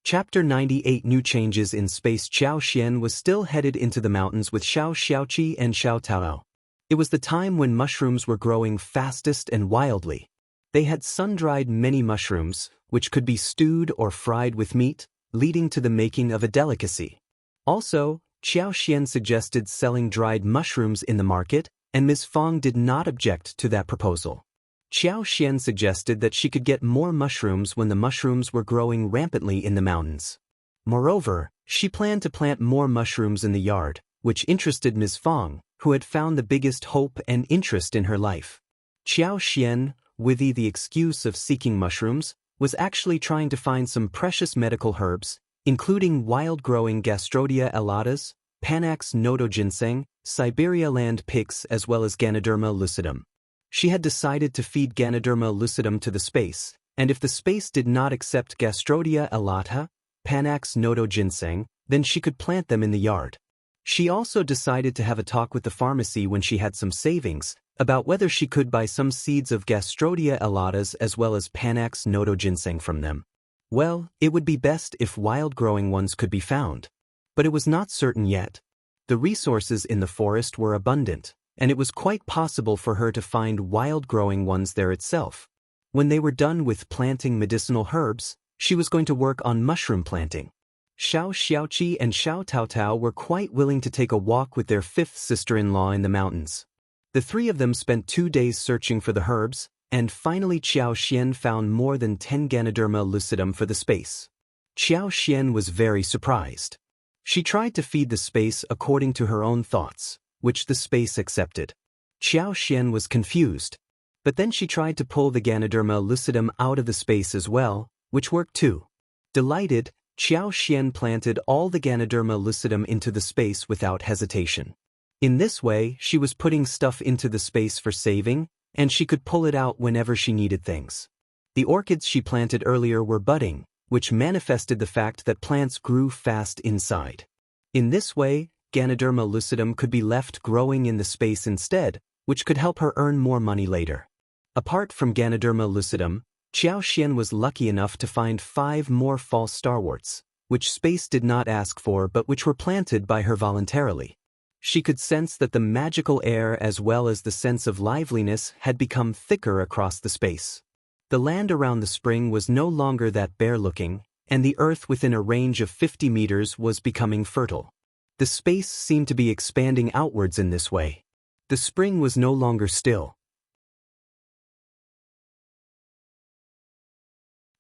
Chapter 98 New Changes in Space. Xiao Xian was still headed into the mountains with Xiao Xiaoqi and Xiao Taoao. It was the time when mushrooms were growing fastest and wildly. They had sun-dried many mushrooms, which could be stewed or fried with meat, leading to the making of a delicacy. Also, Xiao Xian suggested selling dried mushrooms in the market, and Ms. Fong did not object to that proposal. Xiao Xian suggested that she could get more mushrooms when the mushrooms were growing rampantly in the mountains. Moreover, she planned to plant more mushrooms in the yard, which interested Ms. Fong, who had found the biggest hope and interest in her life. Xiao Xian, with the excuse of seeking mushrooms, was actually trying to find some precious medical herbs, including wild-growing Gastrodia elatas, Panax nodoginseng, Siberia land pix, as well as Ganoderma lucidum. She had decided to feed Ganoderma lucidum to the space, and if the space did not accept Gastrodia elata, Panax nodoginseng, then she could plant them in the yard. She also decided to have a talk with the pharmacy when she had some savings, about whether she could buy some seeds of Gastrodia elatas as well as Panax nodoginseng from them. Well, it would be best if wild-growing ones could be found. But it was not certain yet. The resources in the forest were abundant, and it was quite possible for her to find wild-growing ones there itself. When they were done with planting medicinal herbs, she was going to work on mushroom planting. Xiao Xiaoqi and Xiao Taotao were quite willing to take a walk with their fifth sister-in-law in the mountains. The three of them spent 2 days searching for the herbs, and finally Xiao Xian found more than 10 Ganoderma lucidum for the space. Xiao Xian was very surprised. She tried to feed the space according to her own thoughts, which the space accepted. Xiao Xian was confused. But then she tried to pull the Ganoderma lucidum out of the space as well, which worked too. Delighted, Xiao Xian planted all the Ganoderma lucidum into the space without hesitation. In this way, she was putting stuff into the space for saving, and she could pull it out whenever she needed things. The orchids she planted earlier were budding, which manifested the fact that plants grew fast inside. In this way, Ganoderma lucidum could be left growing in the space instead, which could help her earn more money later. Apart from Ganoderma lucidum, Xiao Xian was lucky enough to find 5 more false starworts, which space did not ask for but which were planted by her voluntarily. She could sense that the magical air as well as the sense of liveliness had become thicker across the space. The land around the spring was no longer that bare-looking, and the earth within a range of 50 meters was becoming fertile. The space seemed to be expanding outwards in this way. The spring was no longer still.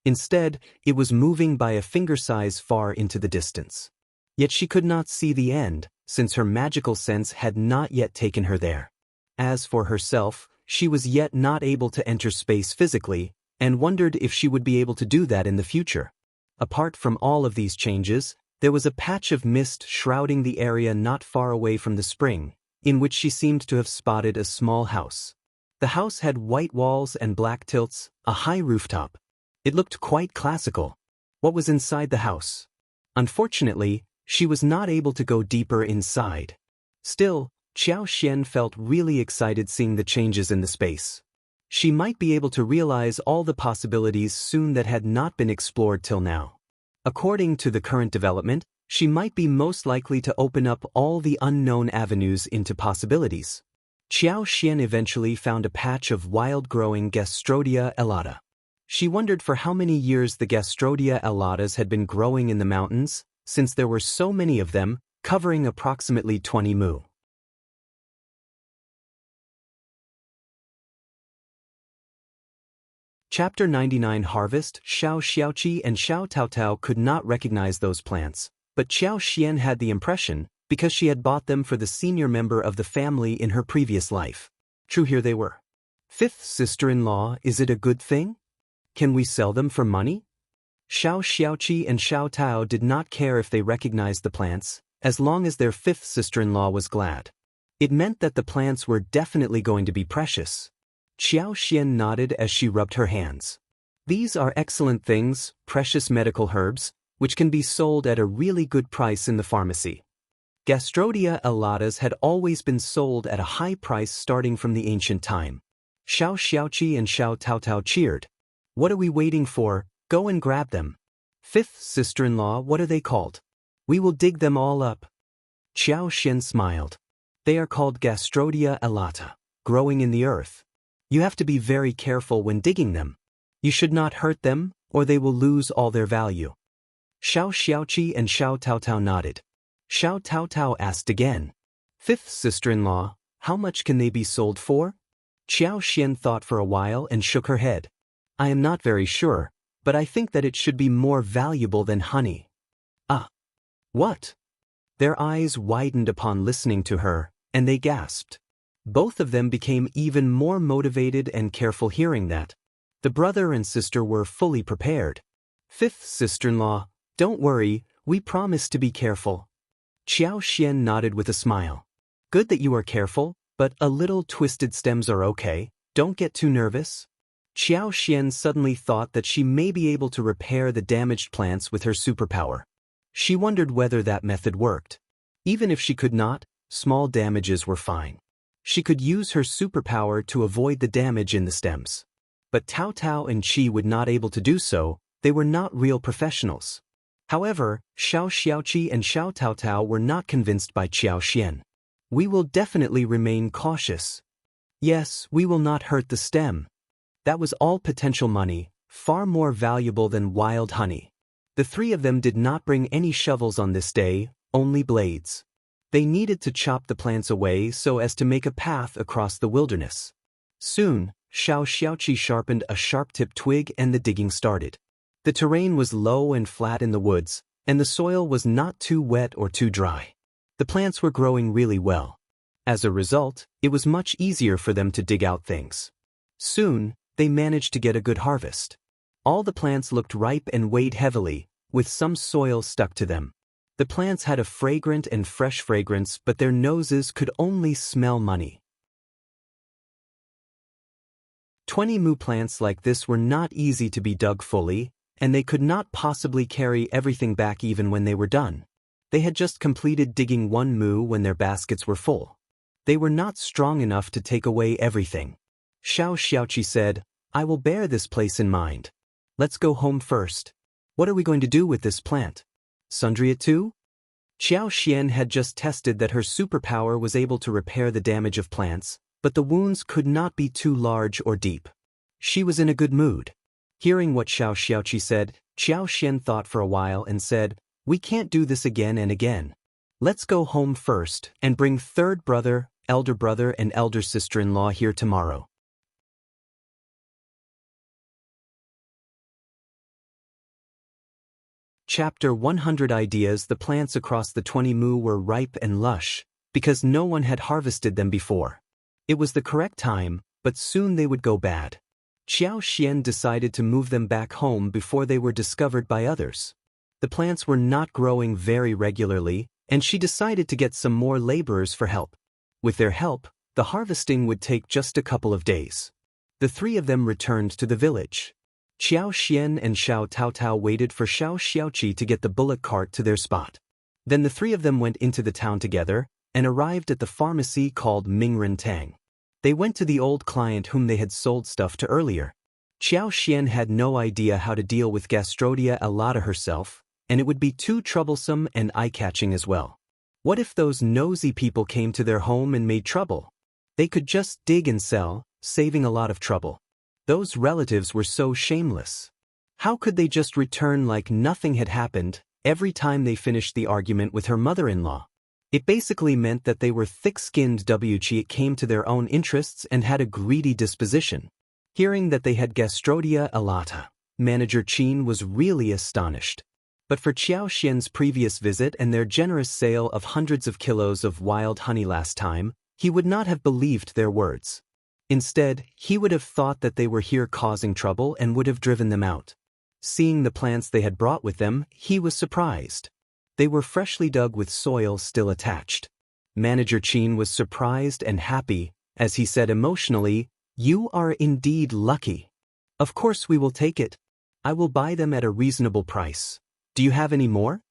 Instead, it was moving by a finger size far into the distance. Yet she could not see the end, since her magical sense had not yet taken her there. As for herself, she was yet not able to enter space physically, and wondered if she would be able to do that in the future. Apart from all of these changes, there was a patch of mist shrouding the area not far away from the spring, in which she seemed to have spotted a small house. The house had white walls and black tilts, a high rooftop. It looked quite classical. What was inside the house? Unfortunately, she was not able to go deeper inside. Still, Xiao Xian felt really excited seeing the changes in the space. She might be able to realize all the possibilities soon that had not been explored till now. According to the current development, she might be most likely to open up all the unknown avenues into possibilities. Xiao Xian eventually found a patch of wild-growing Gastrodia elata. She wondered for how many years the Gastrodia elatas had been growing in the mountains, since there were so many of them, covering approximately 20 mu. Chapter 99 Harvest. Xiao Xiaoqi and Xiao Taotao could not recognize those plants, but Xiao Xian had the impression, because she had bought them for the senior member of the family in her previous life. True, here they were. Fifth sister-in-law, is it a good thing? Can we sell them for money? Xiaoqi and Xiao did not care if they recognized the plants, as long as their fifth sister-in-law was glad. It meant that the plants were definitely going to be precious. Xiaoxian nodded as she rubbed her hands. These are excellent things, precious medical herbs, which can be sold at a really good price in the pharmacy. Gastrodia alatas had always been sold at a high price starting from the ancient time. Xiaoqi and Xiao cheered. What are we waiting for? Go and grab them. Fifth sister-in-law, what are they called? We will dig them all up. Xiaoxian smiled. They are called Gastrodia alata, growing in the earth. You have to be very careful when digging them. You should not hurt them, or they will lose all their value. Xiaoqi and Xiao nodded. Xiao asked again. Fifth sister-in-law, how much can they be sold for? Xiaoxian thought for a while and shook her head. I am not very sure, but I think that it should be more valuable than honey. Ah. What? Their eyes widened upon listening to her, and they gasped. Both of them became even more motivated and careful hearing that. The brother and sister were fully prepared. Fifth sister-in-law, don't worry, we promise to be careful. Xiaoxian nodded with a smile. Good that you are careful, but a little twisted stems are okay, don't get too nervous. Xiaoxian suddenly thought that she may be able to repair the damaged plants with her superpower. She wondered whether that method worked. Even if she could not, small damages were fine. She could use her superpower to avoid the damage in the stems. But Tao and Qi would not able to do so, they were not real professionals. However, Xiaoqi and Xiao were not convinced by Xiaoxian. We will definitely remain cautious. Yes, we will not hurt the stem. That was all potential money, far more valuable than wild honey. The three of them did not bring any shovels on this day, only blades. They needed to chop the plants away so as to make a path across the wilderness. Soon, Xiaoqi sharpened a sharp-tipped twig and the digging started. The terrain was low and flat in the woods, and the soil was not too wet or too dry. The plants were growing really well. As a result, it was much easier for them to dig out things. Soon, they managed to get a good harvest. All the plants looked ripe and weighed heavily, with some soil stuck to them. The plants had a fragrant and fresh fragrance, but their noses could only smell money. 20 mu plants like this were not easy to be dug fully, and they could not possibly carry everything back even when they were done. They had just completed digging 1 mu when their baskets were full. They were not strong enough to take away everything. Xiaoqi said, I will bear this place in mind. Let's go home first. What are we going to do with this plant? Sundry it too? Xiaoxian had just tested that her superpower was able to repair the damage of plants, but the wounds could not be too large or deep. She was in a good mood. Hearing what Xiaoqi said, Xiaoxian thought for a while and said, we can't do this again and again. Let's go home first and bring third brother, elder brother and elder sister-in-law here tomorrow. Chapter 100 Ideas. The plants across the 20 mu were ripe and lush, because no one had harvested them before. It was the correct time, but soon they would go bad. Xiaoxian decided to move them back home before they were discovered by others. The plants were not growing very regularly, and she decided to get some more laborers for help. With their help, the harvesting would take just a couple of days. The three of them returned to the village. Xiaoxian and Xiao waited for Xiaoqi to get the bullock cart to their spot. Then the three of them went into the town together and arrived at the pharmacy called Mingren Tang. They went to the old client whom they had sold stuff to earlier. Xiaoxian had no idea how to deal with Gastrodia alata herself, and it would be too troublesome and eye-catching as well. What if those nosy people came to their home and made trouble? They could just dig and sell, saving a lot of trouble. Those relatives were so shameless. How could they just return like nothing had happened every time they finished the argument with her mother-in-law? It basically meant that they were thick-skinned It came to their own interests and had a greedy disposition. Hearing that they had Gastrodia alata, Manager Qin was really astonished. But for Xiaoxian's previous visit and their generous sale of hundreds of kilos of wild honey last time, he would not have believed their words. Instead, he would have thought that they were here causing trouble and would have driven them out. Seeing the plants they had brought with them, he was surprised. They were freshly dug with soil still attached. Manager Qian was surprised and happy, as he said emotionally, "You are indeed lucky. Of course we will take it. I will buy them at a reasonable price. Do you have any more?"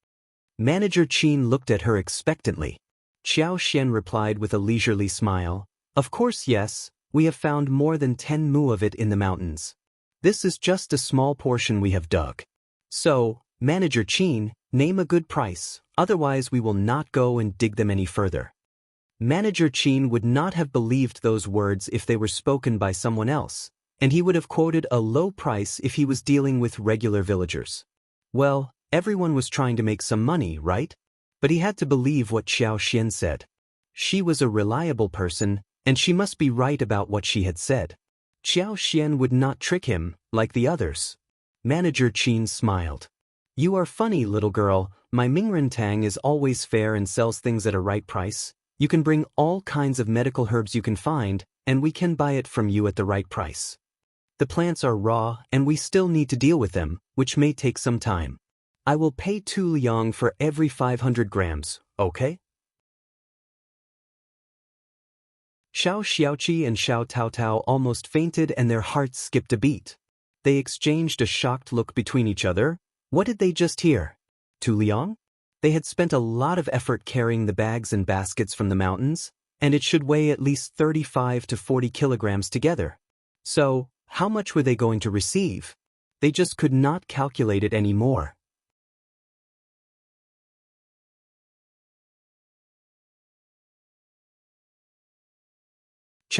Manager Qian looked at her expectantly. Xiao Xian replied with a leisurely smile, "Of course yes, we have found more than 10 mu of it in the mountains. This is just a small portion we have dug. So, Manager Qian, name a good price, otherwise we will not go and dig them any further." Manager Qian would not have believed those words if they were spoken by someone else, and he would have quoted a low price if he was dealing with regular villagers. Well, everyone was trying to make some money, right? But he had to believe what Xiao Xian said. She was a reliable person, and she must be right about what she had said. Xiao Xian would not trick him, like the others. Manager Qian smiled. "You are funny, little girl. My Mingrantang is always fair and sells things at a right price. You can bring all kinds of medical herbs you can find, and we can buy it from you at the right price. The plants are raw, and we still need to deal with them, which may take some time. I will pay 2 liang for every 500 grams, okay?" Xiao Xiaoqi and Xiao Taotao almost fainted and their hearts skipped a beat. They exchanged a shocked look between each other. What did they just hear? 2 liang? They had spent a lot of effort carrying the bags and baskets from the mountains, and it should weigh at least 35 to 40 kilograms together. So, how much were they going to receive? They just could not calculate it anymore.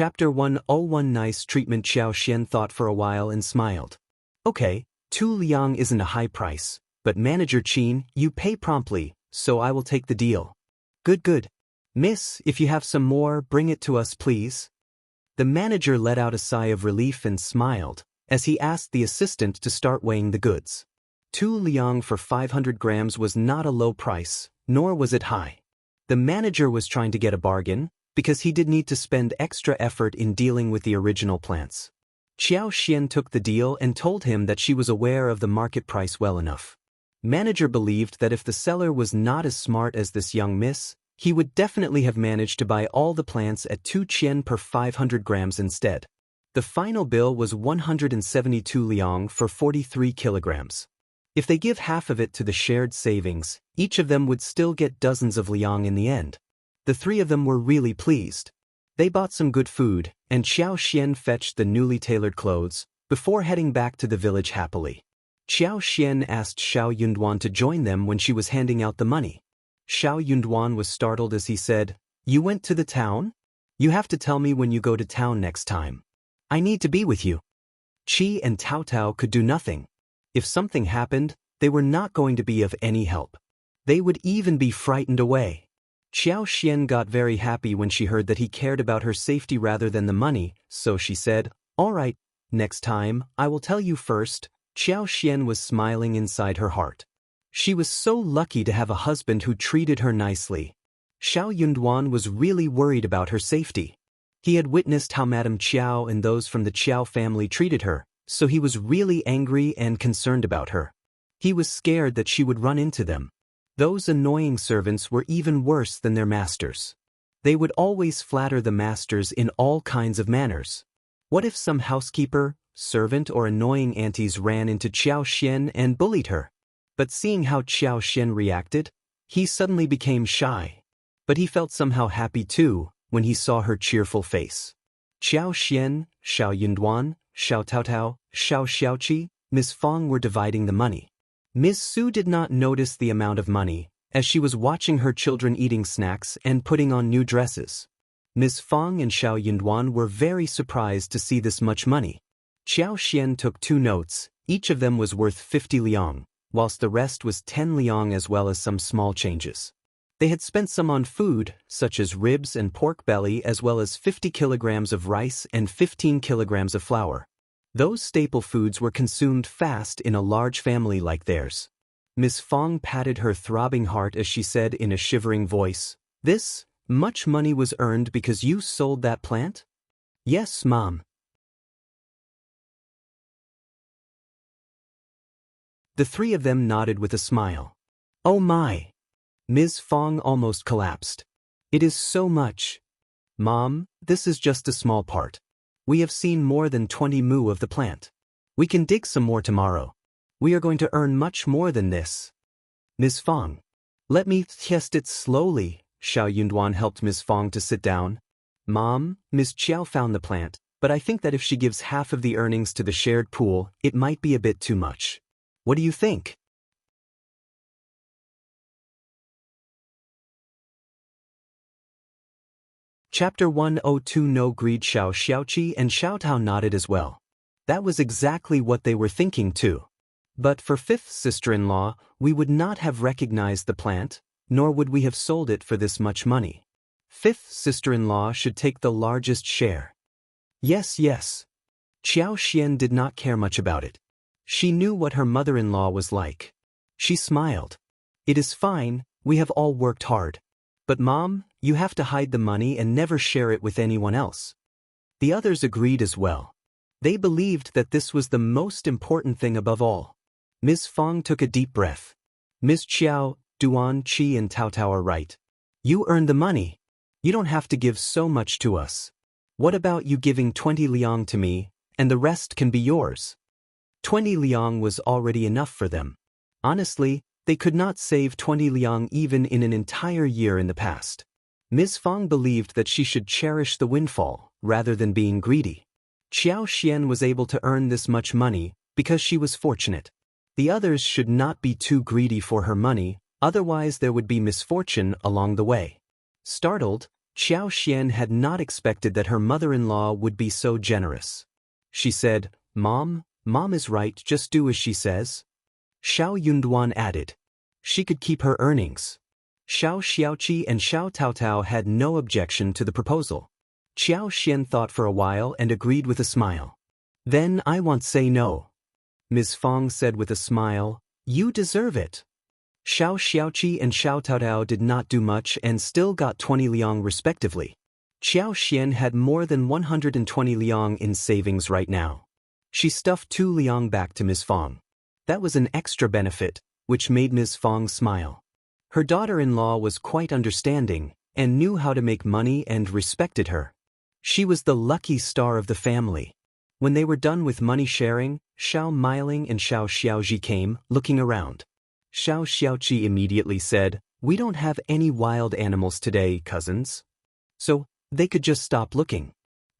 Chapter 101 Nice treatment. Xiao Xian thought for a while and smiled. Okay, 2 liang isn't a high price, but Manager Qian, you pay promptly, so I will take the deal. Good. Miss, if you have some more, bring it to us please. The manager let out a sigh of relief and smiled, as he asked the assistant to start weighing the goods. 2 liang for 500 grams was not a low price, nor was it high. The manager was trying to get a bargain, because he did need to spend extra effort in dealing with the original plants. Xiao Xian took the deal and told him that she was aware of the market price well enough. Manager believed that if the seller was not as smart as this young miss, he would definitely have managed to buy all the plants at 2 qian per 500 grams instead. The final bill was 172 liang for 43 kilograms. If they give half of it to the shared savings, each of them would still get dozens of liang in the end. The 3 of them were really pleased. They bought some good food, and Xiao Xian fetched the newly tailored clothes, before heading back to the village happily. Xiao Xian asked Xiao Yunduan to join them when she was handing out the money. Xiao Yunduan was startled as he said, "You went to the town? You have to tell me when you go to town next time. I need to be with you." Qi and Tao Tao could do nothing. If something happened, they were not going to be of any help. They would even be frightened away. Xiao Xian got very happy when she heard that he cared about her safety rather than the money, so she said, "All right, next time, I will tell you first." Xiao Xian was smiling inside her heart. She was so lucky to have a husband who treated her nicely. Xiao Yunduan was really worried about her safety. He had witnessed how Madame Qiao and those from the Qiao family treated her, so he was really angry and concerned about her. He was scared that she would run into them. Those annoying servants were even worse than their masters. They would always flatter the masters in all kinds of manners. What if some housekeeper, servant or annoying aunties ran into Xiao Xian and bullied her? But seeing how Xiao Xian reacted, he suddenly became shy. But he felt somehow happy too, when he saw her cheerful face. Xiao Xian, Xiao Yunduan, Xiao Taotao, Xiao Xiaoqi, Ms. Fong were dividing the money. Ms. Su did not notice the amount of money, as she was watching her children eating snacks and putting on new dresses. Ms. Fong and Xiao Yunduan were very surprised to see this much money. Xiao Xian took 2 notes, each of them was worth 50 liang, whilst the rest was 10 liang as well as some small changes. They had spent some on food, such as ribs and pork belly as well as 50 kilograms of rice and 15 kilograms of flour. Those staple foods were consumed fast in a large family like theirs. Ms. Fong patted her throbbing heart as she said in a shivering voice, "This much money was earned because you sold that plant?" Yes, Mom. The three of them nodded with a smile. Oh my! Ms. Fong almost collapsed. It is so much. Mom, this is just a small part. We have seen more than 20 mu of the plant. We can dig some more tomorrow. We are going to earn much more than this. Ms. Fong. Let me test it slowly. Xiao Yunduan helped Ms. Fong to sit down. Mom, Ms. Qiao found the plant, but I think that if she gives half of the earnings to the shared pool, it might be a bit too much. What do you think? Chapter 102. No greed. Xiao Xiaoqi and Xiao Tao nodded as well. That was exactly what they were thinking too. But for fifth sister-in-law, we would not have recognized the plant, nor would we have sold it for this much money. Fifth sister-in-law should take the largest share. Yes, yes. Qiao Xian did not care much about it. She knew what her mother-in-law was like. She smiled. It is fine, we have all worked hard. But Mom, you have to hide the money and never share it with anyone else. The others agreed as well. They believed that this was the most important thing above all. Ms. Fong took a deep breath. Ms. Qiao, Duan, Qi and Tao Tao are right. You earned the money. You don't have to give so much to us. What about you giving 20 liang to me, and the rest can be yours? 20 liang was already enough for them. Honestly, they could not save 20 liang even in an entire year in the past. Ms. Fong believed that she should cherish the windfall, rather than being greedy. Qiao Xian was able to earn this much money because she was fortunate. The others should not be too greedy for her money, otherwise there would be misfortune along the way. Startled, Qiao Xian had not expected that her mother-in-law would be so generous. She said, Mom is right, just do as she says. Xiao Yunduan added. She could keep her earnings. Xiao Xiaoqi and Xiao Taotao had no objection to the proposal. Qiao Xian thought for a while and agreed with a smile. Then I won't say no. Ms. Fong said with a smile, You deserve it. Xiao Xiaoqi and Xiao Taotao did not do much and still got 20 liang respectively. Qiao Xian had more than 120 liang in savings right now. She stuffed 2 liang back to Ms. Fong. That was an extra benefit, which made Ms. Fong smile. Her daughter-in-law was quite understanding and knew how to make money and respected her. She was the lucky star of the family. When they were done with money sharing, Xiao Miling and Xiao Xiaoji came, looking around. Xiao Xiaoqi immediately said, We don't have any wild animals today, cousins. So, they could just stop looking.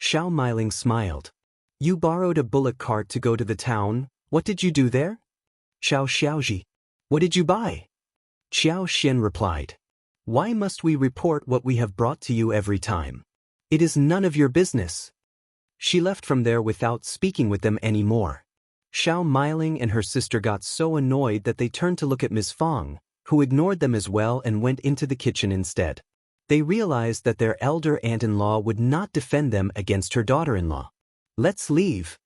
Xiao Miling smiled. You borrowed a bullock cart to go to the town, what did you do there? Xiao Xiaoji. What did you buy? Qiao Xian replied. Why must we report what we have brought to you every time? It is none of your business. She left from there without speaking with them anymore. Xiao Miling and her sister got so annoyed that they turned to look at Ms. Fong, who ignored them as well and went into the kitchen instead. They realized that their elder aunt-in-law would not defend them against her daughter-in-law. Let's leave.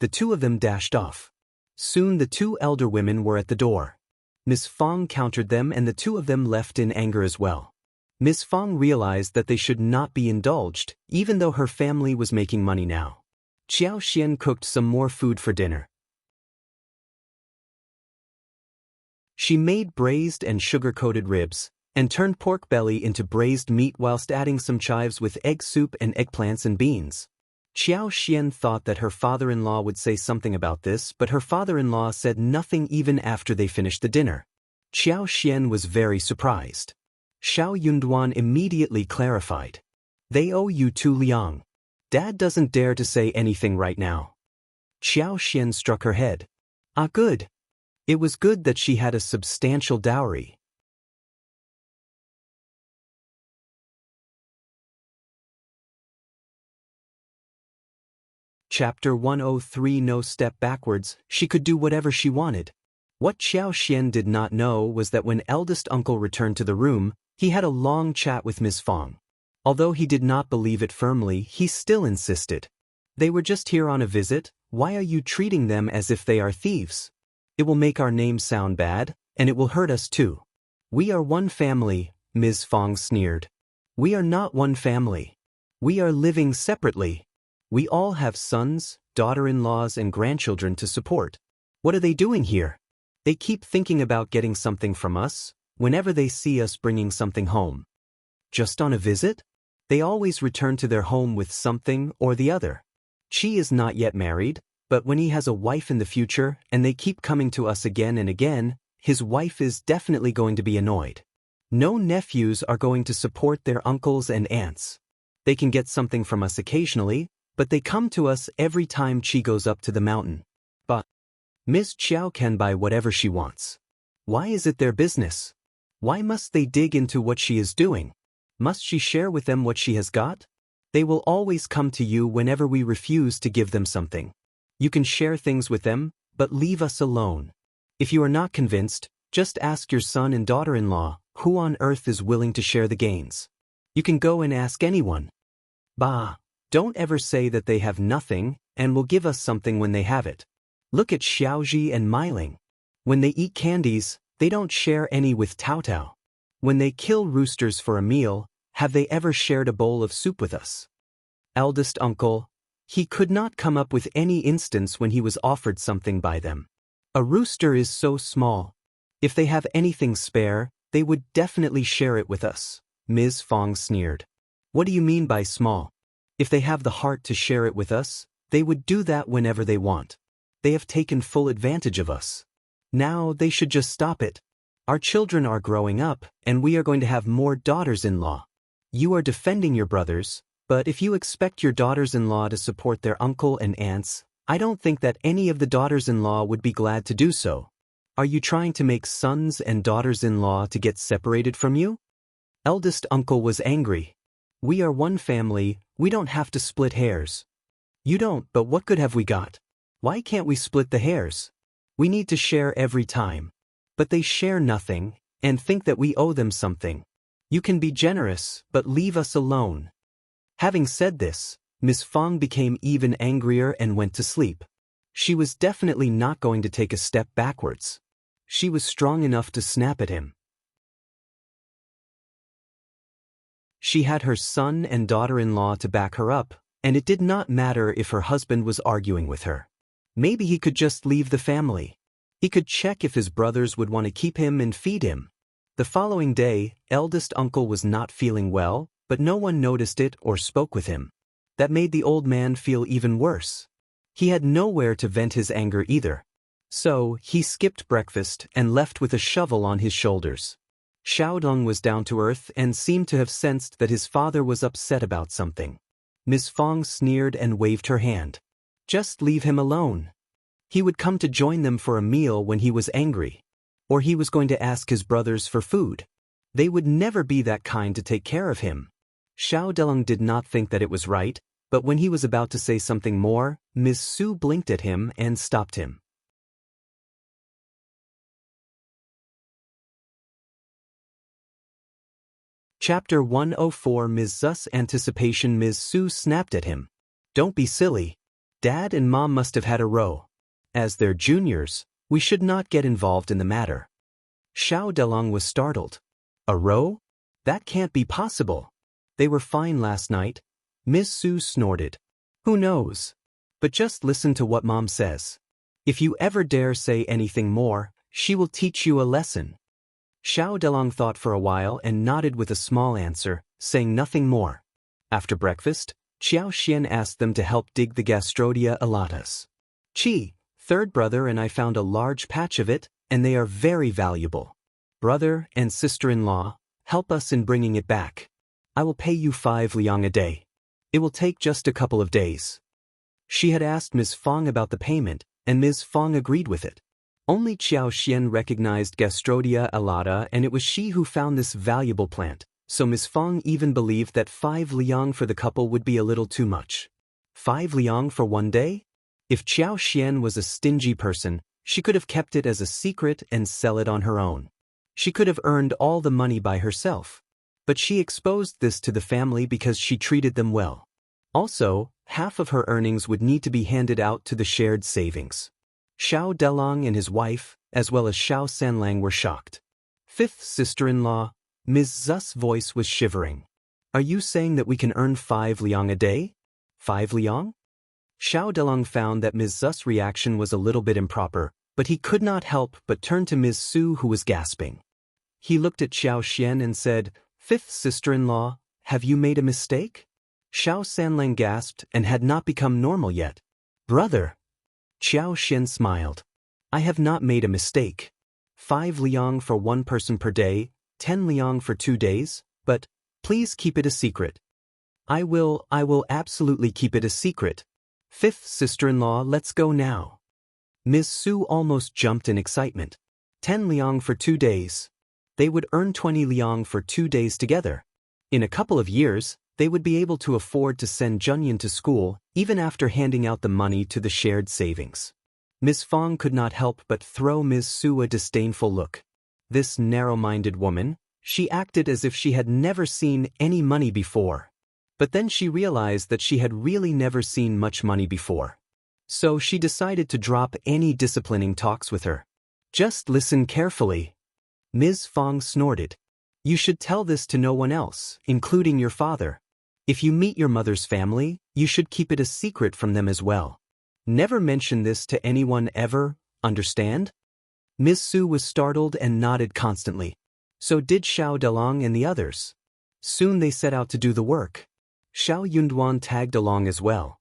The two of them dashed off. Soon the 2 elder women were at the door. Ms. Fong countered them and the 2 of them left in anger as well. Ms. Fong realized that they should not be indulged, even though her family was making money now. Qiao Xian cooked some more food for dinner. She made braised and sugar-coated ribs, and turned pork belly into braised meat whilst adding some chives with egg soup and eggplants and beans. Qiao Xian thought that her father-in-law would say something about this, but her father-in-law said nothing even after they finished the dinner. Qiao Xian was very surprised. Xiao Yunduan immediately clarified. They owe you 2 liang. Dad doesn't dare to say anything right now. Qiao Xian struck her head. Ah, good. It was good that she had a substantial dowry. Chapter 103. No step backwards, she could do whatever she wanted. What Qiao Xian did not know was that when eldest uncle returned to the room, he had a long chat with Ms. Fong. Although he did not believe it firmly, he still insisted. They were just here on a visit, why are you treating them as if they are thieves? It will make our name sound bad, and it will hurt us too. We are one family, Ms. Fong sneered. We are not one family. We are living separately. We all have sons, daughter-in-laws and grandchildren to support. What are they doing here? They keep thinking about getting something from us, whenever they see us bringing something home. Just on a visit? They always return to their home with something or the other. Qi is not yet married, but when he has a wife in the future and they keep coming to us again and again, his wife is definitely going to be annoyed. No nephews are going to support their uncles and aunts. They can get something from us occasionally, but they come to us every time Qi goes up to the mountain. But Ms. Qiao can buy whatever she wants. Why is it their business? Why must they dig into what she is doing? Must she share with them what she has got? They will always come to you whenever we refuse to give them something. You can share things with them, but leave us alone. If you are not convinced, just ask your son and daughter-in-law, who on earth is willing to share the gains. You can go and ask anyone. Bah, don't ever say that they have nothing and will give us something when they have it. Look at Xiaoji and Meiling. When they eat candies, they don't share any with Tao Tao. When they kill roosters for a meal, have they ever shared a bowl of soup with us? Eldest uncle, he could not come up with any instance when he was offered something by them. A rooster is so small. If they have anything spare, they would definitely share it with us. Ms. Fong sneered. What do you mean by small? If they have the heart to share it with us, they would do that whenever they want. They have taken full advantage of us. Now they should just stop it. Our children are growing up, and we are going to have more daughters-in-law. You are defending your brothers, but if you expect your daughters-in-law to support their uncle and aunts, I don't think that any of the daughters-in-law would be glad to do so. Are you trying to make sons and daughters-in-law to get separated from you? Eldest uncle was angry. We are one family, we don't have to split hairs. You don't, but what good have we got? Why can't we split the hairs? We need to share every time. But they share nothing, and think that we owe them something. You can be generous, but leave us alone. Having said this, Miss Fong became even angrier and went to sleep. She was definitely not going to take a step backwards. She was strong enough to snap at him. She had her son and daughter-in-law to back her up, and it did not matter if her husband was arguing with her. Maybe he could just leave the family. He could check if his brothers would want to keep him and feed him. The following day, eldest uncle was not feeling well, but no one noticed it or spoke with him. That made the old man feel even worse. He had nowhere to vent his anger either. So, he skipped breakfast and left with a shovel on his shoulders. Xiaodong was down to earth and seemed to have sensed that his father was upset about something. Miss Fong sneered and waved her hand. Just leave him alone. He would come to join them for a meal when he was angry. Or he was going to ask his brothers for food. They would never be that kind to take care of him. Xiao Delong did not think that it was right, but when he was about to say something more, Ms. Su blinked at him and stopped him. Chapter 104 Ms. Zu's anticipation. Ms. Su snapped at him. Don't be silly. Dad and Mom must have had a row. As their juniors, we should not get involved in the matter. Xiao Delong was startled. A row? That can't be possible. They were fine last night. Ms. Su snorted. Who knows? But just listen to what Mom says. If you ever dare say anything more, she will teach you a lesson. Xiao Delong thought for a while and nodded with a small answer, saying nothing more. After breakfast, Qiao Xian asked them to help dig the Gastrodia alatas. Qi, third brother and I found a large patch of it, and they are very valuable. Brother and sister-in-law, help us in bringing it back. I will pay you 5 liang a day. It will take just a couple of days. She had asked Ms. Fong about the payment, and Ms. Fong agreed with it. Only Qiao Xian recognized Gastrodia alata, and it was she who found this valuable plant, so Ms. Fong even believed that 5 liang for the couple would be a little too much. 5 liang for one day? If Qiao Xian was a stingy person, she could have kept it as a secret and sell it on her own. She could have earned all the money by herself. But she exposed this to the family because she treated them well. Also, half of her earnings would need to be handed out to the shared savings. Xiao Delong and his wife, as well as Xiao Sanlang, were shocked. Fifth sister-in-law, Ms. Zu's voice was shivering. Are you saying that we can earn 5 liang a day? 5 liang? Xiao Delong found that Ms. Zu's reaction was a little bit improper, but he could not help but turn to Ms. Su, who was gasping. He looked at Xiao Xian and said, "Fifth sister-in-law, have you made a mistake?" Xiao Sanlang gasped and had not become normal yet. "Brother." Xiao Xian smiled. "I have not made a mistake. 5 liang for one person per day, 10 liang for 2 days, but please keep it a secret." I will absolutely keep it a secret. Fifth sister-in-law, let's go now." Ms. Su almost jumped in excitement. 10 liang for 2 days. They would earn 20 liang for 2 days together. In a couple of years, they would be able to afford to send Junyan to school, even after handing out the money to the shared savings. Miss Fong could not help but throw Ms. Su a disdainful look. This narrow-minded woman, she acted as if she had never seen any money before. But then she realized that she had really never seen much money before. So she decided to drop any disciplining talks with her. "Just listen carefully." Ms. Fong snorted. "You should tell this to no one else, including your father. If you meet your mother's family, you should keep it a secret from them as well. Never mention this to anyone ever, understand?" Ms. Su was startled and nodded constantly. So did Xiao Delong and the others. Soon they set out to do the work. Xiao Yunduan tagged along as well.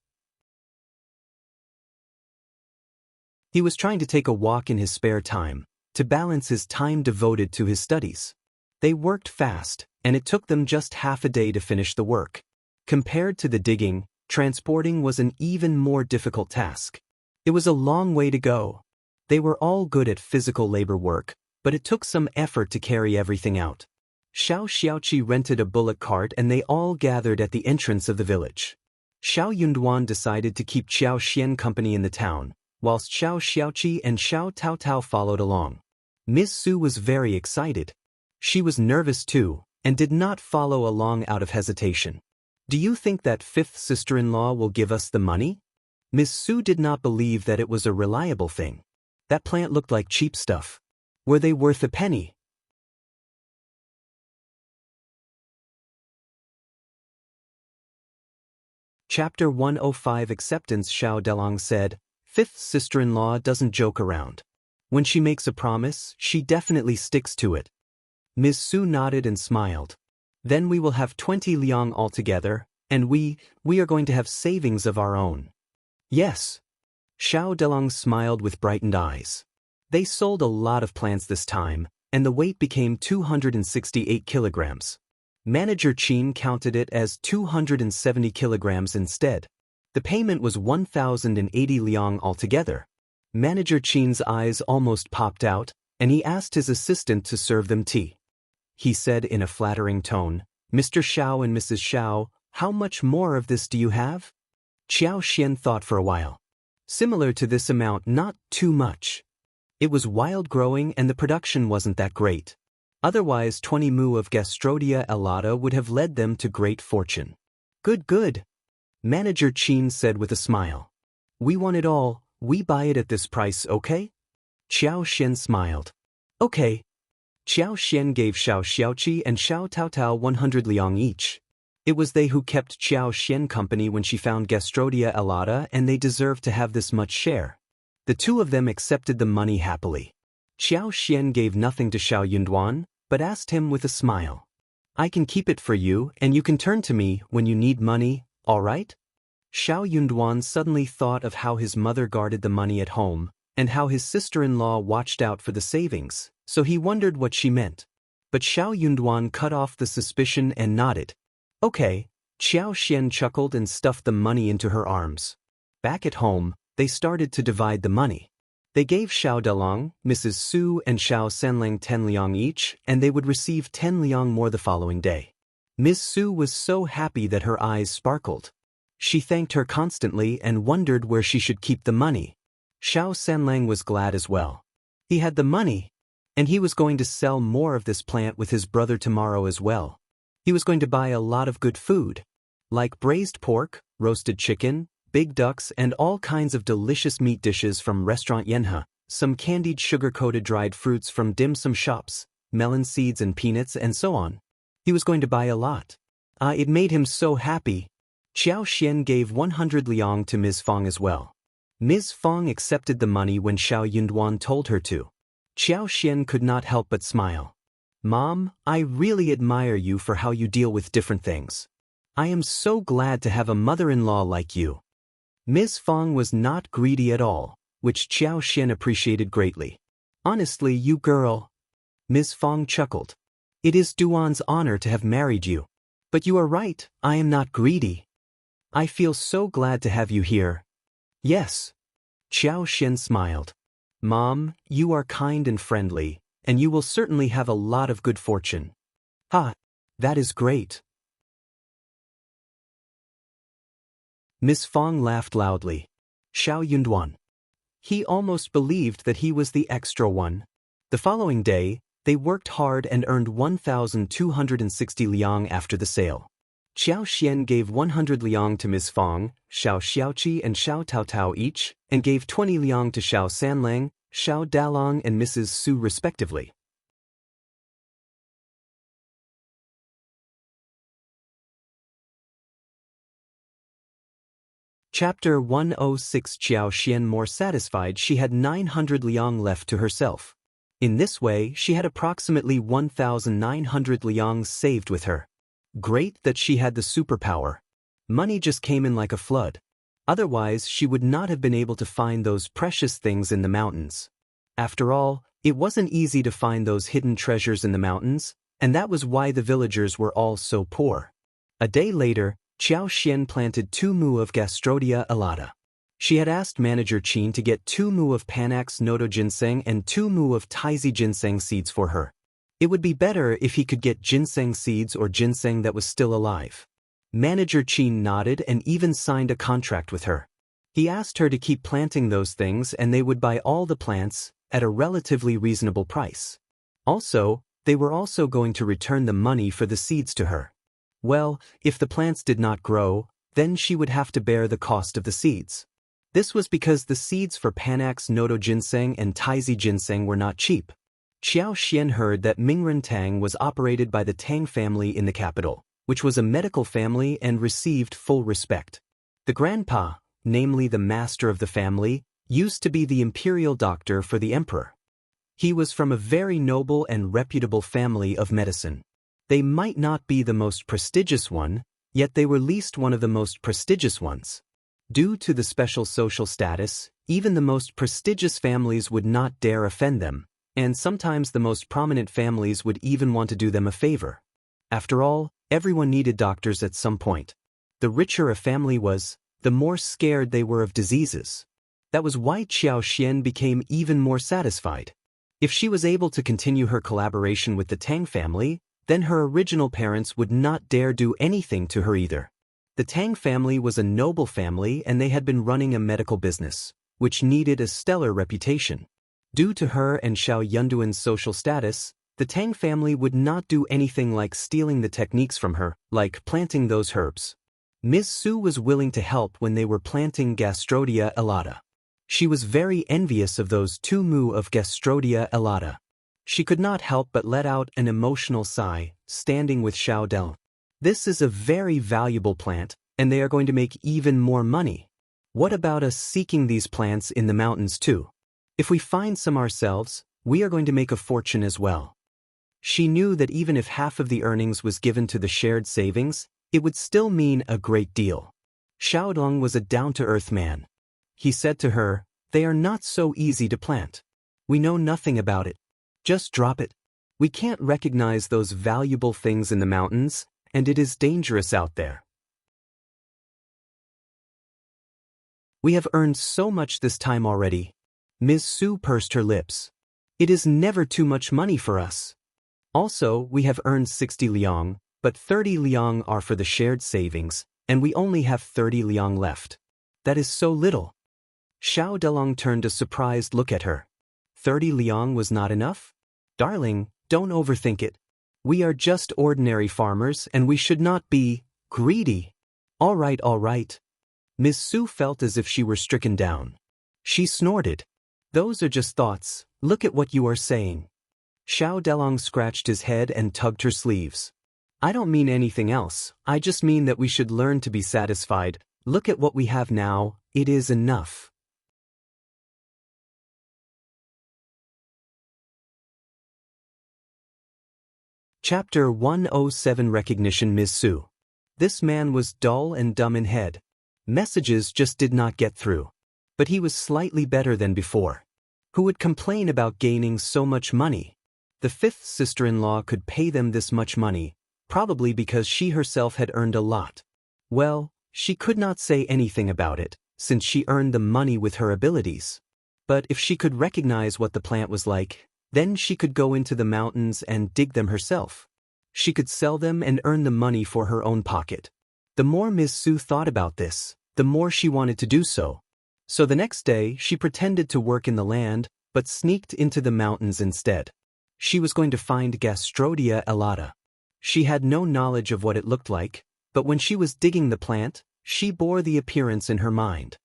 He was trying to take a walk in his spare time, to balance his time devoted to his studies. They worked fast, and it took them just half a day to finish the work. Compared to the digging, transporting was an even more difficult task. It was a long way to go. They were all good at physical labor work, but it took some effort to carry everything out. Xiao Xiaoqi rented a bullock cart and they all gathered at the entrance of the village. Xiao Yunduan decided to keep Xiao Xian company in the town, whilst Xiao Xiaoqi and Xiao Taotao followed along. Ms. Su was very excited. She was nervous too, and did not follow along out of hesitation. "Do you think that fifth sister-in-law will give us the money?" Ms. Su did not believe that it was a reliable thing. That plant looked like cheap stuff. Were they worth a penny? Chapter 105 Acceptance. Xiao Delong said, "Fifth sister-in-law doesn't joke around. When she makes a promise, she definitely sticks to it." Ms. Su nodded and smiled. "Then we will have 20 liang altogether, and we are going to have savings of our own." "Yes." Xiao Delong smiled with brightened eyes. They sold a lot of plants this time, and the weight became 268 kilograms. Manager Qin counted it as 270 kilograms instead. The payment was 1,080 liang altogether. Manager Qin's eyes almost popped out, and he asked his assistant to serve them tea. He said in a flattering tone, "Mr. Xiao and Mrs. Xiao, how much more of this do you have?" Xiao Xian thought for a while. Similar to this amount, not too much. It was wild growing and the production wasn't that great. Otherwise 20 mu of Gastrodia elata would have led them to great fortune. Good. Manager Qin said with a smile. "We want it all, we buy it at this price, okay?" Xiao Xian smiled. "Okay." Xiao Xian gave Xiao Xiaoqi and Xiao Taotao 100 liang each. It was they who kept Xiao Xian company when she found Gastrodia elata, and they deserved to have this much share. The two of them accepted the money happily. Xiao Xian gave nothing to Xiao Yunduan, but asked him with a smile. "I can keep it for you, and you can turn to me when you need money, all right?" Xiao Yunduan suddenly thought of how his mother guarded the money at home, and how his sister-in-law watched out for the savings, so he wondered what she meant. But Xiao Yunduan cut off the suspicion and nodded. "Okay." Xiao Xian chuckled and stuffed the money into her arms. Back at home, they started to divide the money. They gave Xiao Delong, Mrs. Su and Xiao Sanlang 10 liang each, and they would receive 10 liang more the following day. Ms. Su was so happy that her eyes sparkled. She thanked her constantly and wondered where she should keep the money. Xiao Sanlang was glad as well. He had the money, and he was going to sell more of this plant with his brother tomorrow as well. He was going to buy a lot of good food, like braised pork, roasted chicken, big ducks, and all kinds of delicious meat dishes from Restaurant Yenhe, some candied sugar-coated dried fruits from dim sum shops, melon seeds and peanuts, and so on. He was going to buy a lot. It made him so happy. Xiao Xian gave 100 liang to Ms. Fong as well. Ms. Fong accepted the money when Xiao Yunduan told her to. Xiao Xian could not help but smile. Mom, I really admire you for how you deal with different things. I am so glad to have a mother-in-law like you. Ms. Fong was not greedy at all, which Xiao Xian appreciated greatly. Honestly, you girl. Ms. Fong chuckled. It is Duan's honor to have married you. But you are right, I am not greedy. I feel so glad to have you here. Yes. Xiao Xian smiled. Mom, you are kind and friendly, and you will certainly have a lot of good fortune. Ha! That is great. Miss Fong laughed loudly. Xiao Yunduan. He almost believed that he was the extra one. The following day, they worked hard and earned 1,260 liang after the sale. Xiao Xian gave 100 liang to Miss Fong, Xiao Xiaoqi and Xiao Taotao each, and gave 20 liang to Xiao Sanlang, Xiao Dalong and Mrs. Su respectively. Chapter 106. Xiao Xian more satisfied she had 900 liang left to herself. In this way she had approximately 1,900 liang saved with her. Great that she had the superpower. Money just came in like a flood. Otherwise she would not have been able to find those precious things in the mountains. After all, it wasn't easy to find those hidden treasures in the mountains, and that was why the villagers were all so poor. A day later, Xiao Xian planted 2 mu of Gastrodia alata. She had asked manager Qin to get 2 mu of Panax nodo ginseng and 2 mu of Tizi ginseng seeds for her. It would be better if he could get ginseng seeds or ginseng that was still alive. Manager Qin nodded and even signed a contract with her. He asked her to keep planting those things and they would buy all the plants at a relatively reasonable price. Also, they were also going to return the money for the seeds to her. Well, if the plants did not grow, then she would have to bear the cost of the seeds. This was because the seeds for Panax nodo ginseng and Tizi ginseng were not cheap. Xiao Xian heard that Mingren Tang was operated by the Tang family in the capital, which was a medical family and received full respect. The grandpa, namely the master of the family, used to be the imperial doctor for the emperor. He was from a very noble and reputable family of medicine. They might not be the most prestigious one, yet they were least one of the most prestigious ones. Due to the special social status, even the most prestigious families would not dare offend them, and sometimes the most prominent families would even want to do them a favor. After all, everyone needed doctors at some point. The richer a family was, the more scared they were of diseases. That was why Xiao Xian became even more satisfied. If she was able to continue her collaboration with the Tang family, then her original parents would not dare do anything to her either. The Tang family was a noble family and they had been running a medical business, which needed a stellar reputation. Due to her and Xiao Yunduan's social status, the Tang family would not do anything like stealing the techniques from her, like planting those herbs. Ms. Su was willing to help when they were planting Gastrodia alata. She was very envious of those 2 mu of Gastrodia alata. She could not help but let out an emotional sigh, standing with Xiao Del. This is a very valuable plant, and they are going to make even more money. What about us seeking these plants in the mountains too? If we find some ourselves, we are going to make a fortune as well. She knew that even if half of the earnings was given to the shared savings, it would still mean a great deal. Xiao Dong was a down-to-earth man. He said to her, "They are not so easy to plant. We know nothing about it. Just drop it. We can't recognize those valuable things in the mountains, and it is dangerous out there. We have earned so much this time already." Ms. Su pursed her lips. "It is never too much money for us. Also, we have earned 60 liang, but 30 liang are for the shared savings, and we only have 30 liang left. That is so little." Xiao Delong turned a surprised look at her. 30 liang was not enough? Darling, don't overthink it. We are just ordinary farmers and we should not be greedy. All right. Ms. Su felt as if she were stricken down. She snorted. "Those are just thoughts, look at what you are saying." Xiao Delong scratched his head and tugged her sleeves. I don't mean anything else, I just mean that we should learn to be satisfied. Look at what we have now, it is enough. Chapter 107 Recognition Ms. Su. This man was dull and dumb in head. Messages just did not get through. But he was slightly better than before. Who would complain about gaining so much money? The fifth sister-in-law could pay them this much money, probably because she herself had earned a lot. Well, she could not say anything about it, since she earned the money with her abilities. But if she could recognize what the plant was like, then she could go into the mountains and dig them herself. She could sell them and earn the money for her own pocket. The more Ms. Su thought about this, the more she wanted to do so. So the next day she pretended to work in the land, but sneaked into the mountains instead. She was going to find Gastrodia elata. She had no knowledge of what it looked like, but when she was digging the plant, she bore the appearance in her mind.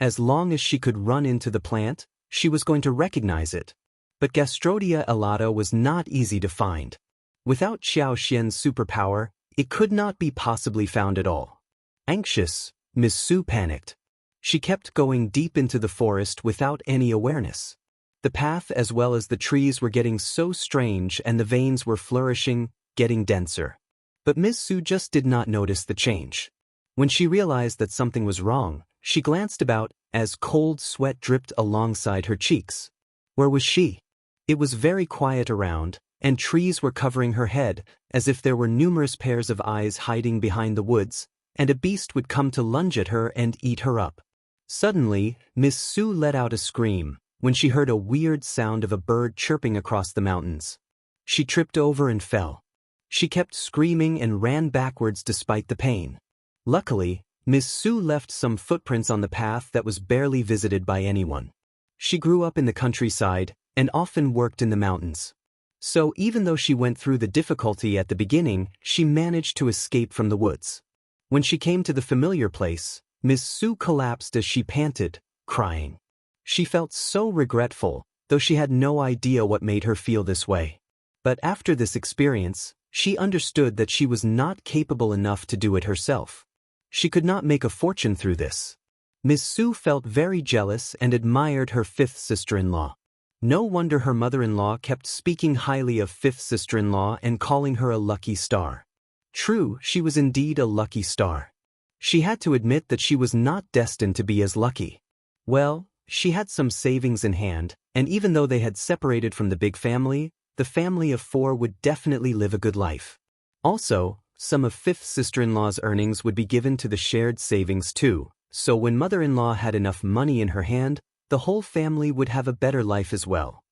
As long as she could run into the plant, she was going to recognize it. But Gastrodia elata was not easy to find. Without Xiao Xian's superpower, it could not be possibly found at all. Anxious, Ms. Su panicked. She kept going deep into the forest without any awareness. The path as well as the trees were getting so strange and the veins were flourishing, getting denser. But Ms. Su just did not notice the change. When she realized that something was wrong, she glanced about as cold sweat dripped alongside her cheeks. Where was she? It was very quiet around, and trees were covering her head, as if there were numerous pairs of eyes hiding behind the woods, and a beast would come to lunge at her and eat her up. Suddenly, Ms. Su let out a scream when she heard a weird sound of a bird chirping across the mountains. She tripped over and fell. She kept screaming and ran backwards despite the pain. Luckily, Ms. Su left some footprints on the path that was barely visited by anyone. She grew up in the countryside and often worked in the mountains. So even though she went through the difficulty at the beginning, she managed to escape from the woods. When she came to the familiar place, Ms. Su collapsed as she panted, crying. She felt so regretful, though she had no idea what made her feel this way. But after this experience, she understood that she was not capable enough to do it herself. She could not make a fortune through this. Ms. Su felt very jealous and admired her fifth sister-in-law. No wonder her mother-in-law kept speaking highly of fifth sister-in-law and calling her a lucky star. True, she was indeed a lucky star. She had to admit that she was not destined to be as lucky. Well, she had some savings in hand, and even though they had separated from the big family, the family of four would definitely live a good life. Also, some of fifth sister-in-law's earnings would be given to the shared savings too, so when mother-in-law had enough money in her hand, the whole family would have a better life as well.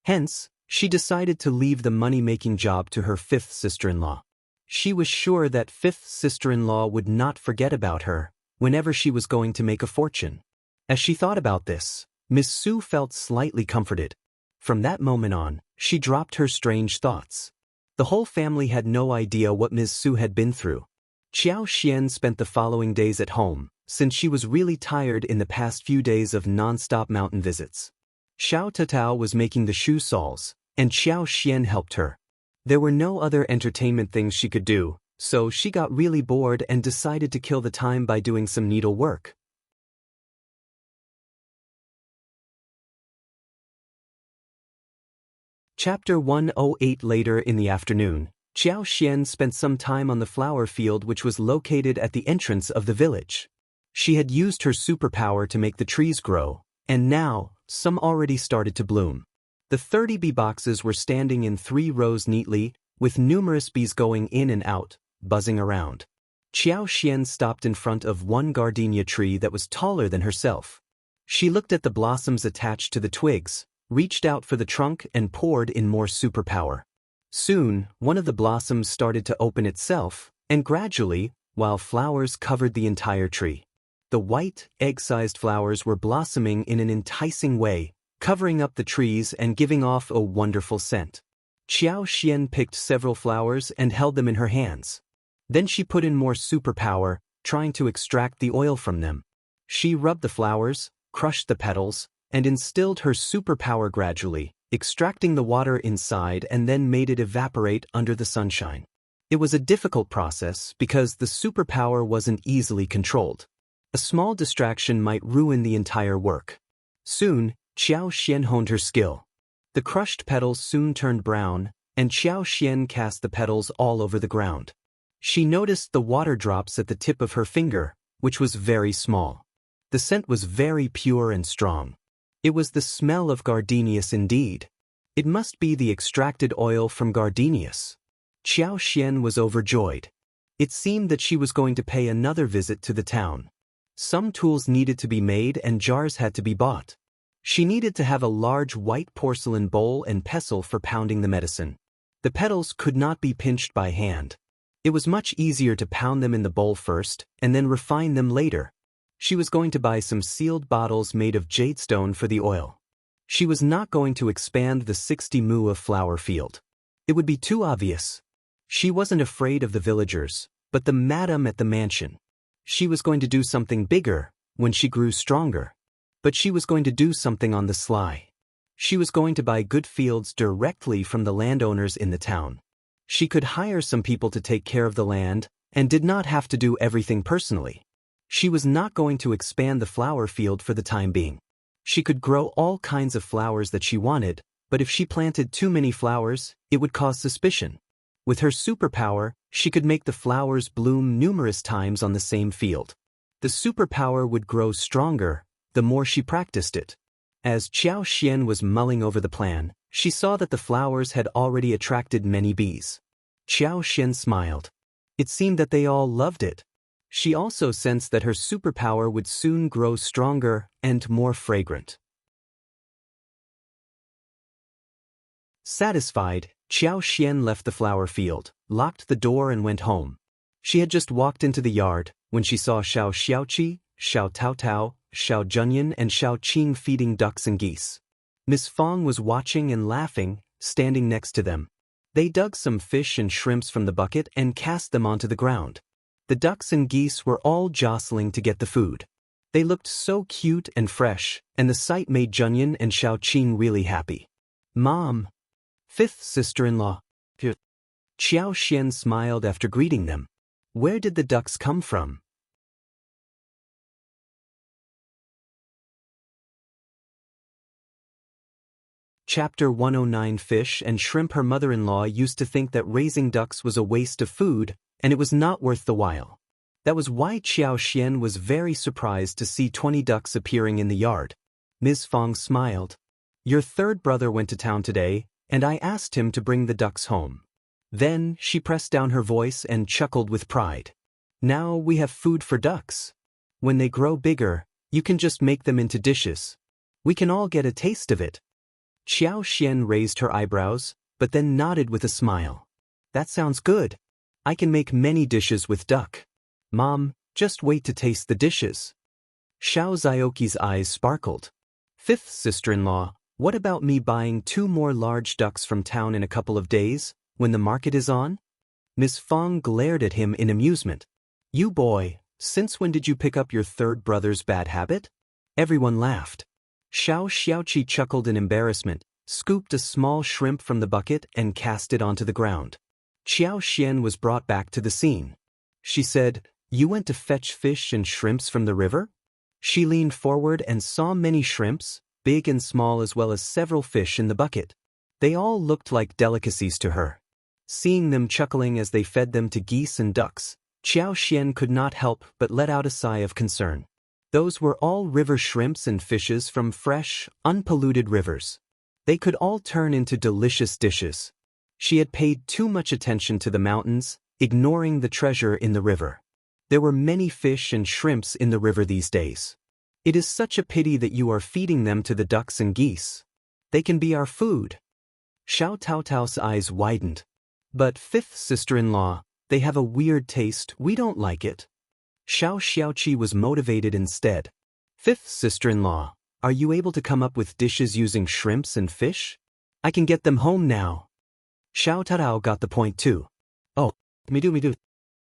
Hence, she decided to leave the money-making job to her fifth sister-in-law. She was sure that fifth sister-in-law would not forget about her whenever she was going to make a fortune. As she thought about this, Ms. Su felt slightly comforted. From that moment on, she dropped her strange thoughts. The whole family had no idea what Ms. Su had been through. Xiao Xian spent the following days at home, since she was really tired in the past few days of non-stop mountain visits. Xiao Tatao was making the shoe soles, and Xiao Xian helped her. There were no other entertainment things she could do, so she got really bored and decided to kill the time by doing some needlework. Chapter 108 Later in the afternoon, Xiao Xian spent some time on the flower field which was located at the entrance of the village. She had used her superpower to make the trees grow, and now, some already started to bloom. The 30 bee boxes were standing in 3 rows neatly, with numerous bees going in and out, buzzing around. Xiao Xian stopped in front of one gardenia tree that was taller than herself. She looked at the blossoms attached to the twigs, reached out for the trunk and poured in more superpower. Soon, one of the blossoms started to open itself, and gradually, while flowers covered the entire tree. The white, egg-sized flowers were blossoming in an enticing way, covering up the trees and giving off a wonderful scent. Xiao Xian picked several flowers and held them in her hands. Then she put in more superpower, trying to extract the oil from them. She rubbed the flowers, crushed the petals, and instilled her superpower gradually, extracting the water inside and then made it evaporate under the sunshine. It was a difficult process because the superpower wasn't easily controlled. A small distraction might ruin the entire work. Soon, Xiao honed her skill. The crushed petals soon turned brown, and Xiao cast the petals all over the ground. She noticed the water drops at the tip of her finger, which was very small. The scent was very pure and strong. It was the smell of gardenias indeed. It must be the extracted oil from gardenias. Xiao was overjoyed. It seemed that she was going to pay another visit to the town. Some tools needed to be made and jars had to be bought. She needed to have a large white porcelain bowl and pestle for pounding the medicine. The petals could not be pinched by hand. It was much easier to pound them in the bowl first and then refine them later. She was going to buy some sealed bottles made of jadestone for the oil. She was not going to expand the 60 mu of flower field. It would be too obvious. She wasn't afraid of the villagers, but the madam at the mansion. She was going to do something bigger when she grew stronger. But she was going to do something on the sly. She was going to buy good fields directly from the landowners in the town. She could hire some people to take care of the land and did not have to do everything personally. She was not going to expand the flower field for the time being. She could grow all kinds of flowers that she wanted, but if she planted too many flowers, it would cause suspicion. With her superpower, she could make the flowers bloom numerous times on the same field. The superpower would grow stronger the more she practiced it. As Xiao was mulling over the plan, she saw that the flowers had already attracted many bees. Xiao smiled. It seemed that they all loved it. She also sensed that her superpower would soon grow stronger and more fragrant. Satisfied, Xiao left the flower field, locked the door and went home. She had just walked into the yard when she saw Xiao Xiaoqi, Xiao Taotao, Xiao Junyan and Xiao Qing feeding ducks and geese. Miss Fong was watching and laughing, standing next to them. They dug some fish and shrimps from the bucket and cast them onto the ground. The ducks and geese were all jostling to get the food. They looked so cute and fresh, and the sight made Junyan and Xiao Qing really happy. Mom. Fifth sister-in-law. Xiao smiled after greeting them. Where did the ducks come from? Chapter 109 Fish and Shrimp. Her mother-in-law used to think that raising ducks was a waste of food, and it was not worth the while. That was why Xiao was very surprised to see 20 ducks appearing in the yard. Ms. Fong smiled. Your third brother went to town today, and I asked him to bring the ducks home. Then she pressed down her voice and chuckled with pride. Now we have food for ducks. When they grow bigger, you can just make them into dishes. We can all get a taste of it. Xiao raised her eyebrows, but then nodded with a smile. That sounds good. I can make many dishes with duck. Mom, just wait to taste the dishes. Xiao Zioki's eyes sparkled. Fifth sister-in-law, what about me buying 2 more large ducks from town in a couple of days, when the market is on? Miss Fong glared at him in amusement. You boy, since when did you pick up your third brother's bad habit? Everyone laughed. Xiao Xiaoqi chuckled in embarrassment, scooped a small shrimp from the bucket and cast it onto the ground. Xiao was brought back to the scene. She said, You went to fetch fish and shrimps from the river? She leaned forward and saw many shrimps, big and small as well as several fish in the bucket. They all looked like delicacies to her. Seeing them chuckling as they fed them to geese and ducks, Xiao could not help but let out a sigh of concern. Those were all river shrimps and fishes from fresh, unpolluted rivers. They could all turn into delicious dishes. She had paid too much attention to the mountains, ignoring the treasure in the river. There were many fish and shrimps in the river these days. It is such a pity that you are feeding them to the ducks and geese. They can be our food. Xiao Taotao's eyes widened. But fifth sister-in-law, they have a weird taste, we don't like it. Xiao Xiaoqi was motivated instead. Fifth sister-in-law, are you able to come up with dishes using shrimps and fish? I can get them home now. Xiao Taotao got the point too. Oh, me do.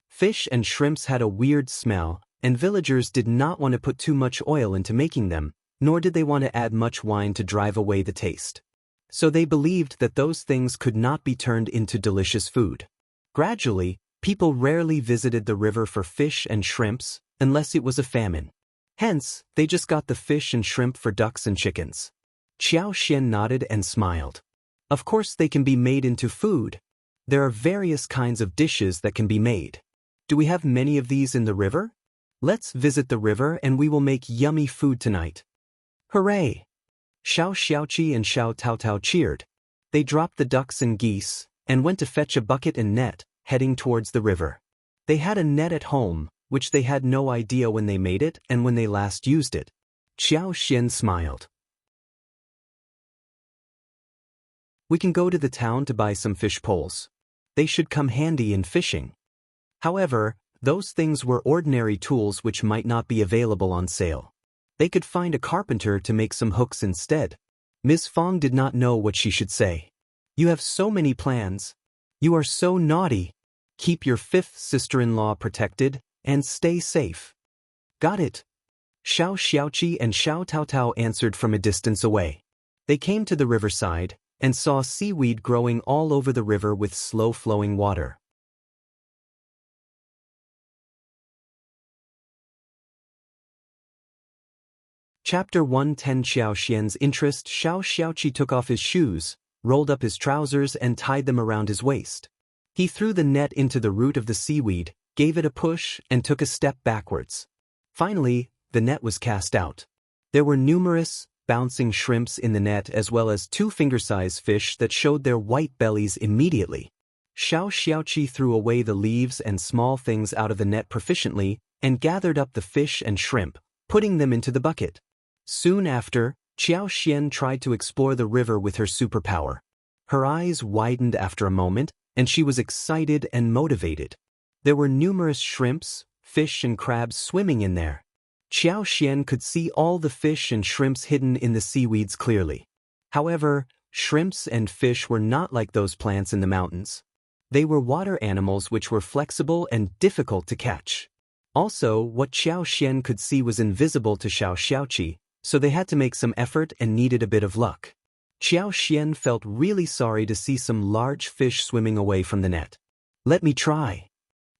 Fish and shrimps had a weird smell, and villagers did not want to put too much oil into making them, nor did they want to add much wine to drive away the taste. So they believed that those things could not be turned into delicious food. Gradually, people rarely visited the river for fish and shrimps, unless it was a famine. Hence, they just got the fish and shrimp for ducks and chickens. Qiao Xian nodded and smiled. Of course they can be made into food. There are various kinds of dishes that can be made. Do we have many of these in the river? Let's visit the river and we will make yummy food tonight. Hooray! Xiao Xiaoqi and Xiao Taotao cheered. They dropped the ducks and geese, and went to fetch a bucket and net, heading towards the river. They had a net at home, which they had no idea when they made it and when they last used it. Qiao Xian smiled. We can go to the town to buy some fish poles. They should come handy in fishing. However, those things were ordinary tools which might not be available on sale. They could find a carpenter to make some hooks instead. Ms. Fong did not know what she should say. You have so many plans. You are so naughty. Keep your fifth sister-in-law protected, and stay safe. Got it. Xiao Xiaoqi and Xiao Taotao answered from a distance away. They came to the riverside, and saw seaweed growing all over the river with slow-flowing water. Chapter 110. Xiao Xian's interest. Xiao Xiaoqi took off his shoes, rolled up his trousers and tied them around his waist. He threw the net into the root of the seaweed, gave it a push and took a step backwards. Finally, the net was cast out. There were numerous, bouncing shrimps in the net as well as 2 finger-sized fish that showed their white bellies immediately. Xiao Xiaoqi threw away the leaves and small things out of the net proficiently and gathered up the fish and shrimp, putting them into the bucket. Soon after, Qiao Xian tried to explore the river with her superpower. Her eyes widened after a moment, and she was excited and motivated. There were numerous shrimps, fish and crabs swimming in there. Qiao Xian could see all the fish and shrimps hidden in the seaweeds clearly. However, shrimps and fish were not like those plants in the mountains. They were water animals which were flexible and difficult to catch. Also, what Qiao Xian could see was invisible to Xiao Xiaoqi, so they had to make some effort and needed a bit of luck. Qiao Xian felt really sorry to see some large fish swimming away from the net. Let me try.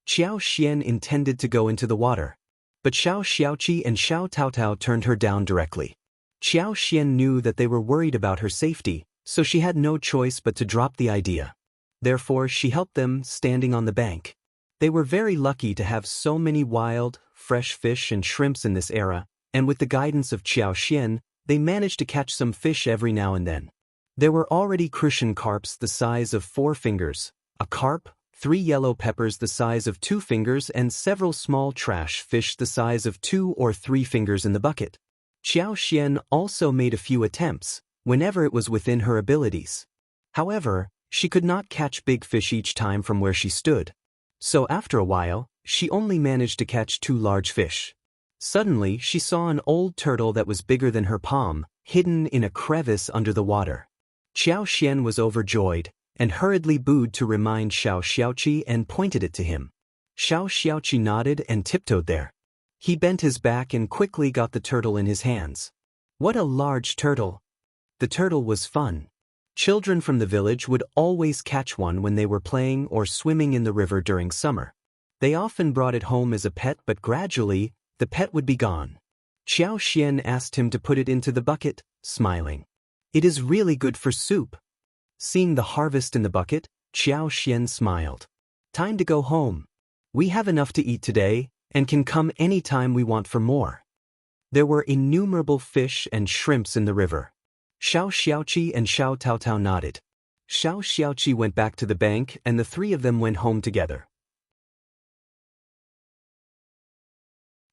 Qiao Xian intended to go into the water, but Xiao Xiaoqi and Xiao Taotao turned her down directly. Qiao Xian knew that they were worried about her safety, so she had no choice but to drop the idea. Therefore, she helped them, standing on the bank. They were very lucky to have so many wild, fresh fish and shrimps in this era, and with the guidance of Qiao Xian, they managed to catch some fish every now and then. There were already crucian carps the size of 4 fingers, a carp, 3 yellow peppers the size of 2 fingers and several small trash fish the size of 2 or 3 fingers in the bucket. Qiao Xian also made a few attempts, whenever it was within her abilities. However, she could not catch big fish each time from where she stood. So after a while, she only managed to catch 2 large fish. Suddenly, she saw an old turtle that was bigger than her palm, hidden in a crevice under the water. Qiao Xian was overjoyed, and hurriedly booed to remind Xiao Xiaoqi and pointed it to him. Xiao Xiaoqi nodded and tiptoed there. He bent his back and quickly got the turtle in his hands. What a large turtle! The turtle was fun. Children from the village would always catch one when they were playing or swimming in the river during summer. They often brought it home as a pet, but gradually, the pet would be gone. Qiao Xian asked him to put it into the bucket, smiling. It is really good for soup. Seeing the harvest in the bucket, Qiao Xian smiled. Time to go home. We have enough to eat today, and can come any time we want for more. There were innumerable fish and shrimps in the river. Xiao Xiaoqi and Xiao Taotao nodded. Xiao Xiaoqi went back to the bank and the 3 of them went home together.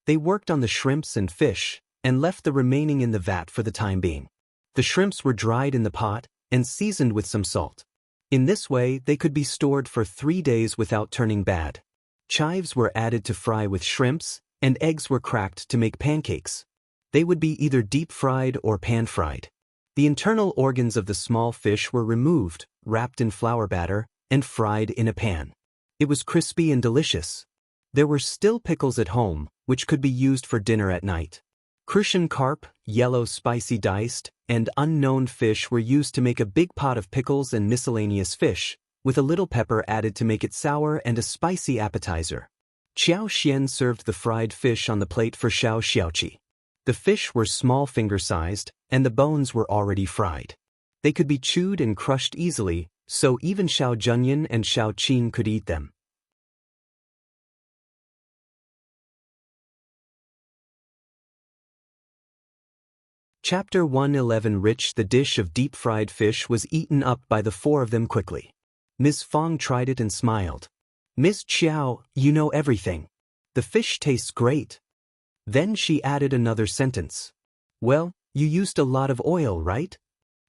They worked on the shrimps and fish, and left the remaining in the vat for the time being. The shrimps were dried in the pot, and seasoned with some salt. In this way, they could be stored for 3 days without turning bad. Chives were added to fry with shrimps, and eggs were cracked to make pancakes. They would be either deep-fried or pan-fried. The internal organs of the small fish were removed, wrapped in flour batter, and fried in a pan. It was crispy and delicious. There were still pickles at home, which could be used for dinner at night. Crucian carp, yellow spicy diced, and unknown fish were used to make a big pot of pickles and miscellaneous fish, with a little pepper added to make it sour and a spicy appetizer. Qiao Xian served the fried fish on the plate for Xiao Xiaoqi. The fish were small finger-sized, and the bones were already fried. They could be chewed and crushed easily, so even Xiao Junyan and Xiao Qin could eat them. Chapter 111. The dish of deep-fried fish was eaten up by the four of them quickly. Ms. Fong tried it and smiled. "Miss Qiao, you know everything. The fish tastes great." Then she added another sentence. "Well, you used a lot of oil, right?"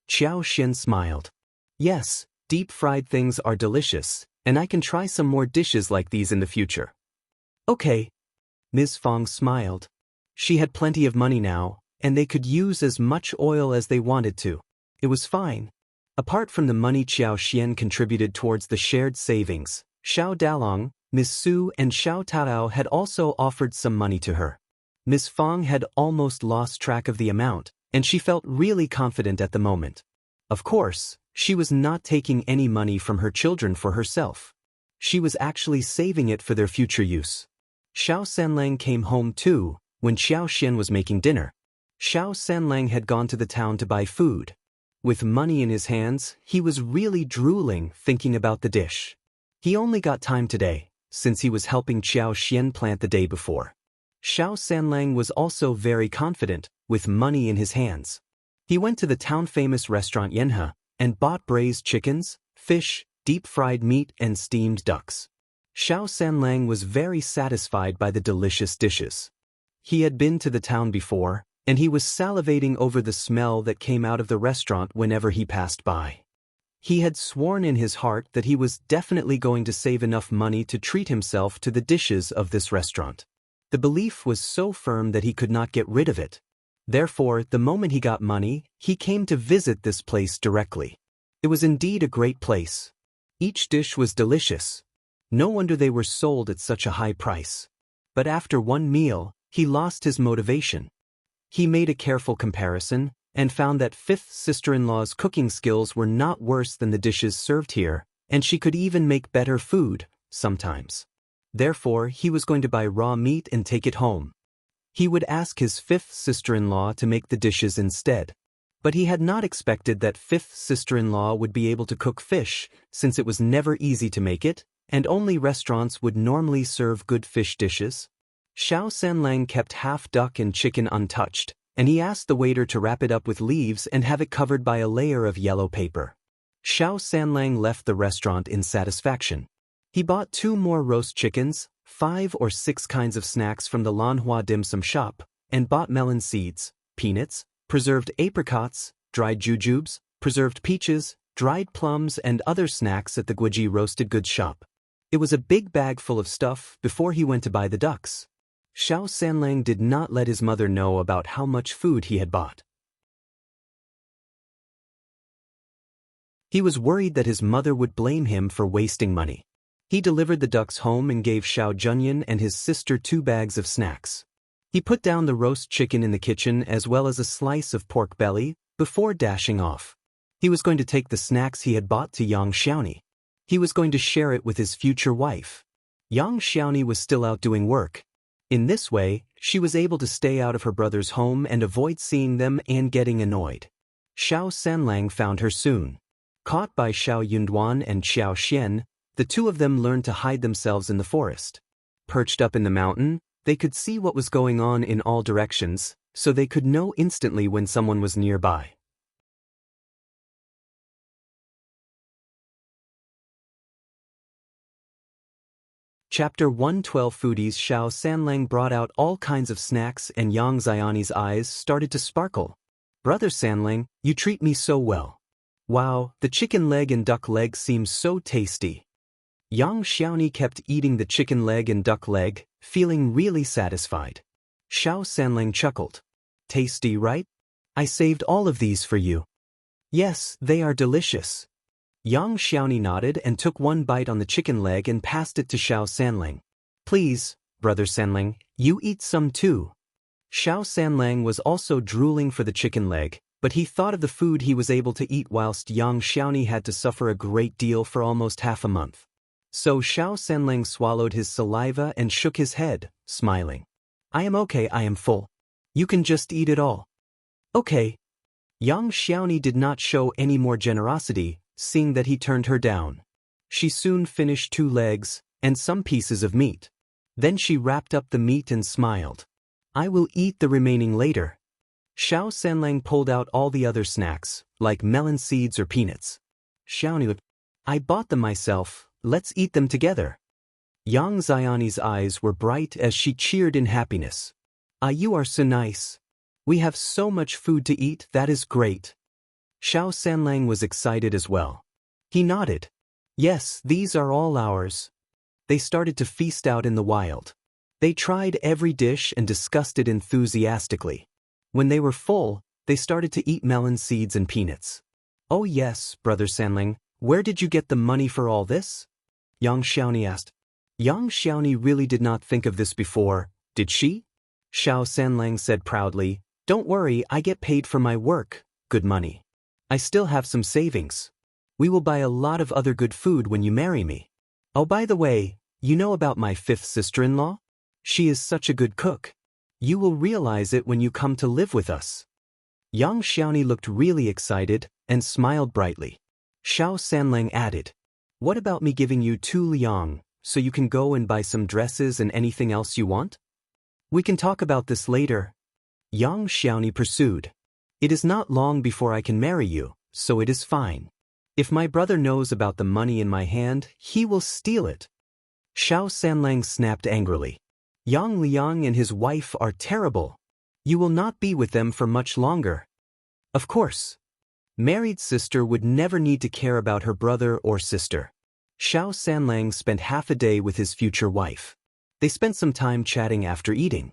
Qiao Xian smiled. "Yes, deep-fried things are delicious, and I can try some more dishes like these in the future." "Okay." Ms. Fong smiled. She had plenty of money now, and they could use as much oil as they wanted to. It was fine. Apart from the money Qiao Xian contributed towards the shared savings, Xiao Dalong, Miss Su and Xiao Taotao had also offered some money to her. Miss Fong had almost lost track of the amount, and she felt really confident at the moment. Of course, she was not taking any money from her children for herself. She was actually saving it for their future use. Xiao Sanlang came home too, when Xiao Xian was making dinner. Xiao Sanlang had gone to the town to buy food. With money in his hands, he was really drooling thinking about the dish. He only got time today, since he was helping Qiao Xian plant the day before. Xiao Sanlang was also very confident, with money in his hands. He went to the town-famous restaurant Yanhe, and bought braised chickens, fish, deep-fried meat and steamed ducks. Xiao Sanlang was very satisfied by the delicious dishes. He had been to the town before, and he was salivating over the smell that came out of the restaurant whenever he passed by. He had sworn in his heart that he was definitely going to save enough money to treat himself to the dishes of this restaurant. The belief was so firm that he could not get rid of it. Therefore, the moment he got money, he came to visit this place directly. It was indeed a great place. Each dish was delicious. No wonder they were sold at such a high price. But after one meal, he lost his motivation. He made a careful comparison, and found that fifth sister-in-law's cooking skills were not worse than the dishes served here, and she could even make better food, sometimes. Therefore, he was going to buy raw meat and take it home. He would ask his fifth sister-in-law to make the dishes instead. But he had not expected that fifth sister-in-law would be able to cook fish, since it was never easy to make it, and only restaurants would normally serve good fish dishes. Xiao Sanlang kept half duck and chicken untouched, and he asked the waiter to wrap it up with leaves and have it covered by a layer of yellow paper. Xiao Sanlang left the restaurant in satisfaction. He bought 2 more roast chickens, 5 or 6 kinds of snacks from the Lanhua dim sum shop, and bought melon seeds, peanuts, preserved apricots, dried jujubes, preserved peaches, dried plums and other snacks at the Guoji roasted goods shop. It was a big bag full of stuff before he went to buy the ducks. Xiao Sanlang did not let his mother know about how much food he had bought. He was worried that his mother would blame him for wasting money. He delivered the ducks home and gave Xiao Junyan and his sister 2 bags of snacks. He put down the roast chicken in the kitchen as well as a slice of pork belly, before dashing off. He was going to take the snacks he had bought to Yang Xiaoni. He was going to share it with his future wife. Yang Xiaoni was still out doing work. In this way, she was able to stay out of her brother's home and avoid seeing them and getting annoyed. Xiao Sanlang found her soon. Caught by Xiao Yunduan and Xiao Xian, the 2 of them learned to hide themselves in the forest. Perched up in the mountain, they could see what was going on in all directions, so they could know instantly when someone was nearby. Chapter 112. Foodies. Xiao Sanlang brought out all kinds of snacks and Yang Xiaoni's eyes started to sparkle. "Brother Sanlang, you treat me so well. Wow, the chicken leg and duck leg seems so tasty." Yang Xiaoni kept eating the chicken leg and duck leg, feeling really satisfied. Xiao Sanlang chuckled. "Tasty, right? I saved all of these for you." "Yes, they are delicious." Yang Xiaoni nodded and took one bite on the chicken leg and passed it to Xiao Sanlang. "Please, Brother Sanlang, you eat some too." Xiao Sanlang was also drooling for the chicken leg, but he thought of the food he was able to eat whilst young Xiaoni had to suffer a great deal for almost half a month. So Xiao Sanlang swallowed his saliva and shook his head, smiling. I am okay, I am full. You can just eat it all. Okay. Young Xiaoni did not show any more generosity, seeing that he turned her down. She soon finished 2 legs, and some pieces of meat. Then she wrapped up the meat and smiled. I will eat the remaining later. Xiao Sanlang pulled out all the other snacks, like melon seeds or peanuts. Xiaoni, I bought them myself, let's eat them together. Young Xiaoni's eyes were bright as she cheered in happiness. Ah, you are so nice. We have so much food to eat, that is great. Xiao Sanlang was excited as well. He nodded. Yes, these are all ours. They started to feast out in the wild. They tried every dish and discussed it enthusiastically. When they were full, they started to eat melon seeds and peanuts. Oh yes, Brother Sanlang, where did you get the money for all this? Yang Xiaoni asked. Yang Xiaoni really did not think of this before, did she? Xiao Sanlang said proudly, Don't worry, I get paid for my work, good money. I still have some savings. We will buy a lot of other good food when you marry me. Oh, by the way, you know about my 5th sister-in-law? She is such a good cook. You will realize it when you come to live with us. Yang Xiaoni looked really excited and smiled brightly. Xiao Sanlang added, What about me giving you 2 liang, so you can go and buy some dresses and anything else you want? We can talk about this later. Yang Xiaoni pursued. It is not long before I can marry you, so it is fine. If my brother knows about the money in my hand, he will steal it. Xiao Sanlang snapped angrily. Yang Liang and his wife are terrible. You will not be with them for much longer. Of course. Married sister would never need to care about her brother or sister. Xiao Sanlang spent half a day with his future wife. They spent some time chatting after eating.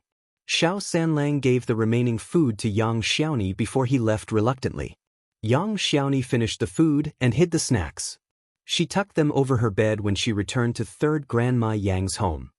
Xiao Sanlang gave the remaining food to Yang Xiaoni before he left reluctantly. Yang Xiaoni finished the food and hid the snacks. She tucked them over her bed when she returned to 3rd Grandma Yang's home.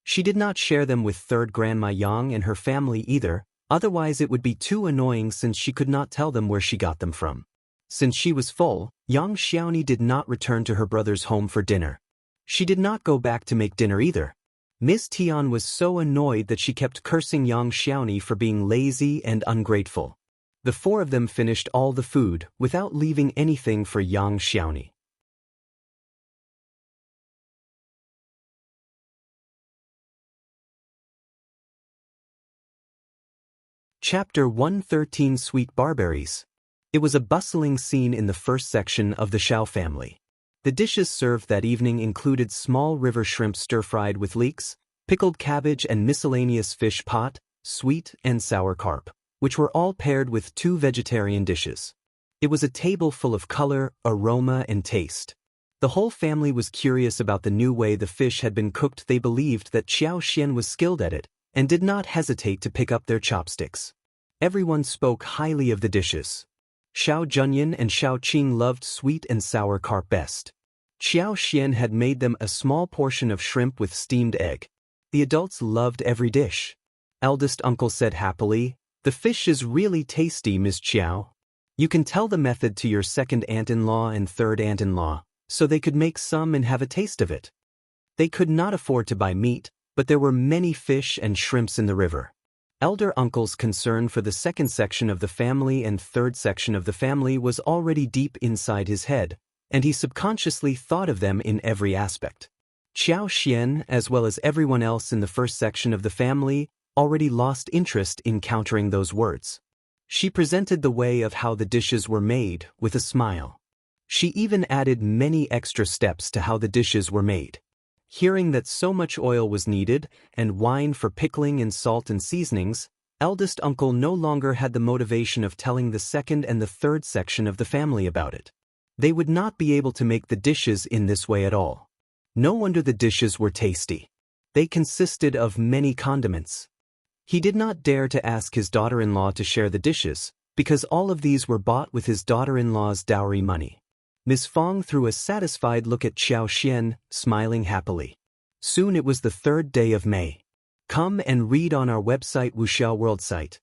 She did not share them with 3rd Grandma Yang and her family either, otherwise it would be too annoying since she could not tell them where she got them from. Since she was full, Yang Xiaoni did not return to her brother's home for dinner. She did not go back to make dinner either. Ms. Tian was so annoyed that she kept cursing Yang Xiaoni for being lazy and ungrateful. The 4 of them finished all the food without leaving anything for Yang Xiaoni. Chapter 113 Sweet Barberries. It was a bustling scene in the first section of the Xiao family. The dishes served that evening included small river shrimp stir-fried with leeks, pickled cabbage and miscellaneous fish pot, sweet and sour carp, which were all paired with 2 vegetarian dishes. It was a table full of color, aroma, and taste. The whole family was curious about the new way the fish had been cooked. They believed that Qiao Xian was skilled at it, and did not hesitate to pick up their chopsticks. Everyone spoke highly of the dishes. Xiao Junyan and Xiao Qing loved sweet and sour carp best. Qiao Xian had made them a small portion of shrimp with steamed egg. The adults loved every dish. Eldest uncle said happily, The fish is really tasty, Ms. Qiao. You can tell the method to your 2nd aunt-in-law and 3rd aunt-in-law, so they could make some and have a taste of it. They could not afford to buy meat, but there were many fish and shrimps in the river. Elder uncle's concern for the 2nd section of the family and 3rd section of the family was already deep inside his head, and he subconsciously thought of them in every aspect. Qiao Xian, as well as everyone else in the 1st section of the family, already lost interest in countering those words. She presented the way of how the dishes were made with a smile. She even added many extra steps to how the dishes were made. Hearing that so much oil was needed, and wine for pickling and salt and seasonings, eldest uncle no longer had the motivation of telling the 2nd and the 3rd section of the family about it. They would not be able to make the dishes in this way at all. No wonder the dishes were tasty. They consisted of many condiments. He did not dare to ask his daughter-in-law to share the dishes, because all of these were bought with his daughter-in-law's dowry money. Ms. Fong threw a satisfied look at Qiao Xian, smiling happily. Soon it was the 3rd day of May. Come and read on our website Wuxiao World site.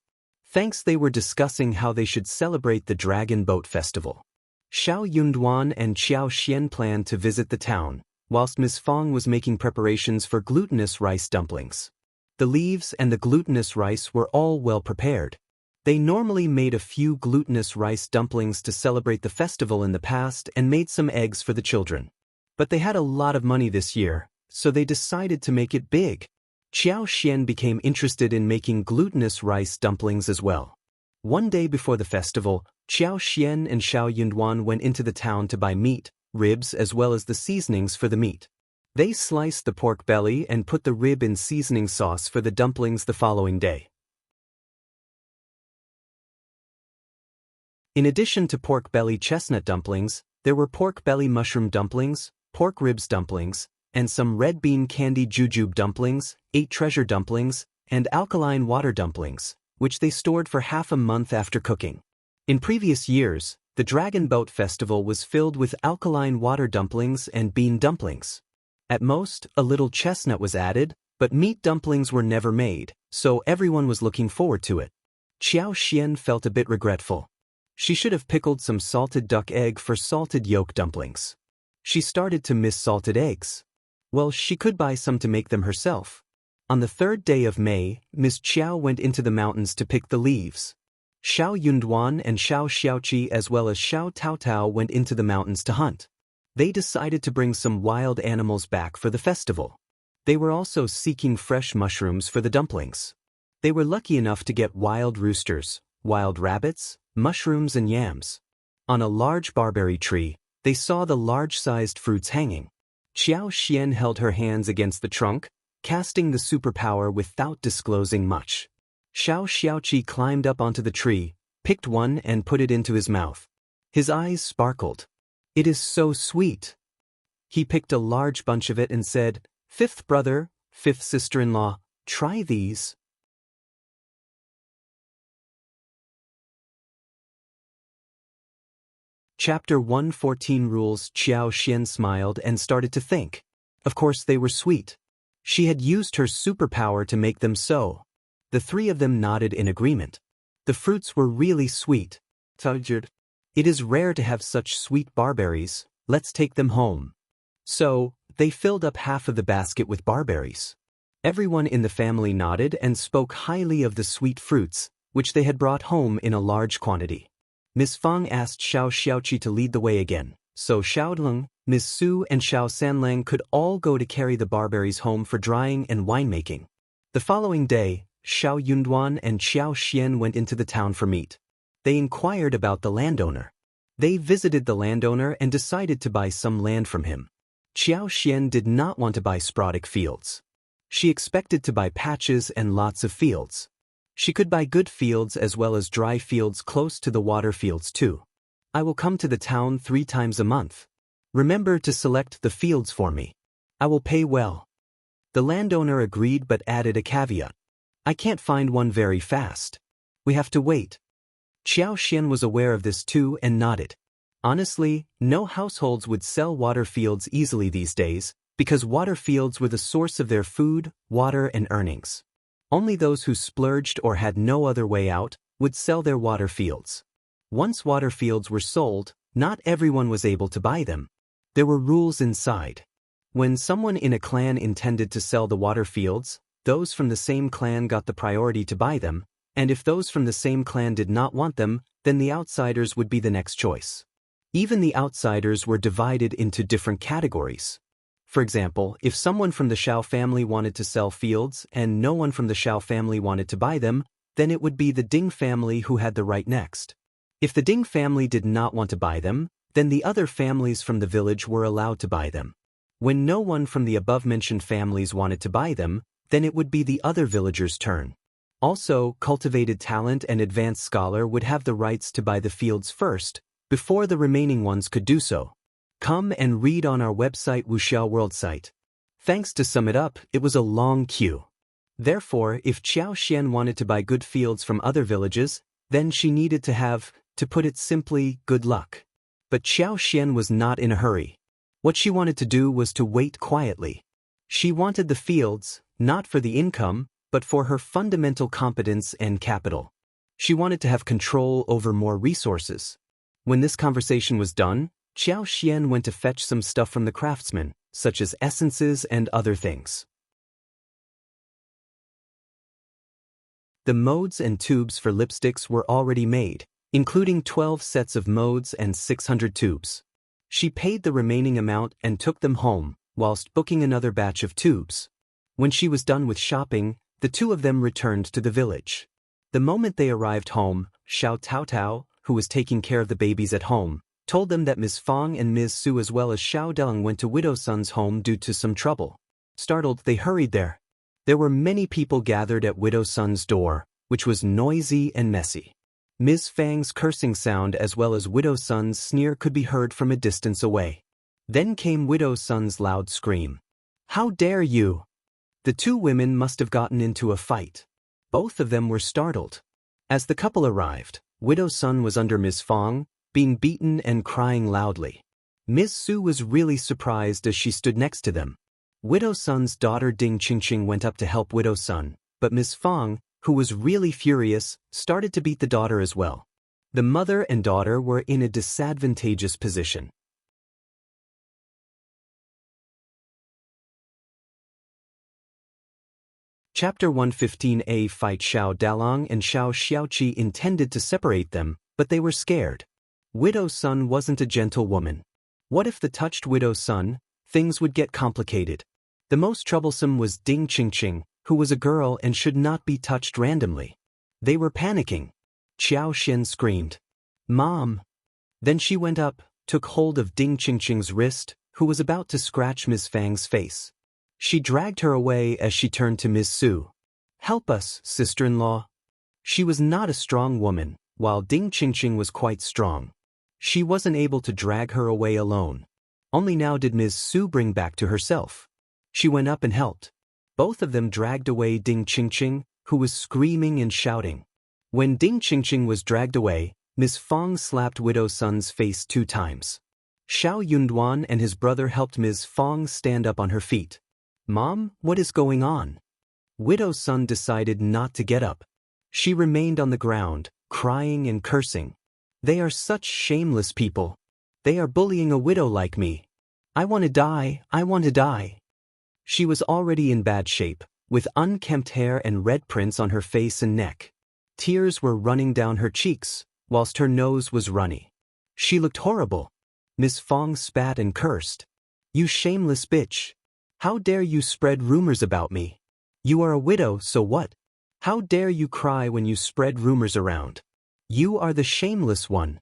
Thanks. They were discussing how they should celebrate the Dragon Boat Festival. Xiao Yunduan and Qiao Xian planned to visit the town, whilst Ms. Fong was making preparations for glutinous rice dumplings. The leaves and the glutinous rice were all well prepared. They normally made a few glutinous rice dumplings to celebrate the festival in the past and made some eggs for the children. But they had a lot of money this year, so they decided to make it big. Qiao Xian became interested in making glutinous rice dumplings as well. One day before the festival, Qiao Xian and Xiao Yunduan went into the town to buy meat, ribs as well as the seasonings for the meat. They sliced the pork belly and put the rib in seasoning sauce for the dumplings the following day. In addition to pork belly chestnut dumplings, there were pork belly mushroom dumplings, pork ribs dumplings, and some red bean candy jujube dumplings, 8 treasure dumplings, and alkaline water dumplings, which they stored for half a month after cooking. In previous years, the Dragon Boat Festival was filled with alkaline water dumplings and bean dumplings. At most, a little chestnut was added, but meat dumplings were never made, so everyone was looking forward to it. Qiao Xian felt a bit regretful. She should have pickled some salted duck egg for salted yolk dumplings. She started to miss salted eggs. Well, she could buy some to make them herself. On the 3rd day of May, Ms. Qiao went into the mountains to pick the leaves. Xiao Yunduan and Xiao Xiaoqi as well as Xiao Taotao went into the mountains to hunt. They decided to bring some wild animals back for the festival. They were also seeking fresh mushrooms for the dumplings. They were lucky enough to get wild roosters, wild rabbits, mushrooms and yams. On a large barberry tree, they saw the large-sized fruits hanging. Qiao Xian held her hands against the trunk, casting the superpower without disclosing much. Xiao Xiaoqi climbed up onto the tree, picked one and put it into his mouth. His eyes sparkled. It is so sweet. He picked a large bunch of it and said, "Fifth brother, fifth sister-in-law, try these." Chapter 114 Rules. Qiao Xian smiled and started to think. Of course they were sweet. She had used her superpower to make them so. The 3 of them nodded in agreement. The fruits were really sweet. It is rare to have such sweet barberries, let's take them home. So, they filled up half of the basket with barberries. Everyone in the family nodded and spoke highly of the sweet fruits, which they had brought home in a large quantity. Ms. Fong asked Xiao Xiaoqi to lead the way again, so Xiao Leng, Ms. Su and Xiao Sanlang could all go to carry the barberries home for drying and winemaking. The following day, Xiao Yunduan and Qiao Xian went into the town for meat. They inquired about the landowner. They visited the landowner and decided to buy some land from him. Qiao Xian did not want to buy sporadic fields. She expected to buy patches and lots of fields. She could buy good fields as well as dry fields close to the water fields too. I will come to the town 3 times a month. Remember to select the fields for me. I will pay well. The landowner agreed but added a caveat. I can't find one very fast. We have to wait. Qiao Xian was aware of this too and nodded. Honestly, no households would sell water fields easily these days, because water fields were the source of their food, water and earnings. Only those who splurged or had no other way out would sell their water fields. Once water fields were sold, not everyone was able to buy them. There were rules inside. When someone in a clan intended to sell the water fields, those from the same clan got the priority to buy them, and if those from the same clan did not want them, then the outsiders would be the next choice. Even the outsiders were divided into different categories. For example, if someone from the Xiao family wanted to sell fields and no one from the Xiao family wanted to buy them, then it would be the Ding family who had the right next. If the Ding family did not want to buy them, then the other families from the village were allowed to buy them. When no one from the above-mentioned families wanted to buy them, then it would be the other villagers' turn. Also, cultivated talent and advanced scholar would have the rights to buy the fields first, before the remaining ones could do so. Come and read on our website Wuxiao World site. Thanks to sum it up, it was a long queue. Therefore, if Qiao Xian wanted to buy good fields from other villages, then she needed to have, to put it simply, good luck. But Qiao Xian was not in a hurry. What she wanted to do was to wait quietly. She wanted the fields, not for the income, but for her fundamental competence and capital. She wanted to have control over more resources. When this conversation was done, Qiao Xian went to fetch some stuff from the craftsman, such as essences and other things. The molds and tubes for lipsticks were already made, including 12 sets of molds and 600 tubes. She paid the remaining amount and took them home, whilst booking another batch of tubes. When she was done with shopping, the two of them returned to the village. The moment they arrived home, Xiao Taotao, who was taking care of the babies at home, told them that Ms. Fang and Ms. Su as well as Xiao Deng went to Widow Sun's home due to some trouble. Startled, they hurried there. There were many people gathered at Widow Sun's door, which was noisy and messy. Ms. Fang's cursing sound as well as Widow Sun's sneer could be heard from a distance away. Then came Widow Sun's loud scream. "How dare you!" The two women must have gotten into a fight. Both of them were startled. As the couple arrived, Widow Sun was under Ms. Fang, being beaten and crying loudly. Ms. Su was really surprised as she stood next to them. Widow Sun's daughter Ding Qingqing went up to help Widow Sun, but Ms. Fang, who was really furious, started to beat the daughter as well. The mother and daughter were in a disadvantageous position. Chapter 115a Fight. Xiao Dalong and Xiao Xiaoqi intended to separate them, but they were scared. Widow Sun wasn't a gentle woman. What if the touched Widow Sun? Things would get complicated. The most troublesome was Ding Qingqing, who was a girl and should not be touched randomly. They were panicking. Qiao Xian screamed, "Mom!" Then she went up, took hold of Ding Qingqing's wrist, who was about to scratch Ms. Fang's face. She dragged her away as she turned to Ms. Su. "Help us, sister-in-law." She was not a strong woman, while Ding Qingqing was quite strong. She wasn't able to drag her away alone. Only now did Ms. Su bring back to herself. She went up and helped. Both of them dragged away Ding Qingqing, who was screaming and shouting. When Ding Qingqing was dragged away, Ms. Fang slapped Widow Sun's face 2 times. Xiao Yunduan and his brother helped Ms. Fang stand up on her feet. "Mom, what is going on?" Widow Sun decided not to get up. She remained on the ground, crying and cursing. "They are such shameless people. They are bullying a widow like me. I want to die, I want to die." She was already in bad shape, with unkempt hair and red prints on her face and neck. Tears were running down her cheeks, whilst her nose was runny. She looked horrible. Ms. Fang spat and cursed. "You shameless bitch. How dare you spread rumors about me? You are a widow, so what? How dare you cry when you spread rumors around? You are the shameless one.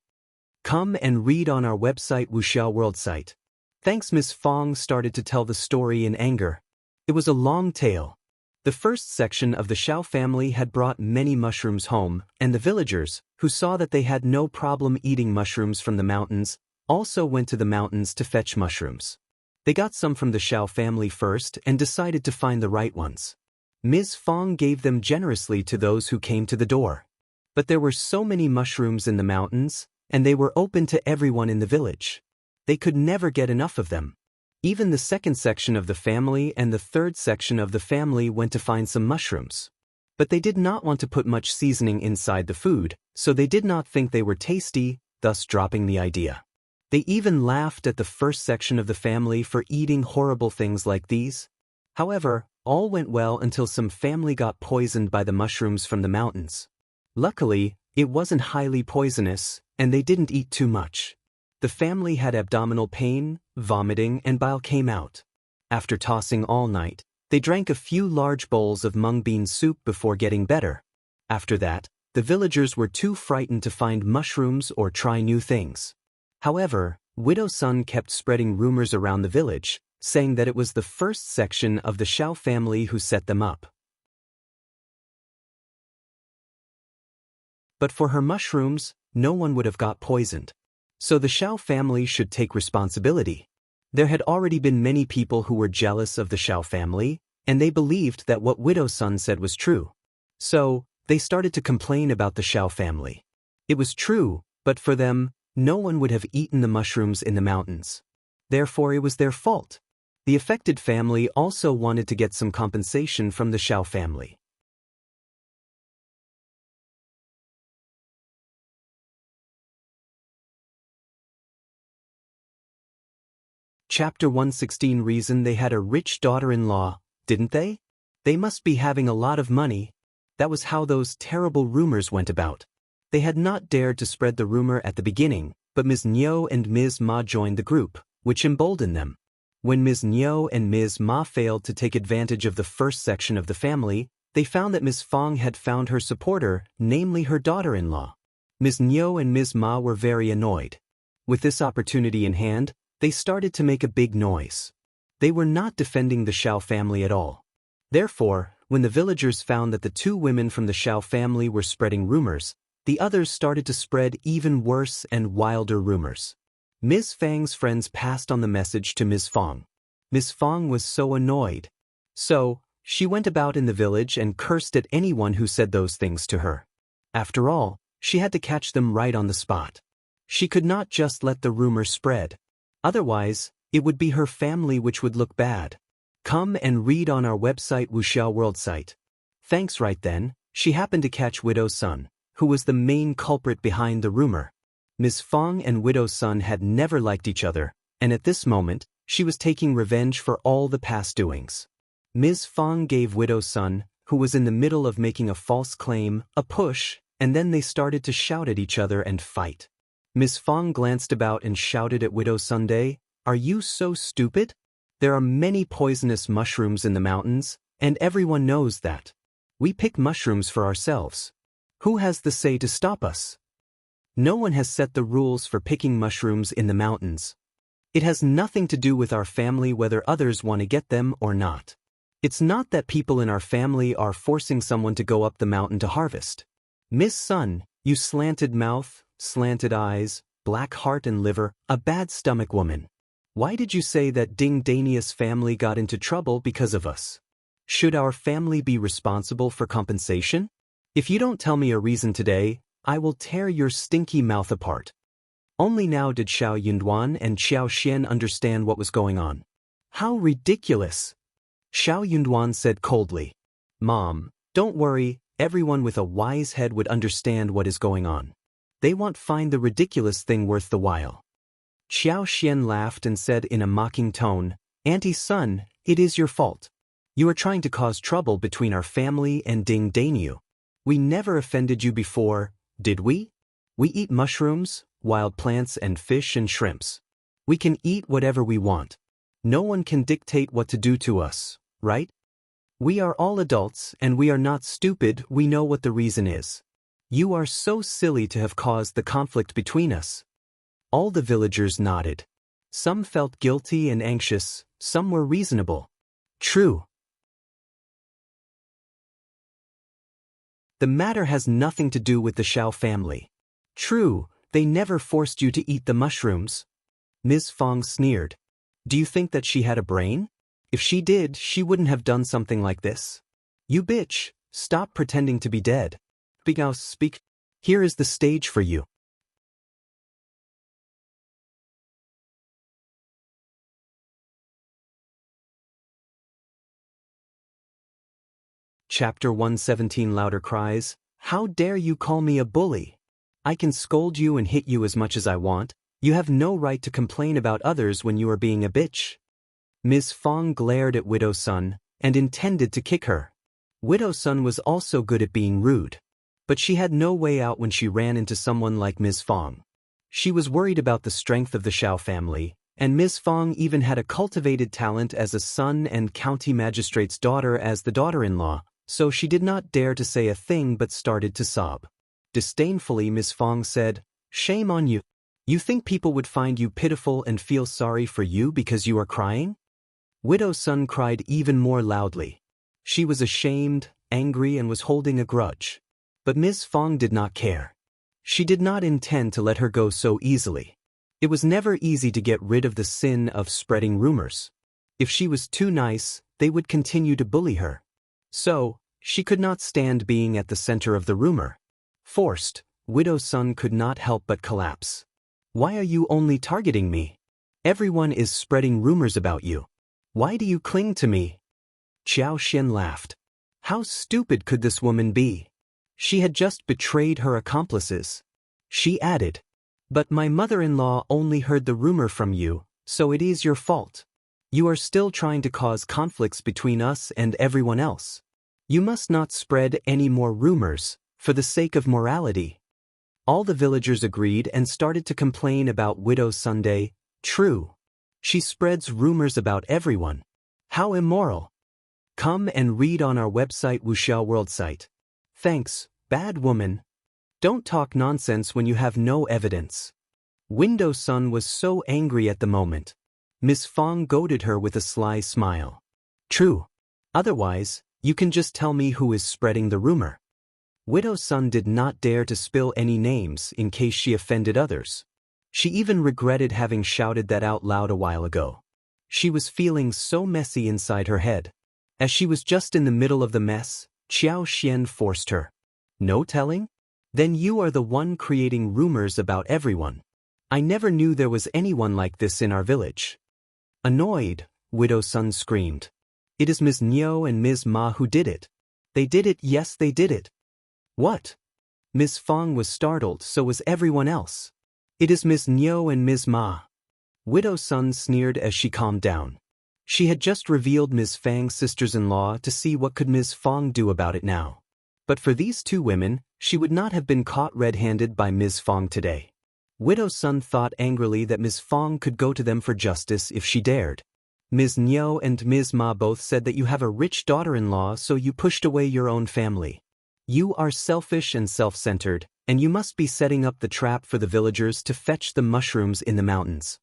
Come and read on our website Wuxiao World site." Thanks. Ms. Fang started to tell the story in anger. It was a long tale. The first section of the Xiao family had brought many mushrooms home, and the villagers, who saw that they had no problem eating mushrooms from the mountains, also went to the mountains to fetch mushrooms. They got some from the Xiao family first and decided to find the right ones. Ms. Fang gave them generously to those who came to the door. But there were so many mushrooms in the mountains, and they were open to everyone in the village. They could never get enough of them. Even the second section of the family and the third section of the family went to find some mushrooms. But they did not want to put much seasoning inside the food, so they did not think they were tasty, thus dropping the idea. They even laughed at the first section of the family for eating horrible things like these. However, all went well until some family got poisoned by the mushrooms from the mountains. Luckily, it wasn't highly poisonous, and they didn't eat too much. The family had abdominal pain, vomiting, and bile came out. After tossing all night, they drank a few large bowls of mung bean soup before getting better. After that, the villagers were too frightened to find mushrooms or try new things. However, Widow Sun kept spreading rumors around the village, saying that it was the first section of the Xiao family who set them up. But for her mushrooms, no one would have got poisoned. So the Xiao family should take responsibility. There had already been many people who were jealous of the Xiao family, and they believed that what Widow Sun said was true. So, they started to complain about the Xiao family. It was true, but for them, no one would have eaten the mushrooms in the mountains. Therefore, it was their fault. The affected family also wanted to get some compensation from the Xiao family. Chapter 116 Reason they had a rich daughter-in-law, didn't they? They must be having a lot of money. That was how those terrible rumors went about. They had not dared to spread the rumor at the beginning, but Ms. Niu and Ms. Ma joined the group, which emboldened them. When Ms. Niu and Ms. Ma failed to take advantage of the first section of the family, they found that Ms. Fong had found her supporter, namely her daughter-in-law. Ms. Niu and Ms. Ma were very annoyed. With this opportunity in hand, they started to make a big noise. They were not defending the Xiao family at all. Therefore, when the villagers found that the two women from the Xiao family were spreading rumors, the others started to spread even worse and wilder rumors. Ms. Fang's friends passed on the message to Ms. Fong. Ms. Fong was so annoyed. So, she went about in the village and cursed at anyone who said those things to her. After all, she had to catch them right on the spot. She could not just let the rumor spread. Otherwise, it would be her family which would look bad. Come and read on our website Wuxiao World site. Thanks. Right then, she happened to catch Widow's son, who was the main culprit behind the rumor. Ms. Fong and Widow's son had never liked each other, and at this moment, she was taking revenge for all the past doings. Ms. Fong gave Widow's son, who was in the middle of making a false claim, a push, and then they started to shout at each other and fight. Ms. Fong glanced about and shouted at Widow Sunday, "Are you so stupid? There are many poisonous mushrooms in the mountains, and everyone knows that. We pick mushrooms for ourselves. Who has the say to stop us? No one has set the rules for picking mushrooms in the mountains. It has nothing to do with our family whether others want to get them or not. It's not that people in our family are forcing someone to go up the mountain to harvest. Miss Sun, you slanted mouth, slanted eyes, black heart and liver, a bad stomach woman. Why did you say that Ding Danius family got into trouble because of us? Should our family be responsible for compensation? If you don't tell me a reason today, I will tear your stinky mouth apart." Only now did Xiao Yunduan and Xiao Xian understand what was going on. "How ridiculous!" Xiao Yunduan said coldly. "Mom, don't worry, everyone with a wise head would understand what is going on. They won't find the ridiculous thing worth the while." Xiao Xian laughed and said in a mocking tone, "Auntie Sun, it is your fault. You are trying to cause trouble between our family and Ding Daniu. We never offended you before, did we? We eat mushrooms, wild plants and fish and shrimps. We can eat whatever we want. No one can dictate what to do to us, right? We are all adults and we are not stupid, we know what the reason is. You are so silly to have caused the conflict between us." All the villagers nodded. Some felt guilty and anxious, some were reasonable. True. The matter has nothing to do with the Xiao family. True, they never forced you to eat the mushrooms. Ms. Fong sneered. Do you think that she had a brain? If she did, she wouldn't have done something like this. You bitch, stop pretending to be dead. Speak. Here is the stage for you. Chapter 117 Louder cries, "How dare you call me a bully? I can scold you and hit you as much as I want. You have no right to complain about others when you are being a bitch." Ms. Fong glared at Widow Sun and intended to kick her. Widow Sun was also good at being rude. But she had no way out when she ran into someone like Ms. Fong. She was worried about the strength of the Xiao family, and Ms. Fong even had a cultivated talent as a son and county magistrate's daughter as the daughter-in-law, so she did not dare to say a thing but started to sob. Disdainfully Ms. Fong said, "Shame on you. You think people would find you pitiful and feel sorry for you because you are crying?" Widow Sun cried even more loudly. She was ashamed, angry and was holding a grudge. But Ms. Fong did not care. She did not intend to let her go so easily. It was never easy to get rid of the sin of spreading rumors. If she was too nice, they would continue to bully her. So, she could not stand being at the center of the rumor. Forced, Widow Sun could not help but collapse. "Why are you only targeting me? Everyone is spreading rumors about you. Why do you cling to me?" Xiao Xian laughed. How stupid could this woman be? She had just betrayed her accomplices. She added, "But my mother-in-law only heard the rumor from you, So it is your fault. You are still trying to cause conflicts between us and everyone else. You must not spread any more rumors, for the sake of morality. All the villagers agreed and started to complain about Widow Sunday. True. She spreads rumors about everyone. How immoral. Come and read on our website Wuxiao World site. Thanks, bad woman. Don't talk nonsense when you have no evidence. Window Sun was so angry at the moment. Miss Fong goaded her with a sly smile. True. Otherwise, you can just tell me who is spreading the rumor. Widow Sun did not dare to spill any names in case she offended others. She even regretted having shouted that out loud a while ago. She was feeling so messy inside her head. As she was just in the middle of the mess, Qiao Xian forced her. No telling? Then you are the one creating rumors about everyone. I never knew there was anyone like this in our village. Annoyed, Widow Sun screamed. It is Ms. Niu and Ms. Ma who did it. They did it, yes they did it. What? Ms. Fong was startled, so was everyone else. It is Ms. Niu and Ms. Ma. Widow Sun sneered as she calmed down. She had just revealed Ms. Fang's sisters-in-law to see what could Ms. Fong do about it now. But for these two women, she would not have been caught red-handed by Ms. Fong today. Widow Sun thought angrily that Ms. Fong could go to them for justice if she dared. Ms. Niu and Ms. Ma both said that you have a rich daughter-in-law, so you pushed away your own family. You are selfish and self-centered, and you must be setting up the trap for the villagers to fetch the mushrooms in the mountains.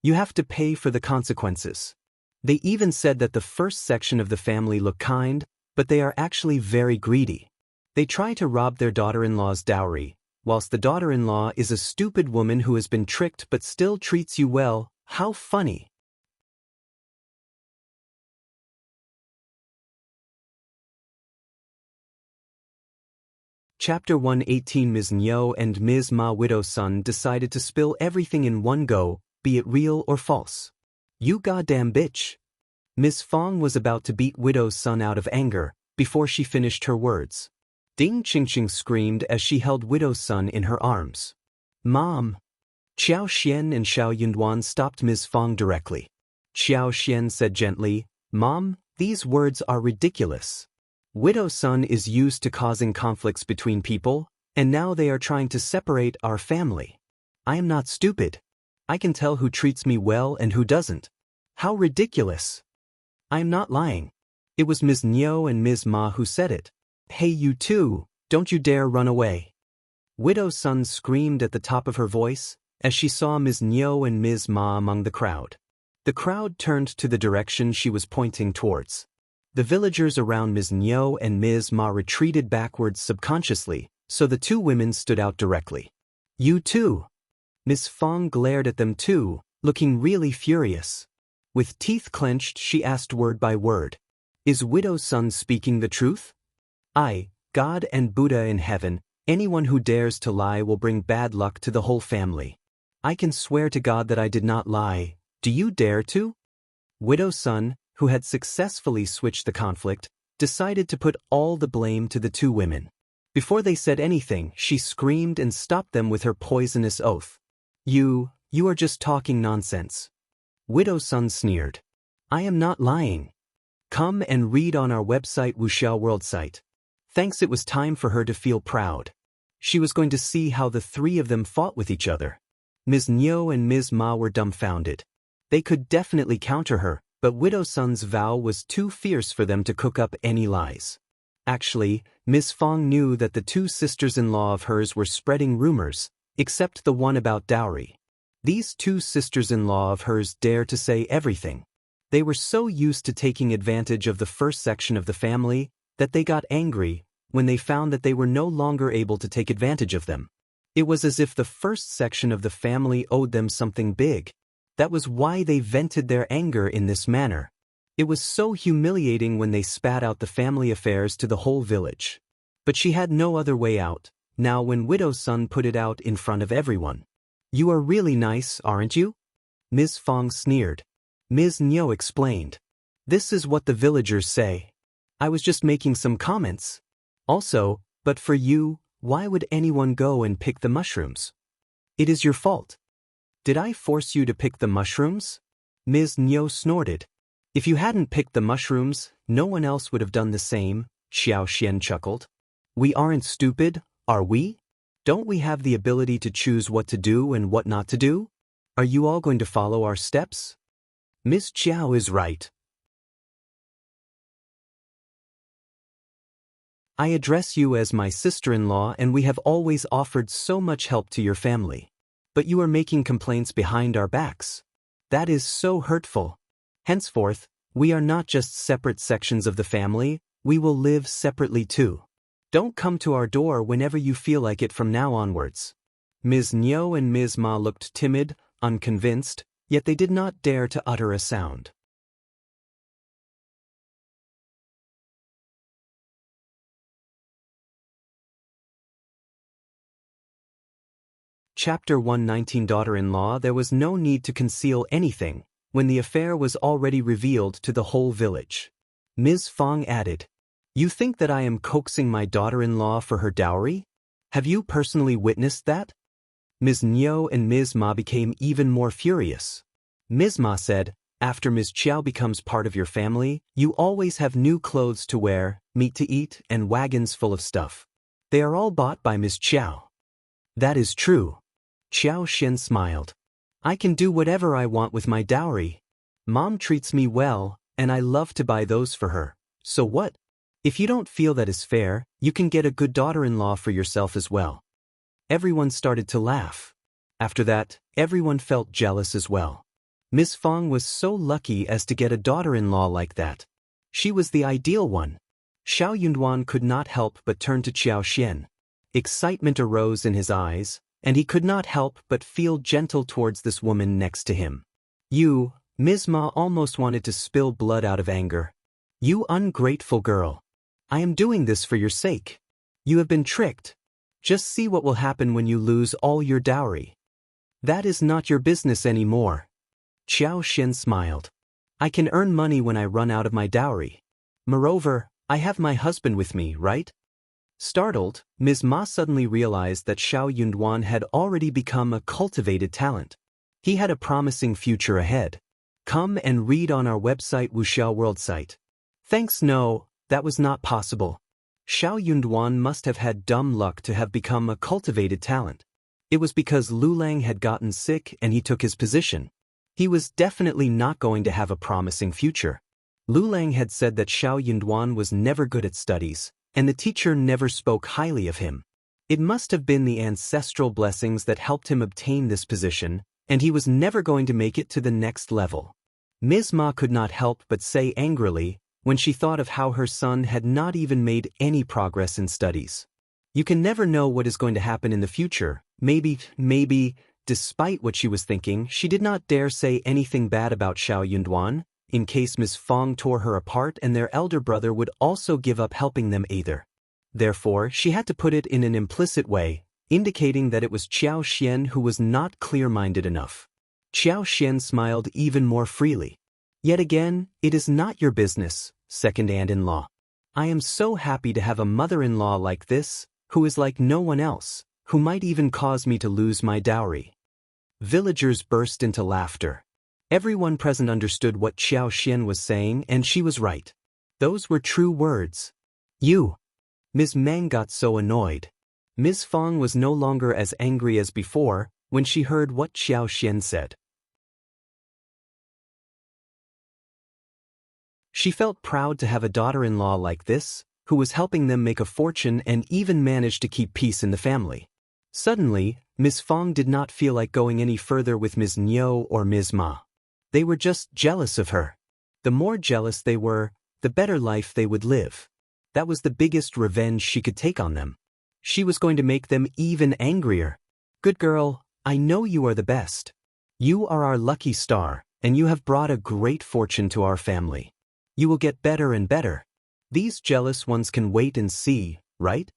You have to pay for the consequences. They even said that the first section of the family look kind, but they are actually very greedy. They try to rob their daughter-in-law's dowry, whilst the daughter-in-law is a stupid woman who has been tricked but still treats you well. How funny. Chapter 118. Ms. Niu and Ms. Ma. Widow Sun decided to spill everything in one go, be it real or false. You goddamn bitch. Ms. Fong was about to beat Widow Sun out of anger, before she finished her words. Ding Qingqing screamed as she held Widow Sun in her arms. Mom! Qiao Xian and Xiao Yunduan stopped Ms. Fong directly. Qiao Xian said gently, Mom, these words are ridiculous. Widow Sun is used to causing conflicts between people, and now they are trying to separate our family. I am not stupid. I can tell who treats me well and who doesn't. How ridiculous. I am not lying. It was Ms. Niu and Ms. Ma who said it. Hey you two, don't you dare run away. Widow Sun screamed at the top of her voice, as she saw Ms. Niu and Ms. Ma among the crowd. The crowd turned to the direction she was pointing towards. The villagers around Ms. Niu and Ms. Ma retreated backwards subconsciously, so the two women stood out directly. You too. Ms. Fong glared at them too, looking really furious. With teeth clenched, she asked word by word. Is Widow Sun speaking the truth? God and Buddha in heaven, anyone who dares to lie will bring bad luck to the whole family. I can swear to God that I did not lie. Do you dare to? Widow Sun, who had successfully switched the conflict, decided to put all the blame to the two women. Before they said anything, she screamed and stopped them with her poisonous oath. You are just talking nonsense. Widow Sun sneered. I am not lying. Come and read on our website Wuxiao World site. Thanks, it was time for her to feel proud. She was going to see how the three of them fought with each other. Ms. Niu and Ms. Ma were dumbfounded. They could definitely counter her, but Widow Sun's vow was too fierce for them to cook up any lies. Actually, Ms. Fong knew that the two sisters-in-law of hers were spreading rumors, except the one about dowry. These two sisters-in-law of hers dared to say everything. They were so used to taking advantage of the first section of the family that they got angry when they found that they were no longer able to take advantage of them. It was as if the first section of the family owed them something big. That was why they vented their anger in this manner. It was so humiliating when they spat out the family affairs to the whole village. But she had no other way out, now when Widow Sun put it out in front of everyone. You are really nice, aren't you? Ms. Fong sneered. Ms. Niu explained. This is what the villagers say. I was just making some comments. Also, but for you, why would anyone go and pick the mushrooms? It is your fault. Did I force you to pick the mushrooms? Ms. Niu snorted. If you hadn't picked the mushrooms, no one else would have done the same, Xiaoxian chuckled. We aren't stupid, are we? Don't we have the ability to choose what to do and what not to do? Are you all going to follow our steps? Miss Qiao is right. I address you as my sister-in-law and we have always offered so much help to your family. But you are making complaints behind our backs. That is so hurtful. Henceforth, we are not just separate sections of the family, we will live separately too. Don't come to our door whenever you feel like it from now onwards. Ms. Niu and Ms. Ma looked timid, unconvinced, yet they did not dare to utter a sound. Chapter 119 Daughter-in-law. There was no need to conceal anything, when the affair was already revealed to the whole village. Ms. Fong added, You think that I am coaxing my daughter-in-law for her dowry? Have you personally witnessed that? Ms. Niu and Ms. Ma became even more furious. Ms. Ma said, After Ms. Qiao becomes part of your family, you always have new clothes to wear, meat to eat, and wagons full of stuff. They are all bought by Ms. Qiao. That is true. Xiaoxian smiled. I can do whatever I want with my dowry. Mom treats me well, and I love to buy those for her. So what? If you don't feel that is fair, you can get a good daughter-in-law for yourself as well. Everyone started to laugh. After that, everyone felt jealous as well. Miss Fong was so lucky as to get a daughter-in-law like that. She was the ideal one. Xiao Yunduan could not help but turn to Xiaoxian. Excitement arose in his eyes, and he could not help but feel gentle towards this woman next to him. You, Ms. Ma almost wanted to spill blood out of anger. You ungrateful girl. I am doing this for your sake. You have been tricked. Just see what will happen when you lose all your dowry. That is not your business anymore. Xiao Xin smiled. I can earn money when I run out of my dowry. Moreover, I have my husband with me, right? Startled, Ms. Ma suddenly realized that Xiao Yunduan had already become a cultivated talent. He had a promising future ahead. Come and read on our website Wuxiao World site. Thanks no, that was not possible. Xiao Yunduan must have had dumb luck to have become a cultivated talent. It was because Lu Lang had gotten sick and he took his position. He was definitely not going to have a promising future. Lu Lang had said that Xiao Yunduan was never good at studies, and the teacher never spoke highly of him. It must have been the ancestral blessings that helped him obtain this position, and he was never going to make it to the next level. Ms. Ma could not help but say angrily, when she thought of how her son had not even made any progress in studies. You can never know what is going to happen in the future. Maybe, despite what she was thinking, she did not dare say anything bad about Xiao Yunduan, in case Ms. Fong tore her apart and their elder brother would also give up helping them either. Therefore, she had to put it in an implicit way, indicating that it was Qiao Xian who was not clear-minded enough. Qiao Xian smiled even more freely. Yet again, it is not your business, second aunt-in-law. I am so happy to have a mother-in-law like this, who is like no one else, who might even cause me to lose my dowry. Villagers burst into laughter. Everyone present understood what Xiao Xian was saying, and she was right. Those were true words. You. Ms. Meng got so annoyed. Ms. Fong was no longer as angry as before when she heard what Xiao Xian said. She felt proud to have a daughter-in-law like this, who was helping them make a fortune and even managed to keep peace in the family. Suddenly, Ms. Fong did not feel like going any further with Ms. Niu or Ms. Ma. They were just jealous of her. The more jealous they were, the better life they would live. That was the biggest revenge she could take on them. She was going to make them even angrier. Good girl, I know you are the best. You are our lucky star, and you have brought a great fortune to our family. You will get better and better. These jealous ones can wait and see, right?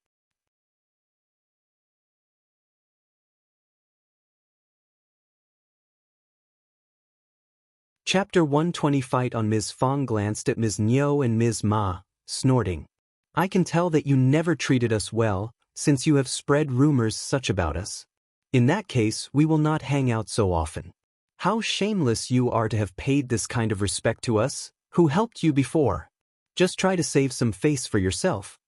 Chapter 120 Fight on. Ms. Fong glanced at Ms. Niu and Ms. Ma, snorting. I can tell that you never treated us well, since you have spread rumors such about us. In that case, we will not hang out so often. How shameless you are to have paid this kind of respect to us, who helped you before. Just try to save some face for yourself.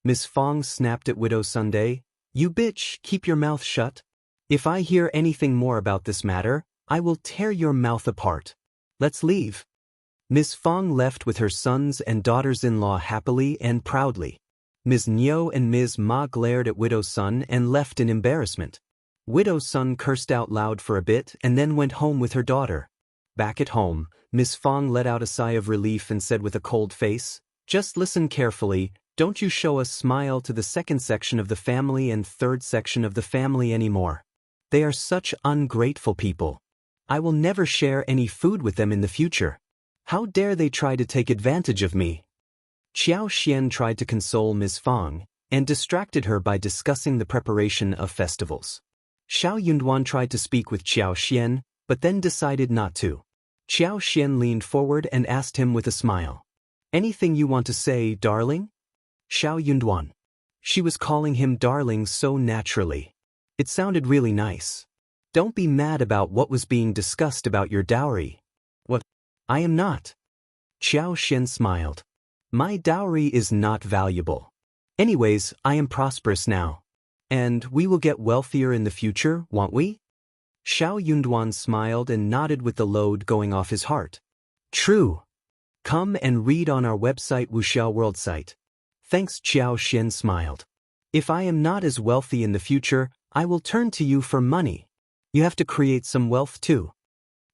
Miss Fong snapped at Widow Sunday. You bitch, keep your mouth shut. If I hear anything more about this matter, I will tear your mouth apart. Let's leave. Miss Fong left with her sons and daughters-in-law happily and proudly. Ms. Niu and Ms. Ma glared at Widow Sun and left in embarrassment. Widow Sun cursed out loud for a bit and then went home with her daughter. Back at home, Miss Fong let out a sigh of relief and said with a cold face, "Just listen carefully, don't you show a smile to the second section of the family and third section of the family anymore. They are such ungrateful people. I will never share any food with them in the future. How dare they try to take advantage of me?" Qiao Xian tried to console Ms. Fong, and distracted her by discussing the preparation of festivals. Xiao Yunduan tried to speak with Qiao Xian, but then decided not to. Qiao Xian leaned forward and asked him with a smile. "Anything you want to say, darling?" Xiao Yunduan. She was calling him darling so naturally. It sounded really nice. "Don't be mad about what was being discussed about your dowry." "What? I am not." Qiao Xian smiled. "My dowry is not valuable. Anyways, I am prosperous now. And we will get wealthier in the future, won't we?" Xiao Yunduan smiled and nodded with the load going off his heart. "True. Come and read on our website Wuxiao World site." Thanks, Qiao Xian smiled. "If I am not as wealthy in the future, I will turn to you for money. You have to create some wealth too."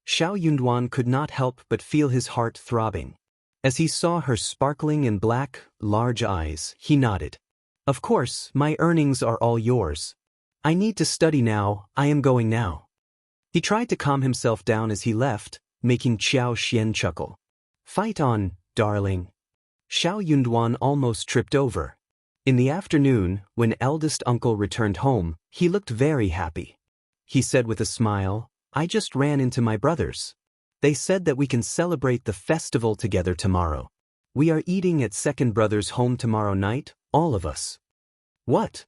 Xiao Yunduan could not help but feel his heart throbbing. As he saw her sparkling and black, large eyes, he nodded. "Of course, my earnings are all yours. I need to study now, I am going now." He tried to calm himself down as he left, making Qiao Xian chuckle. "Fight on, darling." Xiao Yunduan almost tripped over. In the afternoon, when eldest uncle returned home, he looked very happy. He said with a smile, "I just ran into my brothers. They said that we can celebrate the festival together tomorrow. We are eating at second brother's home tomorrow night, all of us." "What?"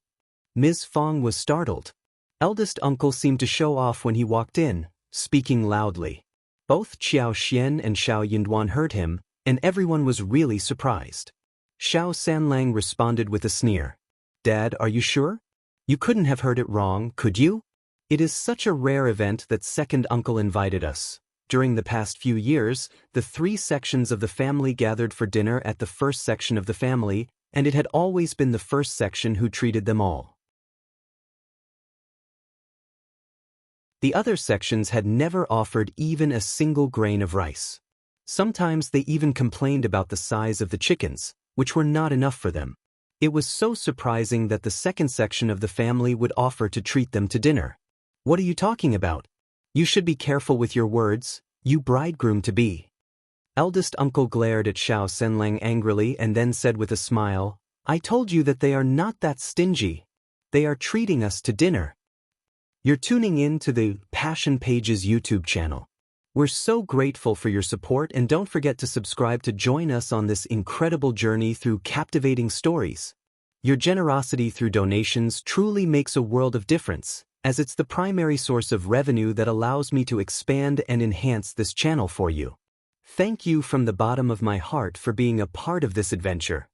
Ms. Fong was startled. Eldest uncle seemed to show off when he walked in, speaking loudly. Both Qiao Xian and Xiao Yunduan heard him, and everyone was really surprised. Xiao Sanlang responded with a sneer. "Dad, are you sure? You couldn't have heard it wrong, could you? It is such a rare event that second uncle invited us. During the past few years, the 3 sections of the family gathered for dinner at the first section of the family, and it had always been the first section who treated them all. The other sections had never offered even a single grain of rice. Sometimes they even complained about the size of the chickens, which were not enough for them. It was so surprising that the second section of the family would offer to treat them to dinner. "What are you talking about? You should be careful with your words, you bridegroom-to-be." Eldest uncle glared at Xiao Senlang angrily and then said with a smile, "I told you that they are not that stingy. They are treating us to dinner." You're tuning in to the Passion Pages YouTube channel. We're so grateful for your support, and don't forget to subscribe to join us on this incredible journey through captivating stories. Your generosity through donations truly makes a world of difference, as it's the primary source of revenue that allows me to expand and enhance this channel for you. Thank you from the bottom of my heart for being a part of this adventure.